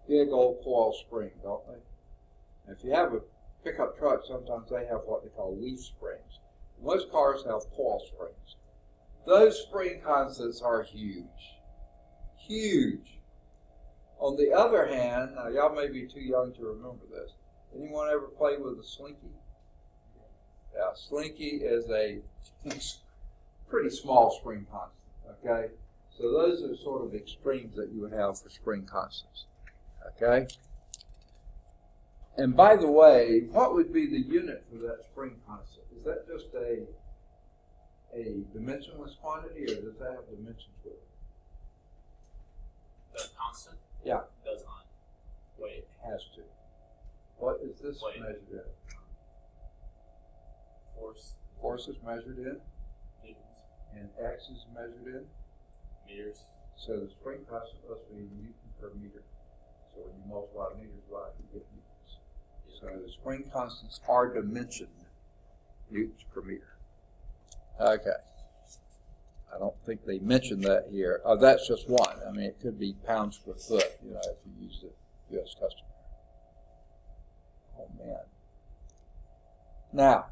big old coil spring, don't they? If you have a pickup truck, sometimes they have what they call leaf springs. Most cars have coil springs. Those spring constants are huge. Huge. On the other hand, now y'all may be too young to remember this. Anyone ever play with a slinky? Yeah, slinky is a pretty small spring constant, okay? So those are sort of extremes that you would have for spring constants, okay? And by the way, what would be the unit for that spring constant? Is that just a dimensionless quantity, or does that have dimensions with it? The constant? Yeah. Does not. Wait. It has to. What is this Wait. measured in? Force. Force is measured in, Newtons. and X is measured in. Meters. So the spring constant must be Newton per meter. So when you multiply meters by it, you get newtons. So the spring constants are dimensioned, newtons per meter. Okay. I don't think they mentioned that here. Oh, that's just one. I mean, it could be pounds per foot, you know, if you use the U.S. customary. Oh, man. Now,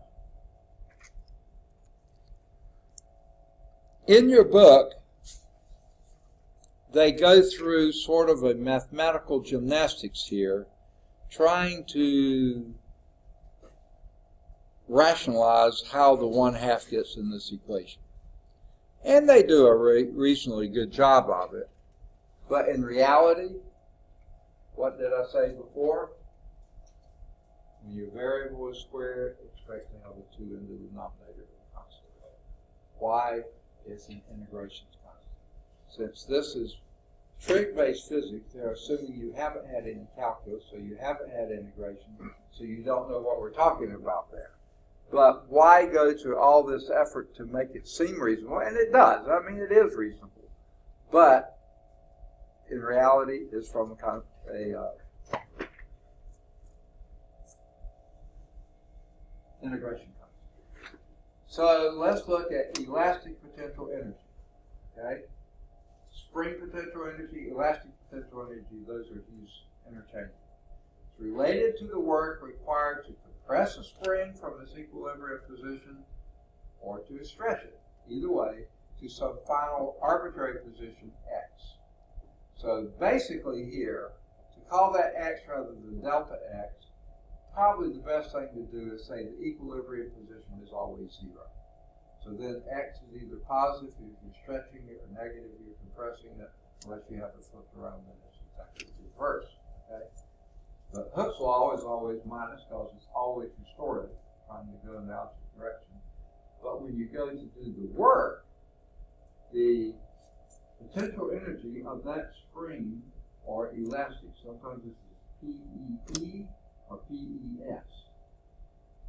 in your book, they go through sort of a mathematical gymnastics here, trying to rationalize how the 1/2 gets in this equation. And they do a reasonably good job of it. But in reality, what did I say before? When your variable is squared, expect to have a 2 in the denominator of the constant. Why? It's an integration constant. Since this is trig-based physics, they're assuming you haven't had any calculus, so you haven't had integration, so you don't know what we're talking about there. But why go to all this effort to make it seem reasonable? And it does. I mean, it is reasonable. But in reality, it's from a integration constant. So let's look at elastic potential energy. Okay? Spring potential energy, elastic potential energy, those are used interchangeably. It's related to the work required to compress a spring from its equilibrium position or to stretch it, either way, to some final arbitrary position x. So basically here, to call that x rather than delta x, probably the best thing to do is say the equilibrium position is always 0. So then x is either positive if you're stretching it, or negative if you're compressing it, unless you have it flipped around, then it's exactly the reverse. Okay? But Hooke's law is always minus because it's always restorative, trying to go in the opposite direction. But when you go to do the work, the potential energy of that spring or elastic, sometimes this is PEE or PES,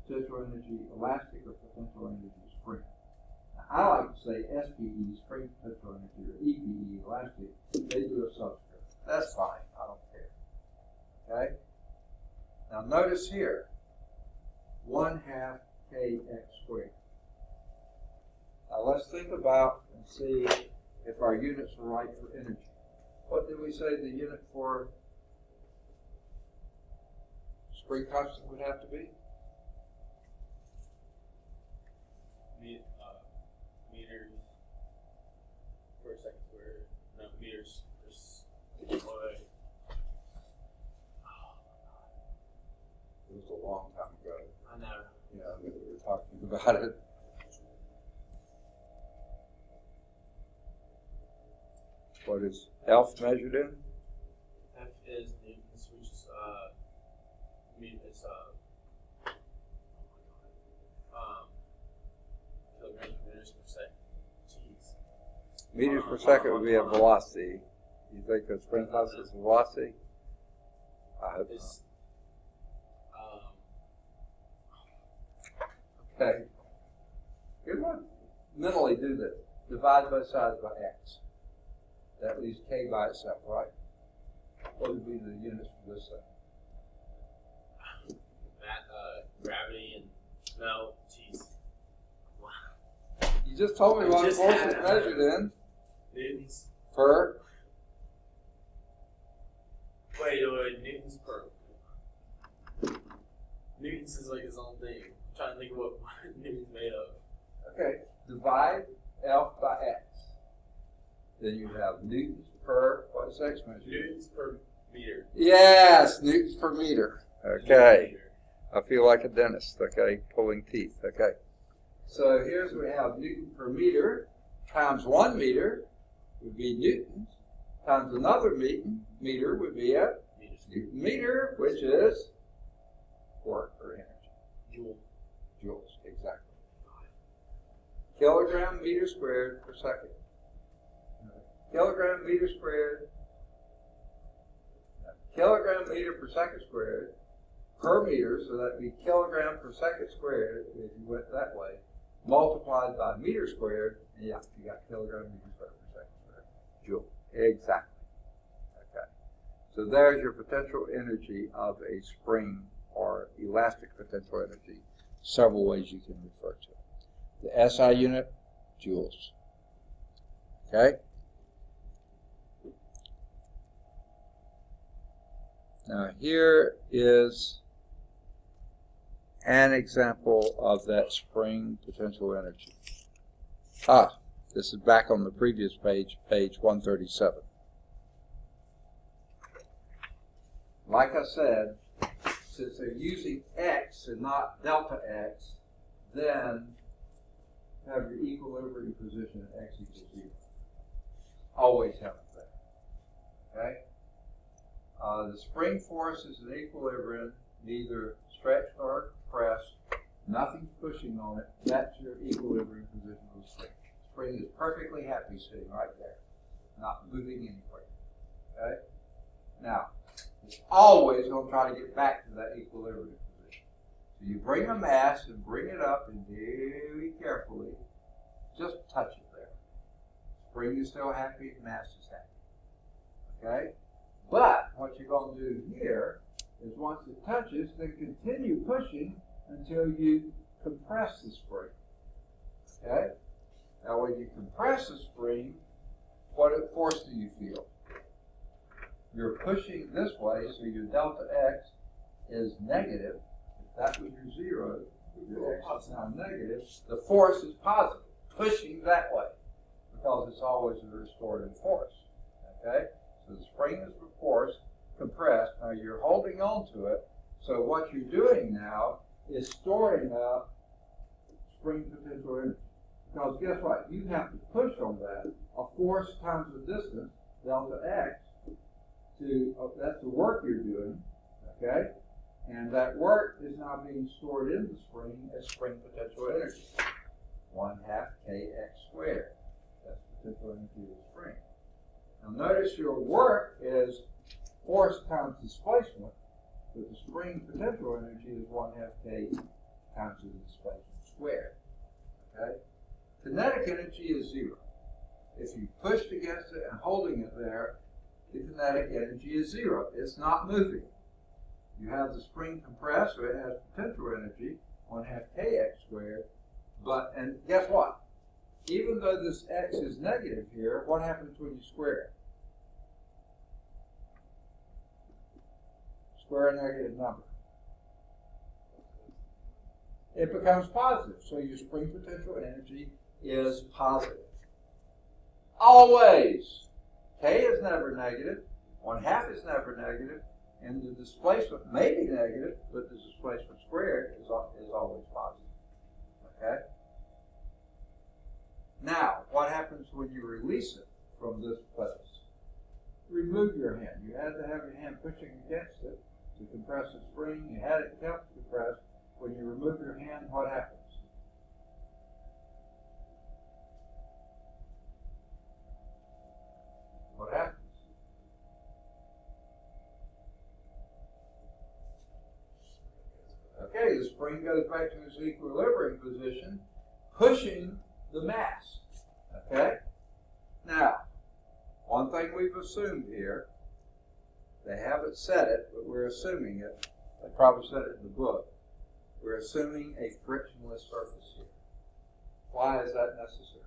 potential energy elastic or potential energy spring. Now, I like to say SPE, spring potential energy, or EPE, elastic. They do a subscript. That's fine. I don't care. Okay? Now notice here, 1/2 kx squared. Now let's think about and see if our units are right for energy. What did we say the unit for spring constant would have to be? Meters per second squared. No, meters per second. It was a long time ago. I know. You know, we were talking about it. What is F measured in? F is newtons, which is kilograms per meters per second. Jeez. Meters per second would be a velocity. You think the spring constant is a velocity? I hope It's not. Okay. Good one. Mentally do this. Divide both sides by x. That leaves k by itself, right? What would be the units for this thing? that gravity and No, jeez. Wow. You just told me I what just force had is it. measured in Newtons. per. Wait, Newtons per. Newtons is like his own thing. I'm trying to think of what Newton's made of. Okay, divide F by X. Then you have newtons per, what is X measured? Newtons per meter. Yes, newtons per meter. Okay, Meter. I feel like a dentist, okay, pulling teeth, okay. So here's we have newton per meter times 1 meter would be newtons, times another meter would be a newton meter, which is work or energy. Joule. Joules, exactly. Kilogram meter squared per second. Kilogram meter squared, kilogram meter per second squared per meter, so that'd be kilogram per second squared if you went that way, multiplied by meter squared, and yeah, you got kilogram meter squared per second squared. Joule. Exactly. Okay. So there's your potential energy of a spring or elastic potential energy. Several ways you can refer to it. The SI unit, joules. Okay? Now here is an example of that spring potential energy. This is back on the previous page, page 137. Like I said, since they're using X and not delta X, then have your equilibrium position at X equals 0. Always have it there. Okay? The spring force is in equilibrium, neither stretched nor compressed, nothing's pushing on it. That's your equilibrium position of the spring. Spring is perfectly happy sitting right there, not moving anywhere. Okay? Now, it's always going to try to get back to that equilibrium position. So you bring a mass and bring it up and very carefully just touch it there. Spring is still happy, mass is happy. Okay? But what you're going to do here is once it touches, then continue pushing until you compress the spring. Okay? Now when you compress the spring, what force do you feel? You're pushing this way, so your delta X is negative. If that was your 0, your X is now negative. The force is positive, pushing that way, because it's always a restorative force. Okay? So the spring is the force compressed. Now you're holding on to it. So what you're doing now is storing up spring potential energy. Because guess what? You have to push on that. A force times the distance, delta X, that's the work you're doing. Okay? And that work is now being stored in the spring as spring potential energy. 1/2 kx squared. That's potential energy of the spring. Now notice your work is force times displacement, but the spring potential energy is 1/2 k times the displacement squared. Okay? Kinetic energy is 0. If you pushed against it and holding it there, the kinetic energy is 0. It's not moving. You have the spring compressed, so it has potential energy, 1/2 kx squared. And guess what? Even though this x is negative here, what happens when you square it? Square a negative number. It becomes positive. So your spring potential energy is positive. Always. K is never negative. 1/2 is never negative. And the displacement may be negative, but the displacement squared is always positive. Okay? Now, what happens when you release it from this place? Remove your hand. You had to have your hand pushing against it to compress the spring. You had it kept compressed. When you remove your hand, what happens? What happens? Okay, the spring goes back to its equilibrium position, pushing the mass. Okay? Now, one thing we've assumed here, they haven't said it, but we're assuming it. They probably said it in the book. we're assuming a frictionless surface here. Why is that necessary?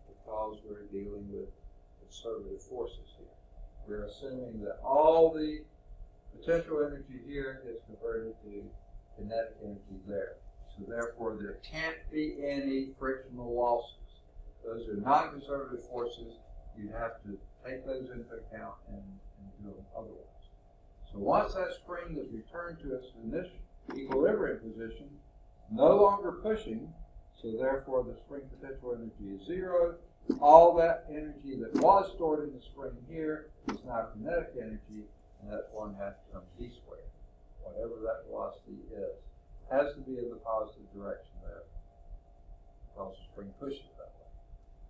Because we're dealing with conservative forces here. We're assuming that all the potential energy here is converted to kinetic energy there. So therefore, there can't be any frictional losses. Those are non-conservative forces. You have to take those into account and do them otherwise. So once that spring is returned to its initial equilibrium position, no longer pushing, so therefore the spring potential energy is zero. All that energy that was stored in the spring here is now kinetic energy, and that's 1/2 times d squared. Whatever that velocity is, has to be in the positive direction there, because the spring pushes that way.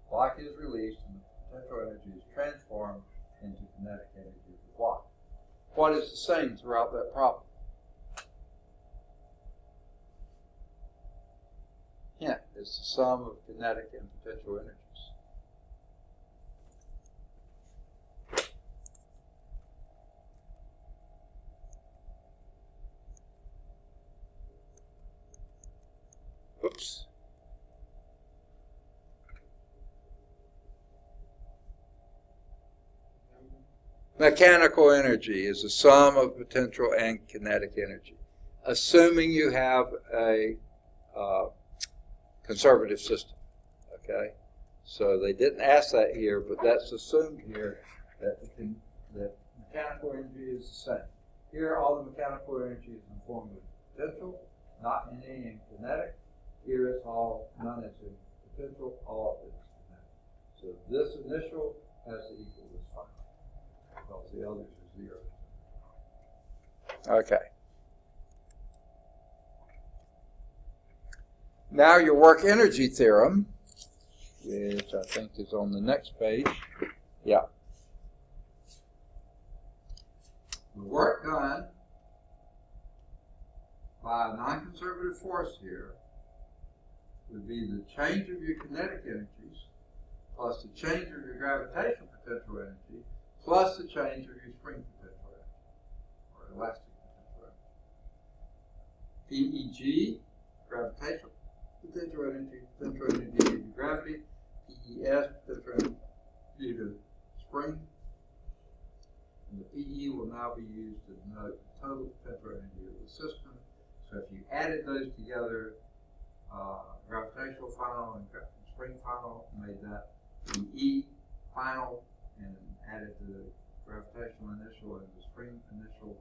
Block is released, and the potential energy is transformed into kinetic energy of the block. What is the same throughout that problem? Yeah, it's the sum of kinetic and potential energies. Oops. Mechanical energy is the sum of potential and kinetic energy, assuming you have a conservative system. Okay, so they didn't ask that here, but that's assumed here that that mechanical energy is the same. Here, all the mechanical energy is in the form of potential, not in any in kinetic. Here, it's all none is in potential, all of it is kinetic. So this initial has to equal this final, because the others are zero. Okay. Now your work energy theorem, which I think is on the next page. Yeah. The work done by a non-conservative force here would be the change of your kinetic energies plus the change of your gravitational potential energy plus the change of your spring potential energy, or elastic potential energy. PEG, gravitational potential energy due to gravity, PES, potential energy due to spring, and the PE will now be used to denote the total potential energy of the system. So if you added those together, gravitational final and spring final, made that PE final, and added the gravitational initial and the spring initial,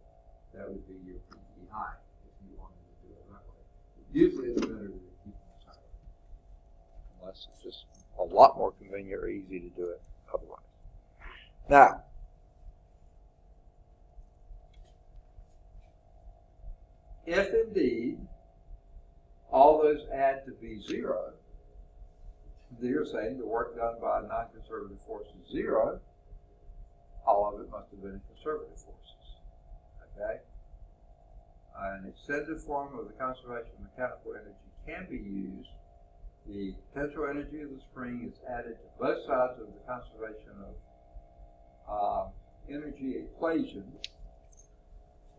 that would be your PE high, if you wanted to do it that way. Usually it's better to keep them separate, unless it's just a lot more convenient or easy to do it otherwise. Now, if indeed all those add to be zero, you're saying the work done by a non-conservative force is zero, all of it must have been conservative forces. Okay? An extended form of the conservation of mechanical energy can be used. The potential energy of the spring is added to both sides of the conservation of energy equation.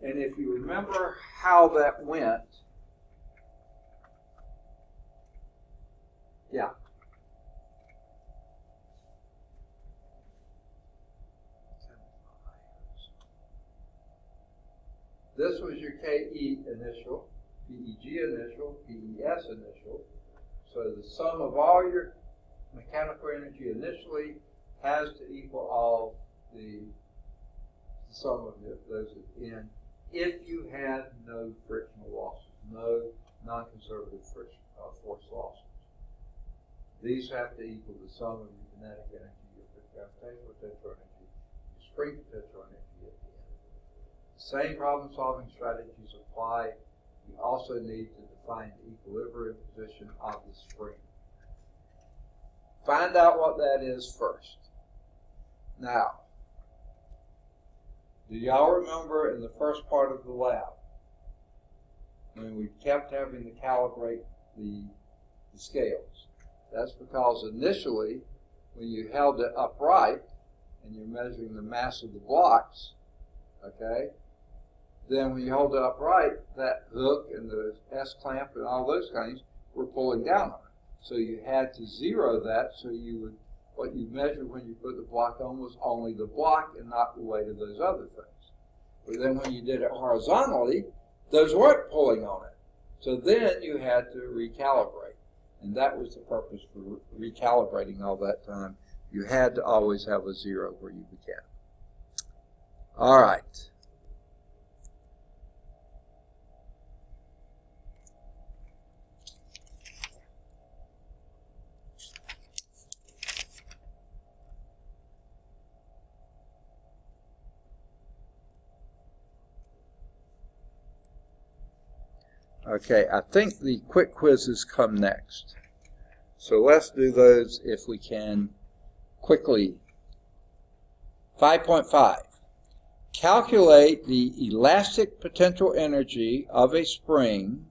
And if you remember how that went, yeah. This was your KE initial, PEG initial, PES initial. So the sum of all your mechanical energy initially has to equal all the sum of those at the end if you had no frictional losses, no non-conservative force losses. These have to equal the sum of your kinetic energy, your gravitational potential energy, your spring potential energy at the end. The same problem-solving strategies apply. You also need to define the equilibrium position of the spring. Find out what that is first. Now, do y'all remember in the first part of the lab when we kept having to calibrate the scales? That's because initially, when you held it upright and you're measuring the mass of the blocks, Okay? Then when you hold it upright, that hook and the S-clamp and all those kinds were pulling down on it. So you had to zero that, so you would, what you measured when you put the block on was only the block and not the weight of those other things. But then when you did it horizontally, those weren't pulling on it. So then you had to recalibrate. And that was the purpose for recalibrating all that time. You had to always have a zero where you began. All right. Okay, I think the quick quizzes come next. So let's do those if we can quickly. 5.5. Calculate the elastic potential energy of a spring.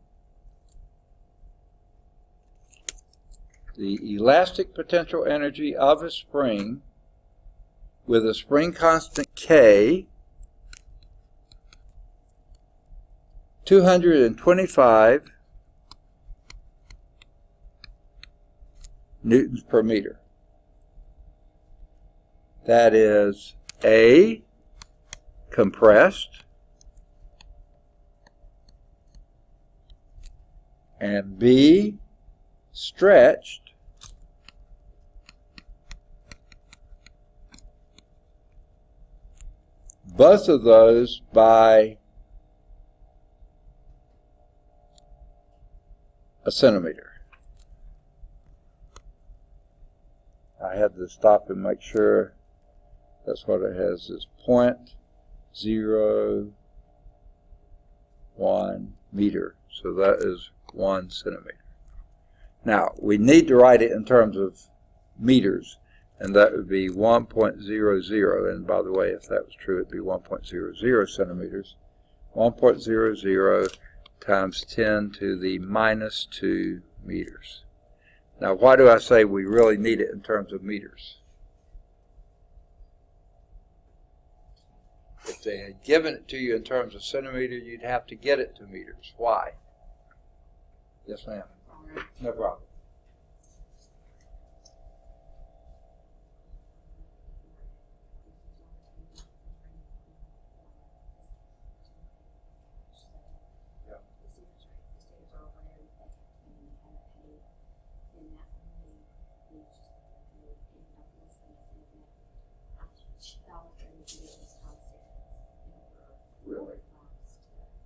The elastic potential energy of a spring with a spring constant K, 225 newtons per meter. That is A, compressed, and B, stretched, both of those by a centimeter. I had to stop and make sure that's what it has, is 0.01 meter. So that is 1 centimeter. Now, we need to write it in terms of meters, and that would be 1.00. And by the way, if that was true, it would be 1.00 centimeters. 1.00 times 10 to the minus 2 meters. Now, why do I say we really need it in terms of meters? If they had given it to you in terms of centimeters, you'd have to get it to meters. Why? Yes, ma'am. No problem. Really?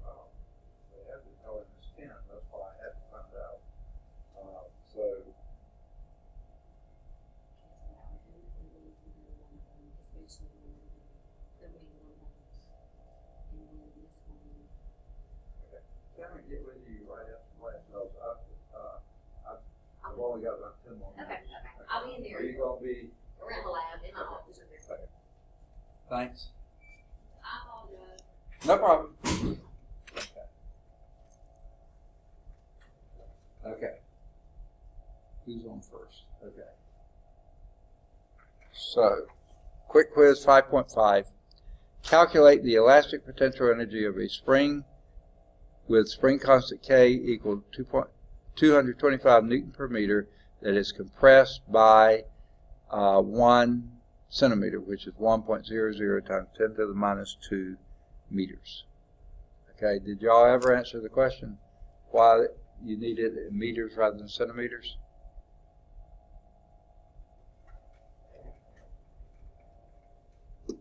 Oh, they had to tell in this 10. That's why I had to find out. So, okay. Can I get with you right after class? No, I've only got about 10 more minutes. Okay. I'll be in there. Are you going to be? Around the lab, in my office over there. Okay. Thanks. I apologize. No problem. Okay. Who's on first? Okay. So, quick quiz 5.5. Calculate the elastic potential energy of a spring with spring constant K equal 225 Newton per meter that is compressed by 1 centimeter, which is 1.00 times 10 to the minus 2 meters. Okay, did y'all ever answer the question why you need it in meters rather than centimeters? The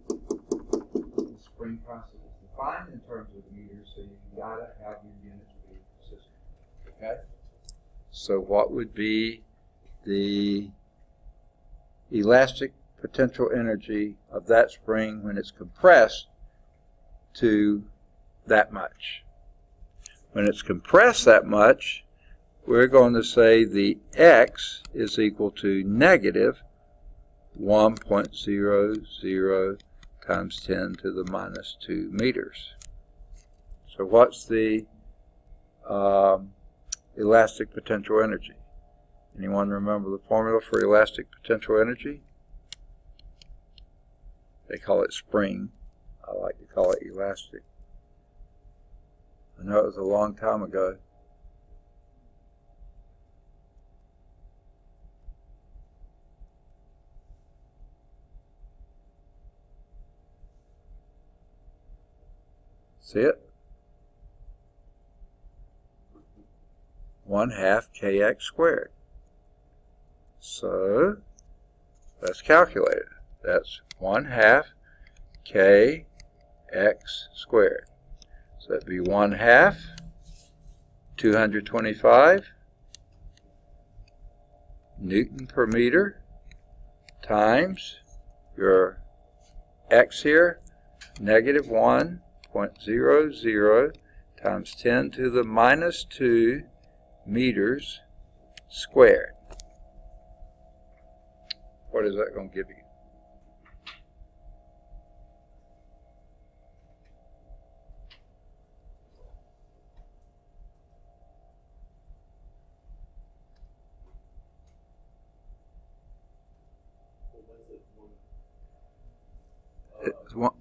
spring constant is defined in terms of meters, so you gotta have your units be consistent. Okay? So what would be the elastic potential energy of that spring when it's compressed to that much? When it's compressed that much, we're going to say the X is equal to negative 1.00 times 10 to the minus 2 meters. So what's the elastic potential energy? Anyone remember the formula for elastic potential energy? They call it spring I like to call it elastic. I know it was a long time ago. See it? 1/2 kx squared. So let's calculate it. That's 1/2 kx squared. So that'd be 1/2 225 Newton per meter times your x here, -1.00 times 10 to the minus 2 meters squared. What is that going to give you? It's one.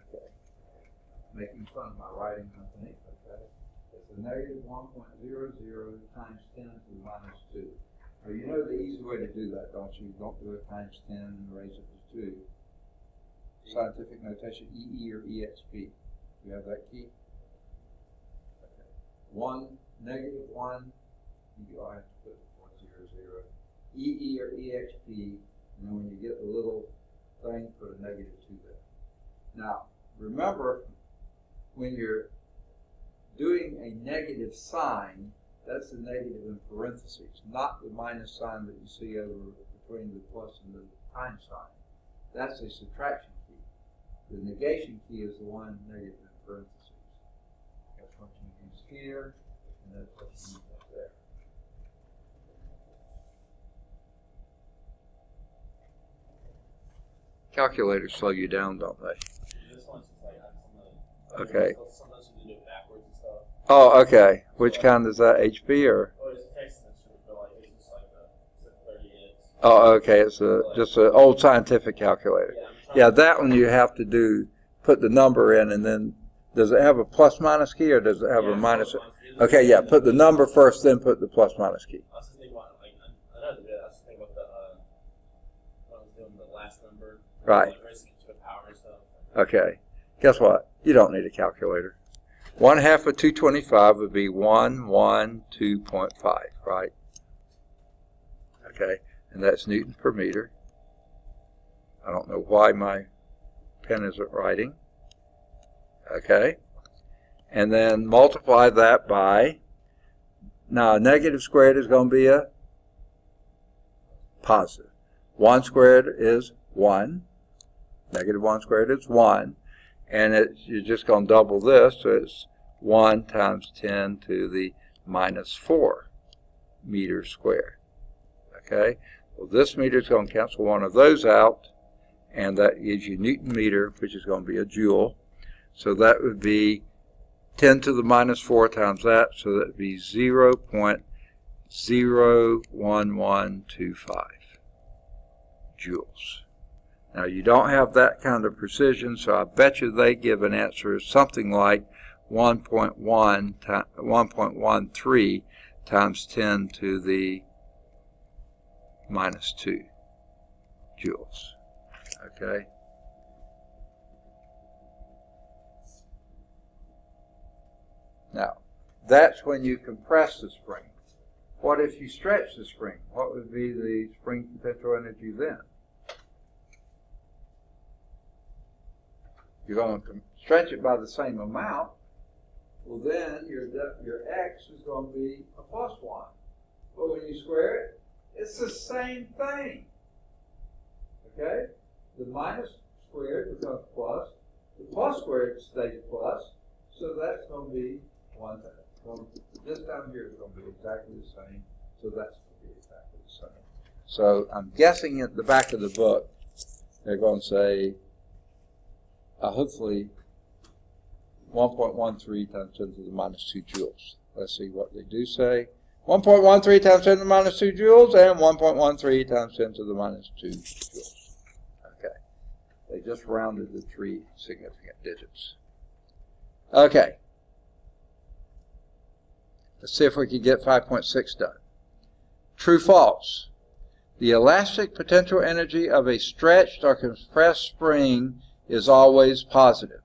Okay. Making fun of my writing company. Okay. It's a -1.00 times 10 to the minus 2. Now, you know the easy way to do that, don't you? Don't do it times 10 and raise it to 2. Scientific notation, EE or EXP. You have that key? Okay. 1, -1, you have to put 100. EE or EXP, and then when you get the little thing, put a -2 there. Now, remember, when you're doing a negative sign, that's the negative in parentheses, not the minus sign that you see over between the plus and the times sign. That's a subtraction key. The negation key is the one negative in parentheses. That's what you use here, and that's what you use up there. Calculators slow you down, don't they? This one's just like Okay. Sometimes you do it backwards and stuff. Oh, okay. Which kind is that, HP or? Oh, it's text instrument, but like it's just like a 30x. Oh, okay. It's just an old scientific calculator. Yeah, that one you have to do, put the number in, and then does it have a plus minus key or does it have a minus? Okay, yeah. Put the number first, then put the plus minus key. I was just thinking about like I know the I was thinking about the when I was doing the last number. Right. Like raising it to a power and stuff. Okay. Guess what? You don't need a calculator. 1/2 of 225 would be 112.5, right? Okay. And that's Newton per meter. I don't know why my pen isn't writing. Okay. And then multiply that by, now a negative squared is going to be a positive. 1 squared is 1. -1 squared is 1. And you're just going to double this, so it's 1 times 10 to the minus 4 meters squared. Okay? Well, this meter is going to cancel one of those out, and that gives you Newton meter, which is going to be a joule. So that would be 10 to the minus 4 times that, so that would be 0.01125 joules. Now, you don't have that kind of precision, so I bet you they give an answer something like 1.13 times 10 to the minus 2 joules. Okay? Now, that's when you compress the spring. What if you stretch the spring? What would be the spring potential energy then? You're going to stretch it by the same amount. Well, then your x is going to be a +1. But when you square it, it's the same thing. Okay? The minus squared becomes plus. The plus squared stays plus. So that's going to be 1 time. Well, this down here is going to be exactly the same. So that's going to be exactly the same. So I'm guessing at the back of the book, they're going to say, hopefully 1.13 times 10 to the minus 2 joules. Let's see what they do say. 1.13 times 10 to the minus 2 joules and 1.13 times 10 to the minus 2 joules. Okay. They just rounded the 3 significant digits. Okay. Let's see if we can get 5.6 done. True, false. The elastic potential energy of a stretched or compressed spring is always positive.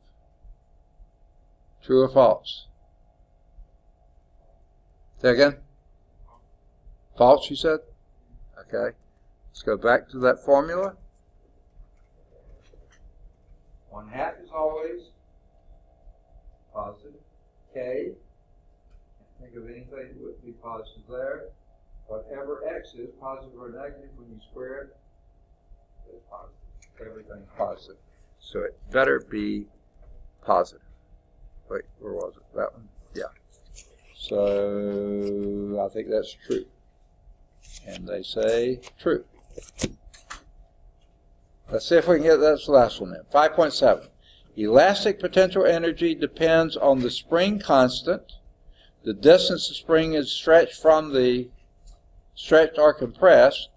True or false? Say again? False, you said? Okay. Let's go back to that formula. 1/2 is always positive. K. Can't think of anything that would be positive there. Whatever x is, positive or negative, when you square it, it's positive. Everything's positive. So it better be positive. Wait, where was it? That one? Yeah. So I think that's true. And they say true. Let's see if we can get that last one in. 5.7. Elastic potential energy depends on the spring constant, the distance the spring is stretched from the stretched or compressed.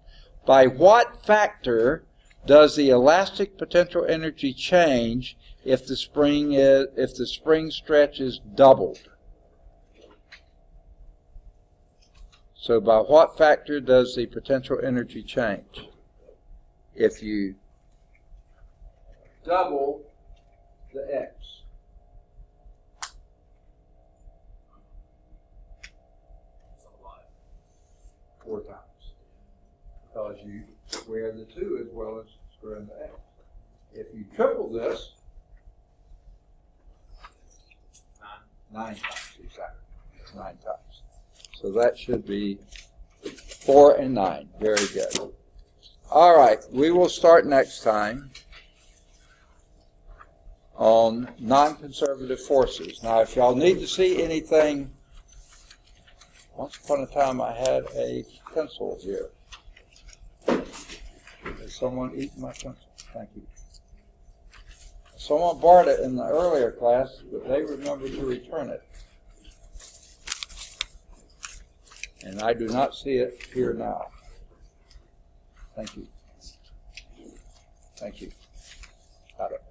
By what factor does the elastic potential energy change if the spring stretch is doubled? So by what factor does the potential energy change? If you double the x. It's a lot. 4 times. Because you square the 2 as well as squaring the x. If you triple this, 9 times, exactly. 9 times. So that should be 4 and 9. Very good. All right, we will start next time on non-conservative forces. Now, if y'all need to see anything, once upon a time I had a pencil here. Has someone eaten my pencil? Thank you. Someone borrowed it in the earlier class, but they remembered to return it. And I do not see it here now. Thank you. Thank you. Got it.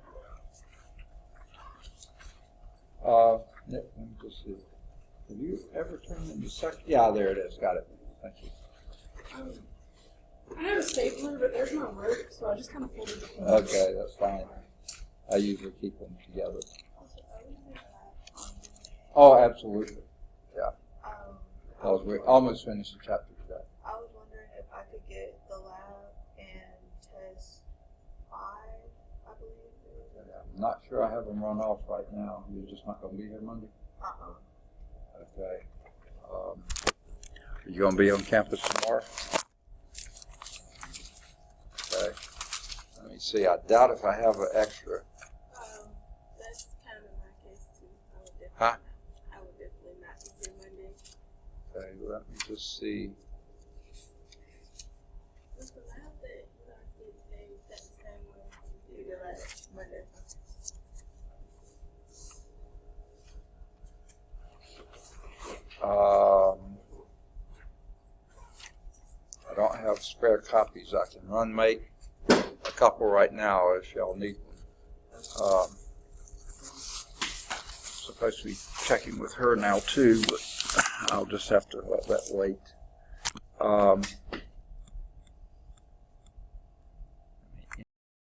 Nick, let me just see. Have you ever turned into second? Yeah, there it is. Got it. Thank you. I have a stapler, but there's no work, so I just kind of folded it. Okay, that's fine. I usually keep them together. Oh, absolutely. Yeah. Because we almost finished the chapter today. I was wondering if I could get the lab and test 5, I believe it is. I'm not sure I have them run off right now. You're just not going to be here Monday? Okay. Are you going to be on campus tomorrow? Okay. Let me see. I doubt if I have an extra. That's kind of my case too. Huh? I would definitely not be here Monday. Okay, let me just see. Was the lab that you guys did today, was that the same one you did last Monday? I don't have spare copies. I can make a couple right now if y'all need them. Supposed to be checking with her now too, but I'll just have to let that wait.